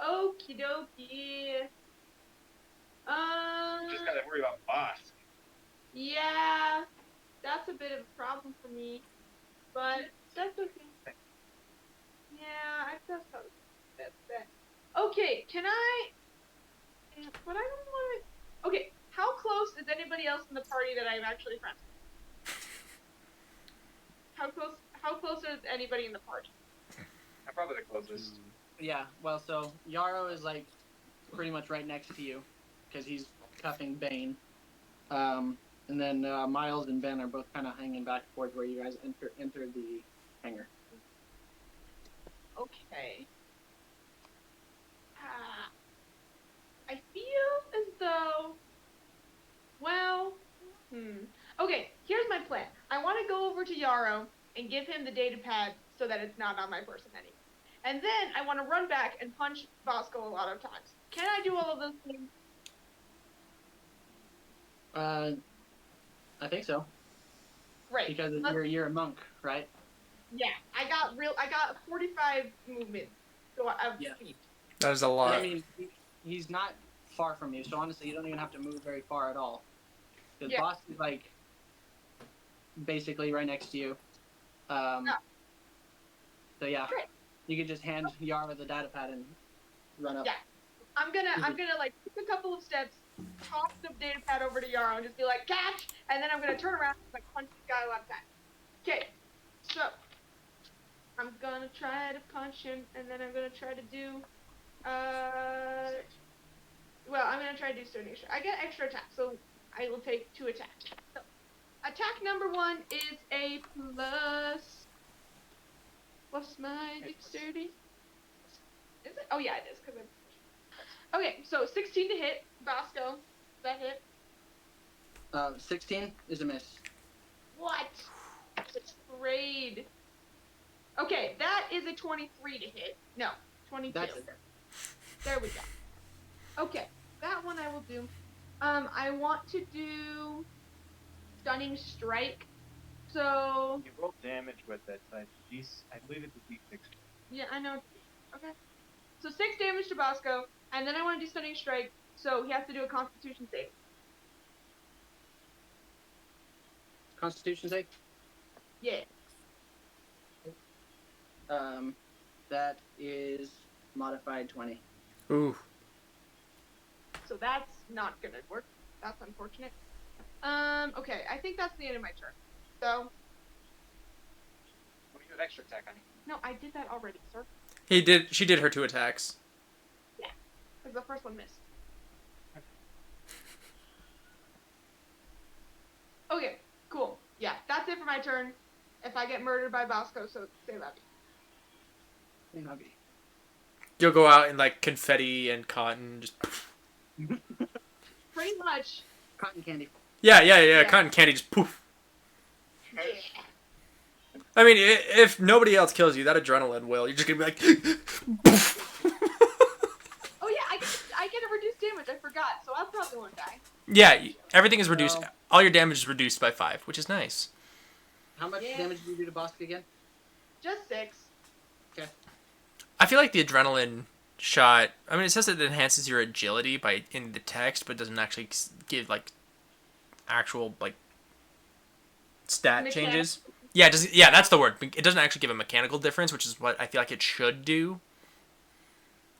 Okie dokie. Just gotta worry about boss. Yeah, that's a bit of a problem for me, but that's okay. Can I? But I don't want to. Okay, how close is anybody else in the party that I'm actually friends with? How close? How close is anybody in the party? I'm probably the closest. Yeah, well, so Yarrow is like pretty much right next to you because he's cuffing Bane. And then Miles and Ben are both kind of hanging back towards where you guys entered the hangar. Okay. I feel as though. Well. Okay, here's my plan. I want to go over to Yarrow and give him the data pad so that it's not on my person anymore. And then I want to run back and punch Bosco a lot of times. Can I do all of those things? I think so. Great. Because you're a monk, right? Yeah, I got 45 movement. So I've speed. That is a lot. I mean, he's not far from you, so honestly, you don't even have to move very far at all. Because Boss is like basically right next to you. So yeah, great. You could just hand Yara the data pad and run up. Yeah, I'm gonna like take a couple of steps, toss the data pad over to Yara and just be like catch, and then I'm gonna turn around and like punch this guy a lot of times. Okay, so I'm gonna try to punch him, and then I'm gonna try to do well, I'm gonna try to do Stone Extra. I get extra attack, so I will take 2 attacks. So, attack number 1 is a plus my dexterity. Is it? Oh yeah, it is. Okay, so 16 to hit. Bosco, does that hit? 16 is a miss. What? It's a trade. Okay, that is a 23 to hit. No, 22. That's it. There we go. Okay, that one I will do. I want to do Stunning Strike. So You roll damage with it. I believe it's a D6. yeah, I know. Okay. So 6 damage to Bosco, and then I want to do Stunning Strike. So he has to do a Constitution save. Constitution save? Yeah. That is modified 20. Ooh. So that's not gonna work. That's unfortunate. Okay, I think that's the end of my turn. So. What do you have extra attack on? No, I did that already, sir. She did her 2 attacks. Yeah, because the first one missed. Okay, cool. Yeah, that's it for my turn. If I get murdered by Bosco, so say levy. You'll go out in like confetti and cotton, just. Pretty much. Cotton candy. Yeah. Cotton candy, just poof. Yeah. I mean, if nobody else kills you, that adrenaline will. You're just gonna be like. Poof. Oh yeah, I get a reduced damage. I forgot, so I probably won't die. Yeah, everything is reduced. All your damage is reduced by 5, which is nice. How much damage did you do to Bosco again? Just 6. Okay. I feel like the adrenaline shot. I mean, it says it enhances your agility in the text, but doesn't actually give like actual like stat changes. Yeah, that's the word. It doesn't actually give a mechanical difference, which is what I feel like it should do.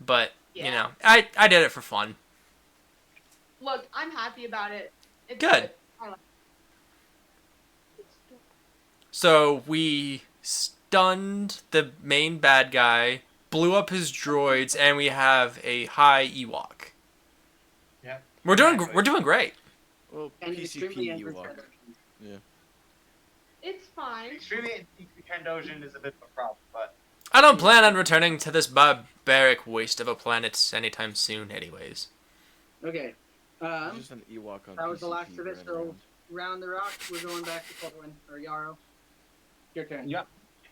But you know, I did it for fun. Look, I'm happy about it. It's good. I like it. So we stunned the main bad guy, blew up his droids, and we have a high Ewok. Yeah. We're doing great. Well, And PCP extremely Ewok. Yeah. It's fine. Extremely Trandoshan is a bit of a problem, but I don't plan on returning to this barbaric waste of a planet anytime soon, anyways. Okay. It's just an Ewok on That was the PCP last of it, running so around. round the rock, we're going back to Corwin, or Yarrow. Your turn. yeah,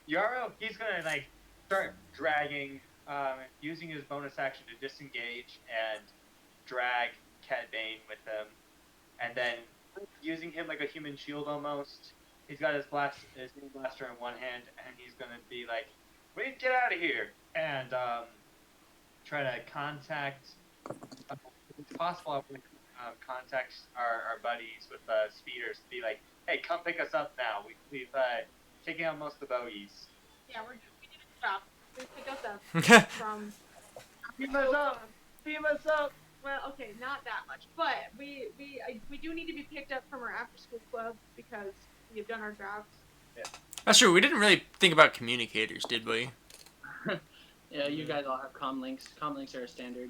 Yarrow, he's gonna like start dragging, using his bonus action to disengage and drag Cad Bane with him, and then using him like a human shield almost. He's got his mini blaster in one hand, and he's gonna be like, "We need to get out of here!" and try to contact. If it's possible, I want to contact our buddies with speeders to be like, "Hey, come pick us up now. We've taken out most of the bogeys." Yeah, we need to stop. Please pick us up from. Pick us up. Beam us up. Well, okay, not that much, but we do need to be picked up from our after-school club because we have done our jobs. That's true. We didn't really think about communicators, did we? Yeah, you guys all have comm links. Comm links are a standard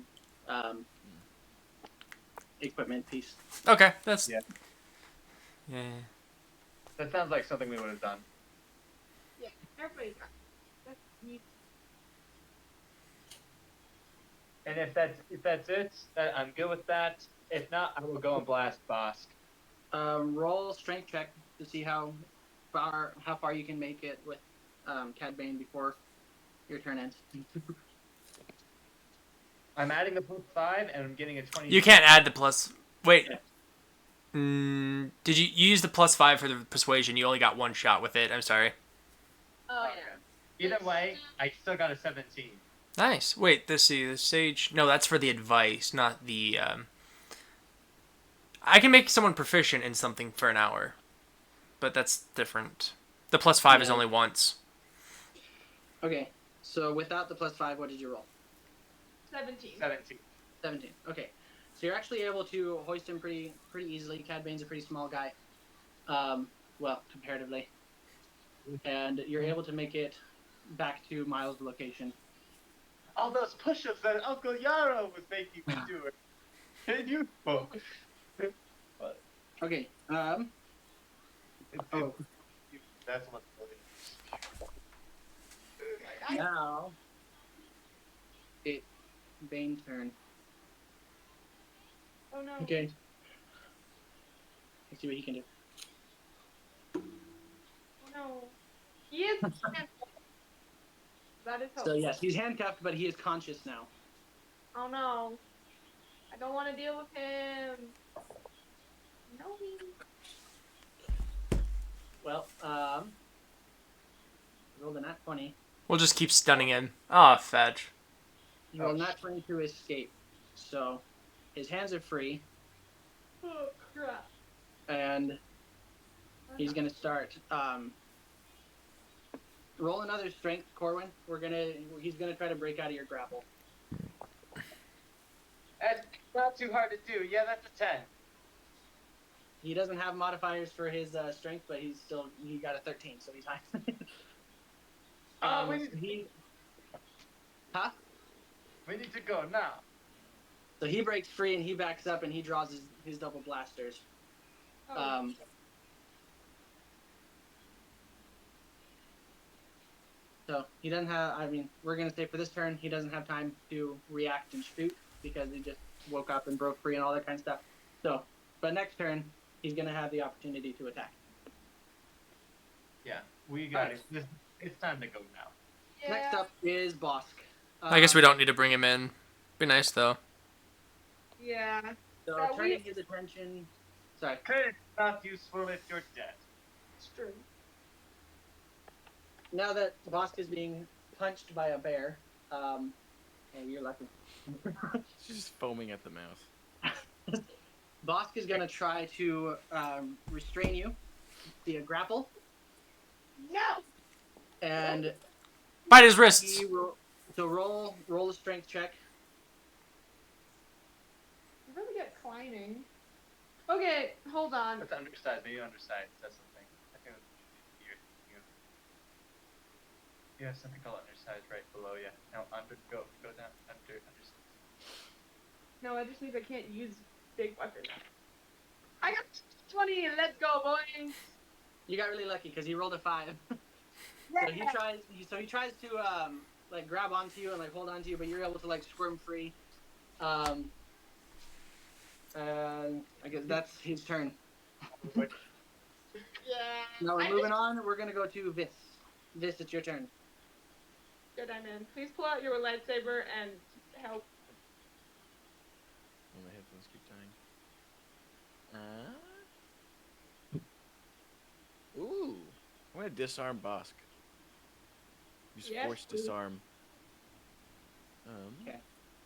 equipment piece. Okay, that's Yeah. Yeah. That sounds like something we would have done. Yeah, everybody's got. That's neat. And if that's it, I'm good with that. If not, I will go and blast Bosk. Roll strength check to see how far you can make it with Cad Bane before your turn ends. I'm adding the +5 and I'm getting a 20. You can't add the plus. Wait. Yeah. Did you use the +5 for the persuasion? You only got one shot with it. I'm sorry. Oh Okay. Either way, I still got a 17. Nice. Wait, let's see. The sage. No, that's for the advice, not the. I can make someone proficient in something for an hour, but that's different. The +5 is Yeah. only once. Okay, so without the +5, what did you roll? 17. 17. 17. Okay, so you're actually able to hoist him pretty easily. Cad Bane's a pretty small guy, well, comparatively, and you're able to make it back to Miles' location. All those push-ups that Uncle Yarrow was making me do it. Can you? Okay. Oh. Oh. That's what. Now it's Bane's turn. Oh no. Okay. Let's see what he can do. Oh no. He is. That is So helpful. yes, he's handcuffed, but he is conscious now. Oh no. I don't want to deal with him. No. Well, rolled a nat 20. We'll just keep stunning him. Ah, fetch. He rolled a nat 20 to escape. So his hands are free, Oh crap. and he's gonna start. Roll another strength, Corwin. He's gonna try to break out of your grapple. That's not too hard to do. Yeah, that's a 10. He doesn't have modifiers for his strength, but he got a 13, so he's high. We need to go now. So he breaks free and he backs up and he draws his double blasters. Oh. So he doesn't have. I mean, we're gonna say for this turn he doesn't have time to react and shoot because he just woke up and broke free and all that kind of stuff. So, but next turn he's gonna have the opportunity to attack. Yeah, we got it. It's time to go now. Yeah. Next up is Bosk. I guess we don't need to bring him in. Be nice though. Yeah. So That turning we- his attention. Sorry. It's not useful if you're dead. It's true. Now that Bosk is being punched by a bear, oh, you're lucky. She's just foaming at the mouth. Bosk is gonna try to restrain you via grapple, No. and Bite his wrists. roll a strength check. I'm really good at climbing. Okay, hold on. That's undersized. Maybe undersized. That's something. I think you have something called undersized right below you. Now go down undersized. No, I just means I can't use big weapons. I got 20. Let's go, boys. You got really lucky because he rolled a 5. Yeah. So he tries to like grab onto you and like hold onto you, but you're able to like squirm free. And I guess that's his turn. Yeah. Now we're moving on. We're gonna go to Vis. Vis, it's your turn. Good, I'm in. Please pull out your lightsaber and help. Oh, my headphones keep dying. Ooh. I'm gonna disarm Bosk. Use Yes, force please. disarm. Okay.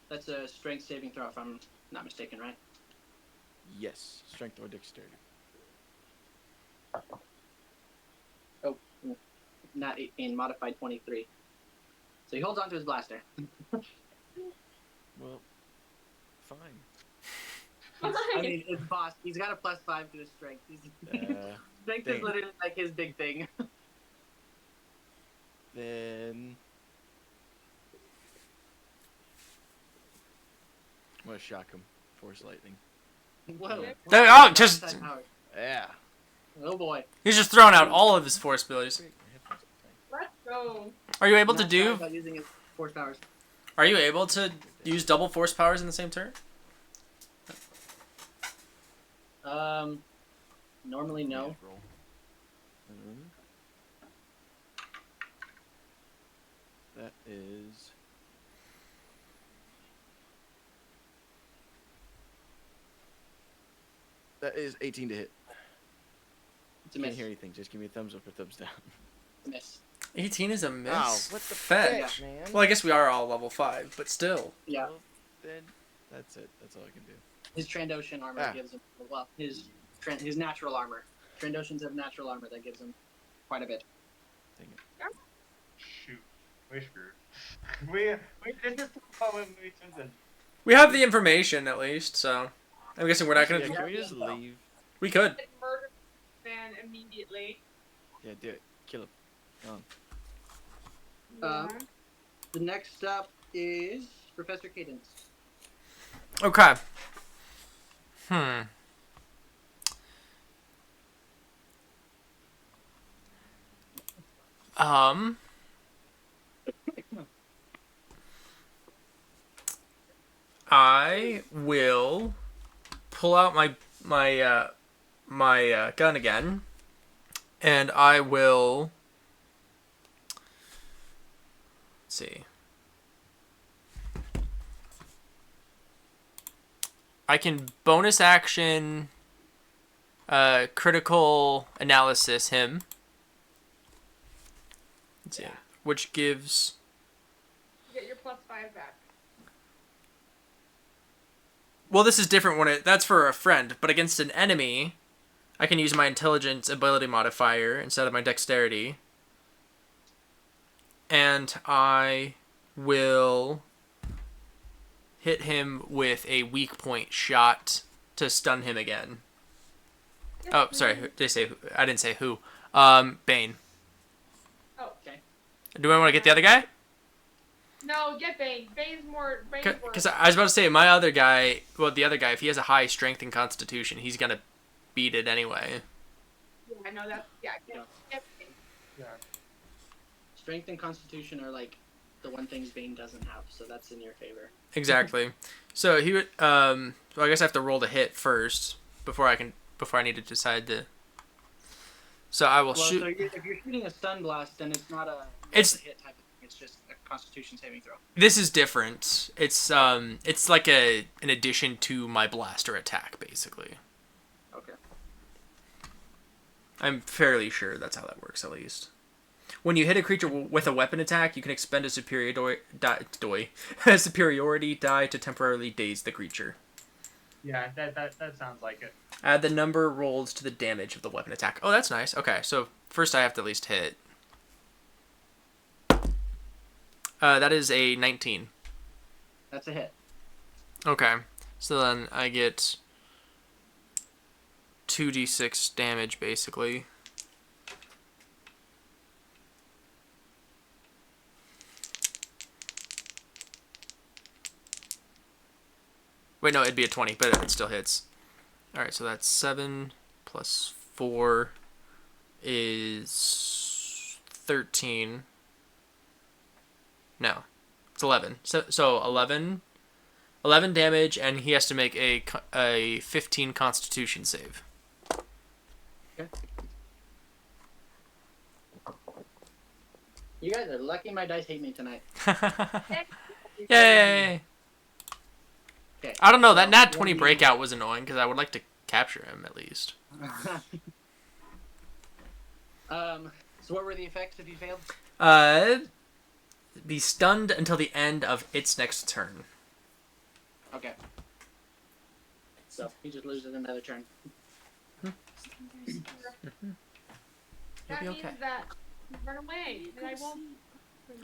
That's a strength saving throw, if I'm not mistaken, right? Yes. Strength or dexterity. Oh, not 18, modified 23. So he holds onto his blaster. Well, fine. I mean, it's boss. He's got a +5 to his strength. Strength is literally like his big thing. Then I'm gonna shock him. Force lightning. Whoa. Oh, just Yeah. Oh boy. he's just throwing out all of his force abilities. Let's go. Are you able to Not shy do? about using his force powers. Are you able to use double force powers in the same turn? Normally no. Roll. That is. That is 18 to hit. It's a Can't miss. hear anything. Just give me a thumbs up or thumbs down. Miss. 18 is a miss. Wow, what the Fetch. man? Well, I guess we are all level 5, but still. Yeah. Well, then that's it. That's all I can do. His Trandoshan armor gives him, well, his natural armor. Trandoshans have natural armor that gives him quite a bit. Dang it. Shoot. We're screwed. This is when we something. We have the information at least, so I'm guessing we're not Yeah, gonna. can we just leave? We could. Murder man immediately. Yeah, do it. Kill him. The next up is Professor Cadence. Okay. I will pull out my gun again, and I will. Let's see. I can bonus action critical analysis him. Let's see. Which gives... You get your +5 back. Well, this is different when that's for a friend, but against an enemy, I can use my intelligence ability modifier instead of my dexterity. And I will hit him with a weak point shot to stun him again. Oh, sorry. Did I say who? I didn't say who. Bane. Oh, okay. Do I want to get the other guy? No, get Bane. Bane's more. Because I was about to say, my other guy, well, the other guy, if he has a high strength and constitution, he's going to beat it anyway. Yeah, I know that. Yeah, get Bane. Yeah. Strength and Constitution are like the one things Bane doesn't have, so that's in your favor. Exactly. So he would. So I guess I have to roll to hit first before I need to decide to. So I will shoot. So if you're shooting a stun blast, then it's not a hit type of thing. It's just a Constitution saving throw. This is different. It's like an addition to my blaster attack, basically. Okay. I'm fairly sure that's how that works, at least. When you hit a creature with a weapon attack, you can expend a superiority die to temporarily daze the creature. Yeah, that sounds like it. Add the number rolled to the damage of the weapon attack. Oh, that's nice. Okay, so first I have to at least hit. That is a 19. That's a hit. Okay, so then I get 2d6 damage, basically. Wait, no, it'd be a 20, but it still hits. Alright, so that's 7 plus 4 is 13. No, it's 11. So 11 damage, and he has to make a 15 Constitution save. Okay. You guys are lucky my dice hate me tonight. Yay! Okay. I don't know, that nat 20 breakout was annoying, because I would like to capture him, at least. So what were the effects if you failed? Be stunned until the end of its next turn. Okay. So he just loses another turn. That be means okay. that you run away, and I won't.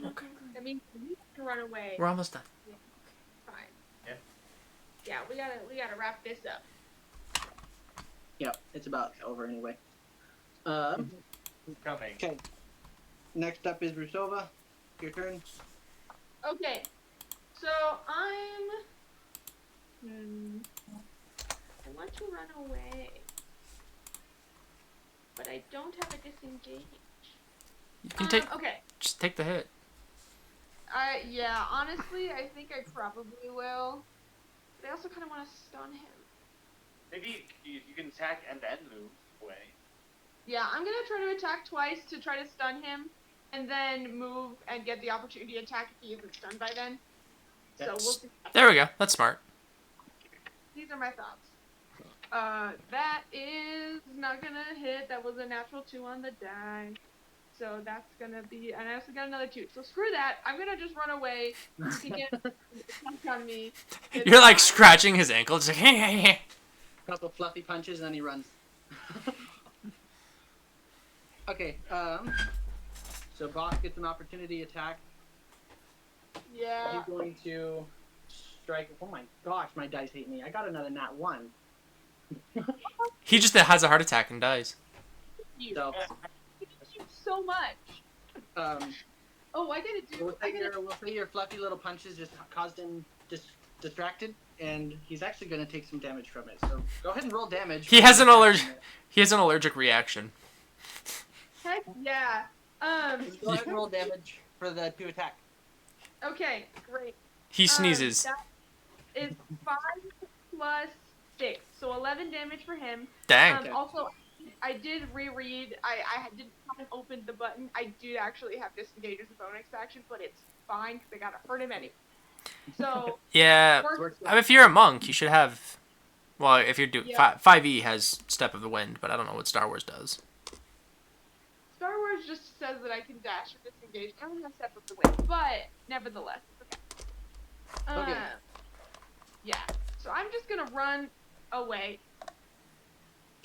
Okay. That means you can run away. We're almost done. Fine. Yeah, we gotta wrap this up. Yep, it's about over anyway. Coming. Okay. Next up is Rusova. Your turn. Okay, so I want to run away, but I don't have a disengage. You can take. Okay. Just take the hit. Yeah, honestly, I think I probably will. But I also kind of want to stun him. Maybe you can attack and then move away. Yeah, I'm gonna try to attack twice to try to stun him, and then move and get the opportunity to attack if he isn't stunned by then. So we'll see. There we go. That's smart. These are my thoughts. That is not gonna hit. That was a natural 2 on the die. So that's gonna be, and I also got another 2. So screw that. I'm gonna just run away. He can get attack on me. You're like scratching his ankle. Just like, hey. Couple fluffy punches, and then he runs. Okay. So boss gets an opportunity attack. Yeah. He's going to strike. Oh my gosh, my dice hate me. I got another nat 1. He just has a heart attack and dies. So, Thank you so much. Oh, I gotta do. we'll say your fluffy little punches just caused him distracted, and he's actually going to take some damage from it. So go ahead and roll damage. He has an allergic reaction. Heck yeah. Just go ahead and roll damage for the 2 attack. Okay, great. He sneezes. That is 5 plus 6, so 11 damage for him. Dang. Also, I did reread. I didn't haven't opened the button. I did actually have disengage as a bonus action, but it's fine because I gotta hurt him anyway. So Yeah. I mean, if you're a monk, you should have. Well, if you're doing 5e has Step of the Wind, but I don't know what Star Wars does. Star Wars just says that I can dash or disengage. I don't have Step of the Wind, but nevertheless, it's okay. Okay. Yeah. So I'm just gonna run away.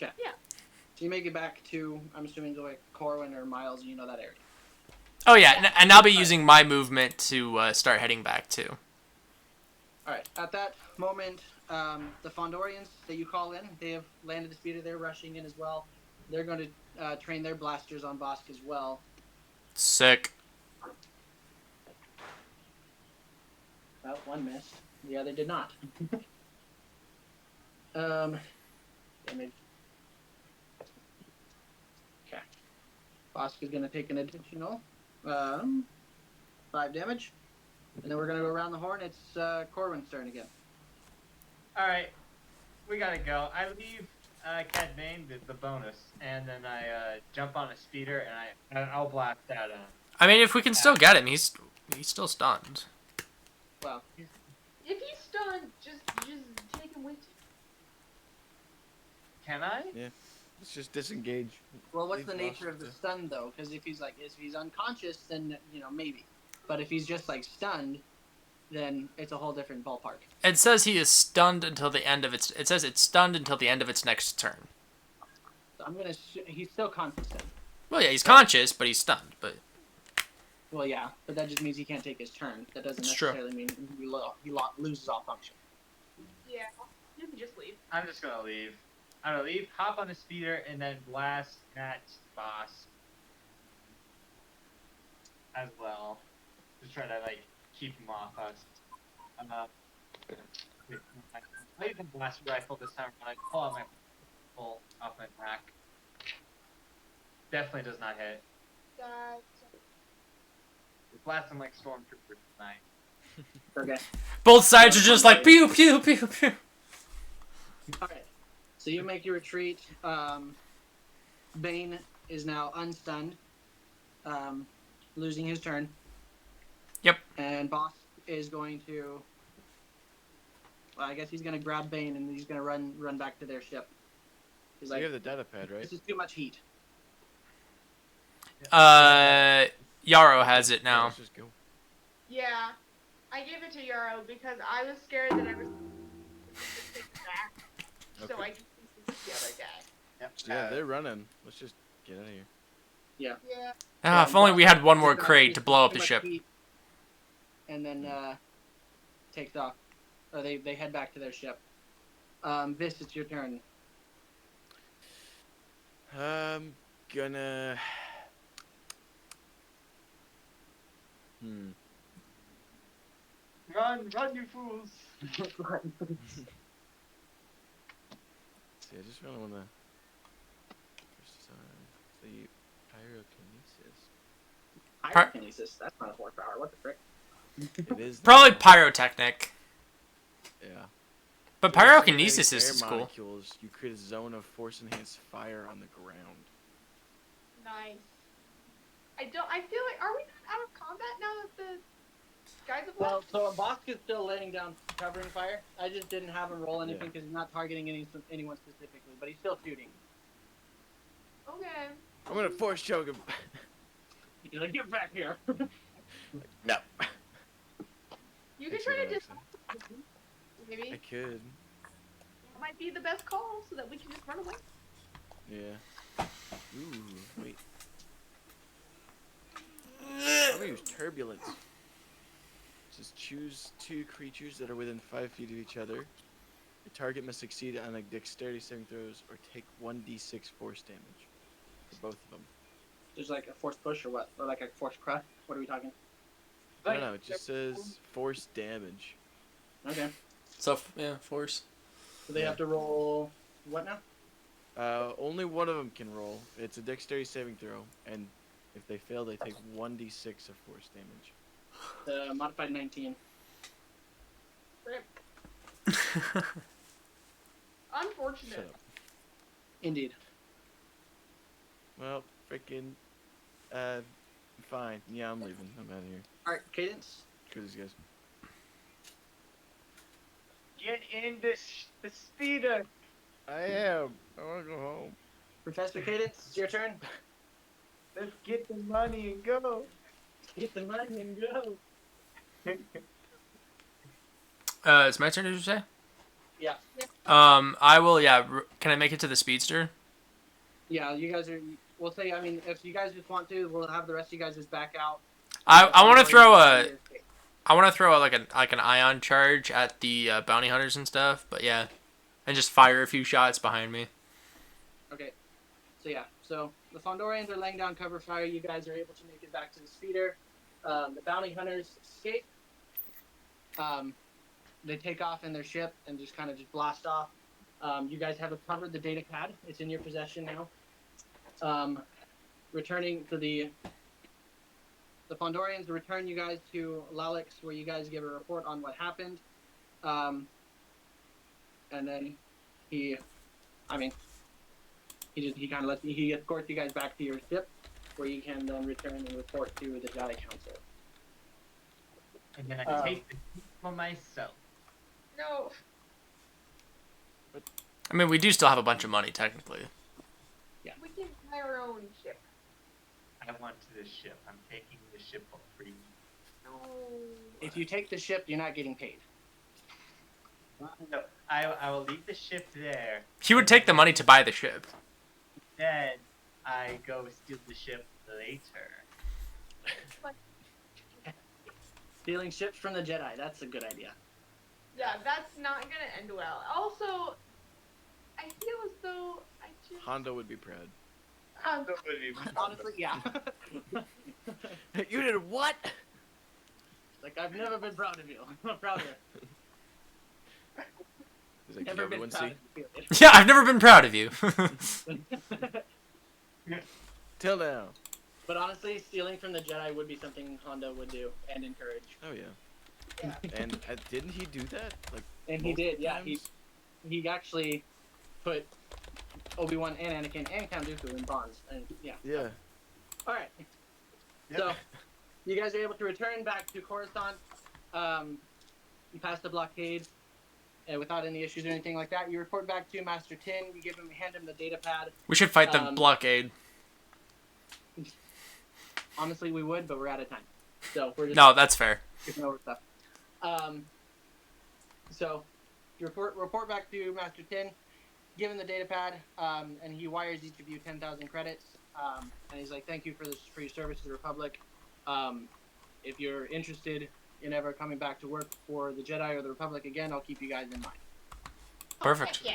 Okay. Yeah. So you make it back to, I'm assuming, like Corwin or Miles. You know that area. Oh yeah, and I'll be using my movement to start heading back too. All right. At that moment, the Fondorians that you call in, they have landed the speeder. They're rushing in as well. They're going to train their blasters on Bosk as well. Sick. Well, one missed. The other did not. Damage. Okay. Bosk is going to take an additional 5 damage. And then we're going to go around the horn. It's Corwin's turn again. Alright, we gotta go. I leave Cad Bane the bonus, and then I jump on a speeder, and I'll blast at him. I mean, if we can still get him, he's still stunned. Well, If he's stunned, just take him with you. Can I? Yeah. Let's just disengage. well, what's Leave the nature of the Bosk to- stun though? Because if he's unconscious, then maybe. But if he's just like stunned, then it's a whole different ballpark. It says he is stunned until the end of its. It says it's stunned until the end of its next turn. So I'm gonna. He's still conscious then. Well, yeah, he's conscious, but he's stunned. But Well, yeah, but that just means he can't take his turn. That doesn't It's true. necessarily mean he loses all function. Yeah. You can just leave. I'm just gonna leave. I'm gonna leave, hop on the speeder, and then blast at boss as well. Just try to keep him off us. I use the blaster rifle this time when I pull out my pull off my back. Definitely does not hit. Blast him like stormtroopers tonight. Okay. both sides are just like pew pew pew pew. All right. So you make your retreat. Bane is now unstunned, losing his turn. Yep. And Boss is going to. Well, I guess he's going to grab Bane and he's going to run back to their ship. He's So like, you have the data pad, right? this is too much heat. Yarrow has it now. Let's just go. Yeah. I gave it to Yarrow because I was scared that I was take it back. So Okay. I could see the other guy. Yep. Yeah, they're running. Let's just get out of here. Yeah. Ah, if only we had one more Too much crate heat, to blow up too the much ship. heat, and then takes off. They head back to their ship. Vis, it's your turn. I'm gonna. Run, you fools! See, I just really wanna. First the pyrokinesis. Pyrokinesis. That's not a horsepower. What the frick? It is Probably now. pyrotechnic. Yeah. But Through pyrokinesis circulating is air cool. molecules, you create a zone of force-enhanced fire on the ground. Nice. I feel like, are we not out of combat now that the guys have Well, left? so Bosk is still laying down covering fire. I just didn't have him roll anything Yeah. because he's not targeting anyone specifically, but he's still shooting. Okay. I'm gonna force choke him. He's like, get back here. No. You could Actually, try to that just makes sense. maybe. I could. That might be the best call so that we can just run away. Yeah. Ooh, wait. I'm gonna use turbulence. Just choose 2 creatures that are within 5 feet of each other. The target must succeed on a dexterity saving throws or take 1d6 force damage for both of them. There's like a force push or what? Or like a force crush? What are we talking? No, it just says force damage. Okay. So yeah, force. So they have to roll what now? Only one of them can roll. It's a dexterity saving throw, and if they fail, they take 1d6 of force damage. The modified 19. Unfortunate. Shut up. Indeed. Well, frickin', fine. Yeah, I'm leaving. I'm out of here. Alright, Cadence. Screw these guys. Get in the speeder! I am. I wanna go home. Professor Cadence, it's your turn. Let's get the money and go! Get the money and go. It's my turn, did you say? Yeah. I will, yeah. Can I make it to the speedster? Yeah, you guys are. We'll say. I mean, if you guys just want to, we'll have the rest of you guys just back out. I want to throw like an ion charge at the bounty hunters and stuff. But yeah, and just fire a few shots behind me. Okay. So yeah. So the Fondorians are laying down cover fire. You guys are able to make it back to the speeder. The bounty hunters escape. They take off in their ship and just kind of just blast off. You guys have recovered the data pad. It's in your possession now. Returning to the Fondorians return you guys to Lalix, where you guys give a report on what happened. And then he escorts you guys back to your ship, where you can then return and report to the Jedi Council. And then I take the heat for myself. No. I mean, we do still have a bunch of money technically. We can buy our own ship. I want the ship. I'm taking the ship for free. No. If you take the ship, you're not getting paid. No, I will leave the ship there. He would take the money to buy the ship. Then I go steal the ship later. Stealing ships from the Jedi, that's a good idea. Yeah, that's not gonna end well. Also, I feel as though I just. Hondo would be proud. Honestly, yeah. You did what? Like, I've never been proud of you. I'm proud of you. He's like, can Never been everyone proud see? of you. Yeah, I've never been proud of you. Till now. But honestly, stealing from the Jedi would be something Honda would do and encourage. Oh yeah. Yeah. And didn't he do that? Like. And he did, yeah. times? He actually put Obi-Wan and Anakin and Count Dooku in bonds, and yeah. Yeah. All right. So, you guys are able to return back to Coruscant. You pass the blockade without any issues or anything like that. You report back to Master Tin. You hand him the data pad. We should fight the blockade. Honestly, we would, but we're out of time. So we're just No, that's fair. skipping over stuff. So you report back to Master Tin, give him the data pad, and he wires each of you 10,000 credits. And he's like, "Thank you for your service to the Republic. If you're interested you're never coming back to work for the Jedi or the Republic again, I'll keep you guys in mind. Perfect. Yeah.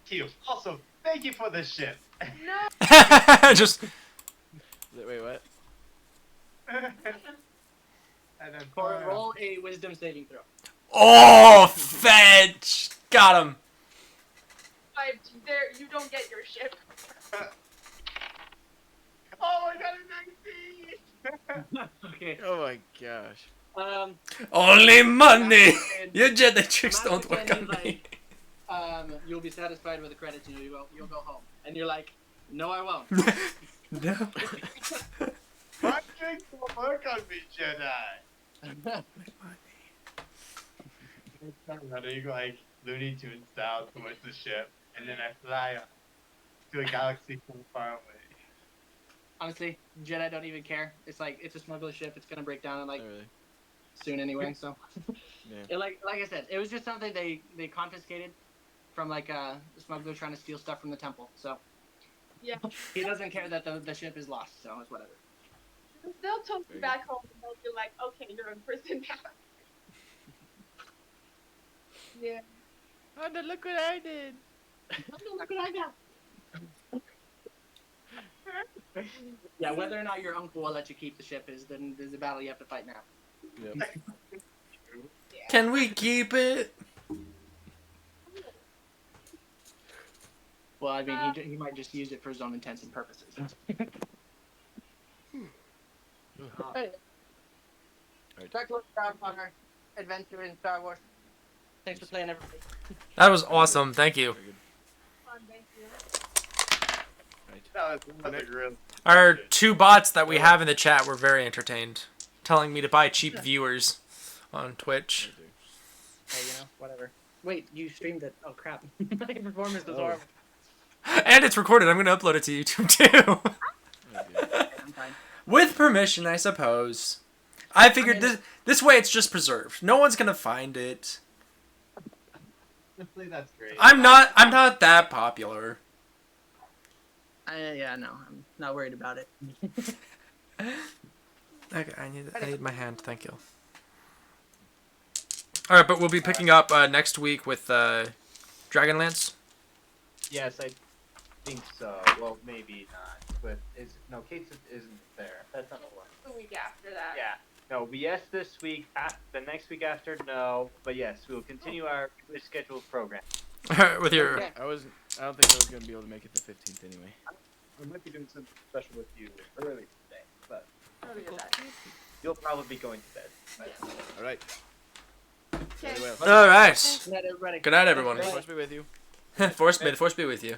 Thank you. Also, thank you for this ship. No. Just Wait, what? And then Corwin, roll a Wisdom saving throw. fetch. Got him. There, you don't get your ship. Oh, I got a 19! Okay. Oh my gosh. Only money. And Your Jedi tricks Master don't work Ken, on he's me. You'll be satisfied with the credits, you'll go home. And you're like, no, I won't. No. My tricks don't work on me, Jedi! I'm running like Looney Tunes style towards the ship, and then I fly up to a galaxy so far away. Honestly, Jedi don't even care. It's like, it's a smuggler ship. It's gonna break down in like Not really. soon anyway. So, Yeah. like I said, it was just something they confiscated from like a smuggler trying to steal stuff from the temple. So Yeah. he doesn't care that the ship is lost. So it's whatever. They'll tow Very you back home and they'll be like, okay, you're in prison now. Yeah. Oh, no, look what I did. Yeah, whether or not your uncle will let you keep the ship is a battle you have to fight now. Yep. Can we keep it? Well, I mean, he might just use it for his own intents and purposes. Hey. Right. Back to on our adventure in Star Wars. Thanks for playing, everybody. That was awesome. Thank you. Very good. Fun, thank you. Right. That was a real. Our two bots that we have in the chat were very entertained, telling me to buy cheap viewers on Twitch. Right there. Hey, whatever. Wait, you streamed it. Oh, crap. My performance was Oh. horrible. And it's recorded. I'm going to upload it to YouTube too. Oh, dear. I'm fine. With permission, I suppose. I figured this way it's just preserved. No one's going to find it. Honestly, that's great. I'm not that popular. Yeah, no, I'm not worried about it. Okay, I need my hand. Thank you. All right, but we'll be picking up next week with Dragonlance. Yes, I think so. Well, maybe not. But Kate isn't there. That's not the one. The week after that. Yeah. No, yes, this week. The next week after, no. But yes, we will continue our scheduled program. With your Okay. I don't think I was gonna be able to make it the 15th anyway. We might be doing something special with you early today, but Earlier that. you'll probably be going to bed. Yeah. All right. Okay. Very well. all right. Good night, everybody. Good night, everyone. Force be with you. May the force be with you.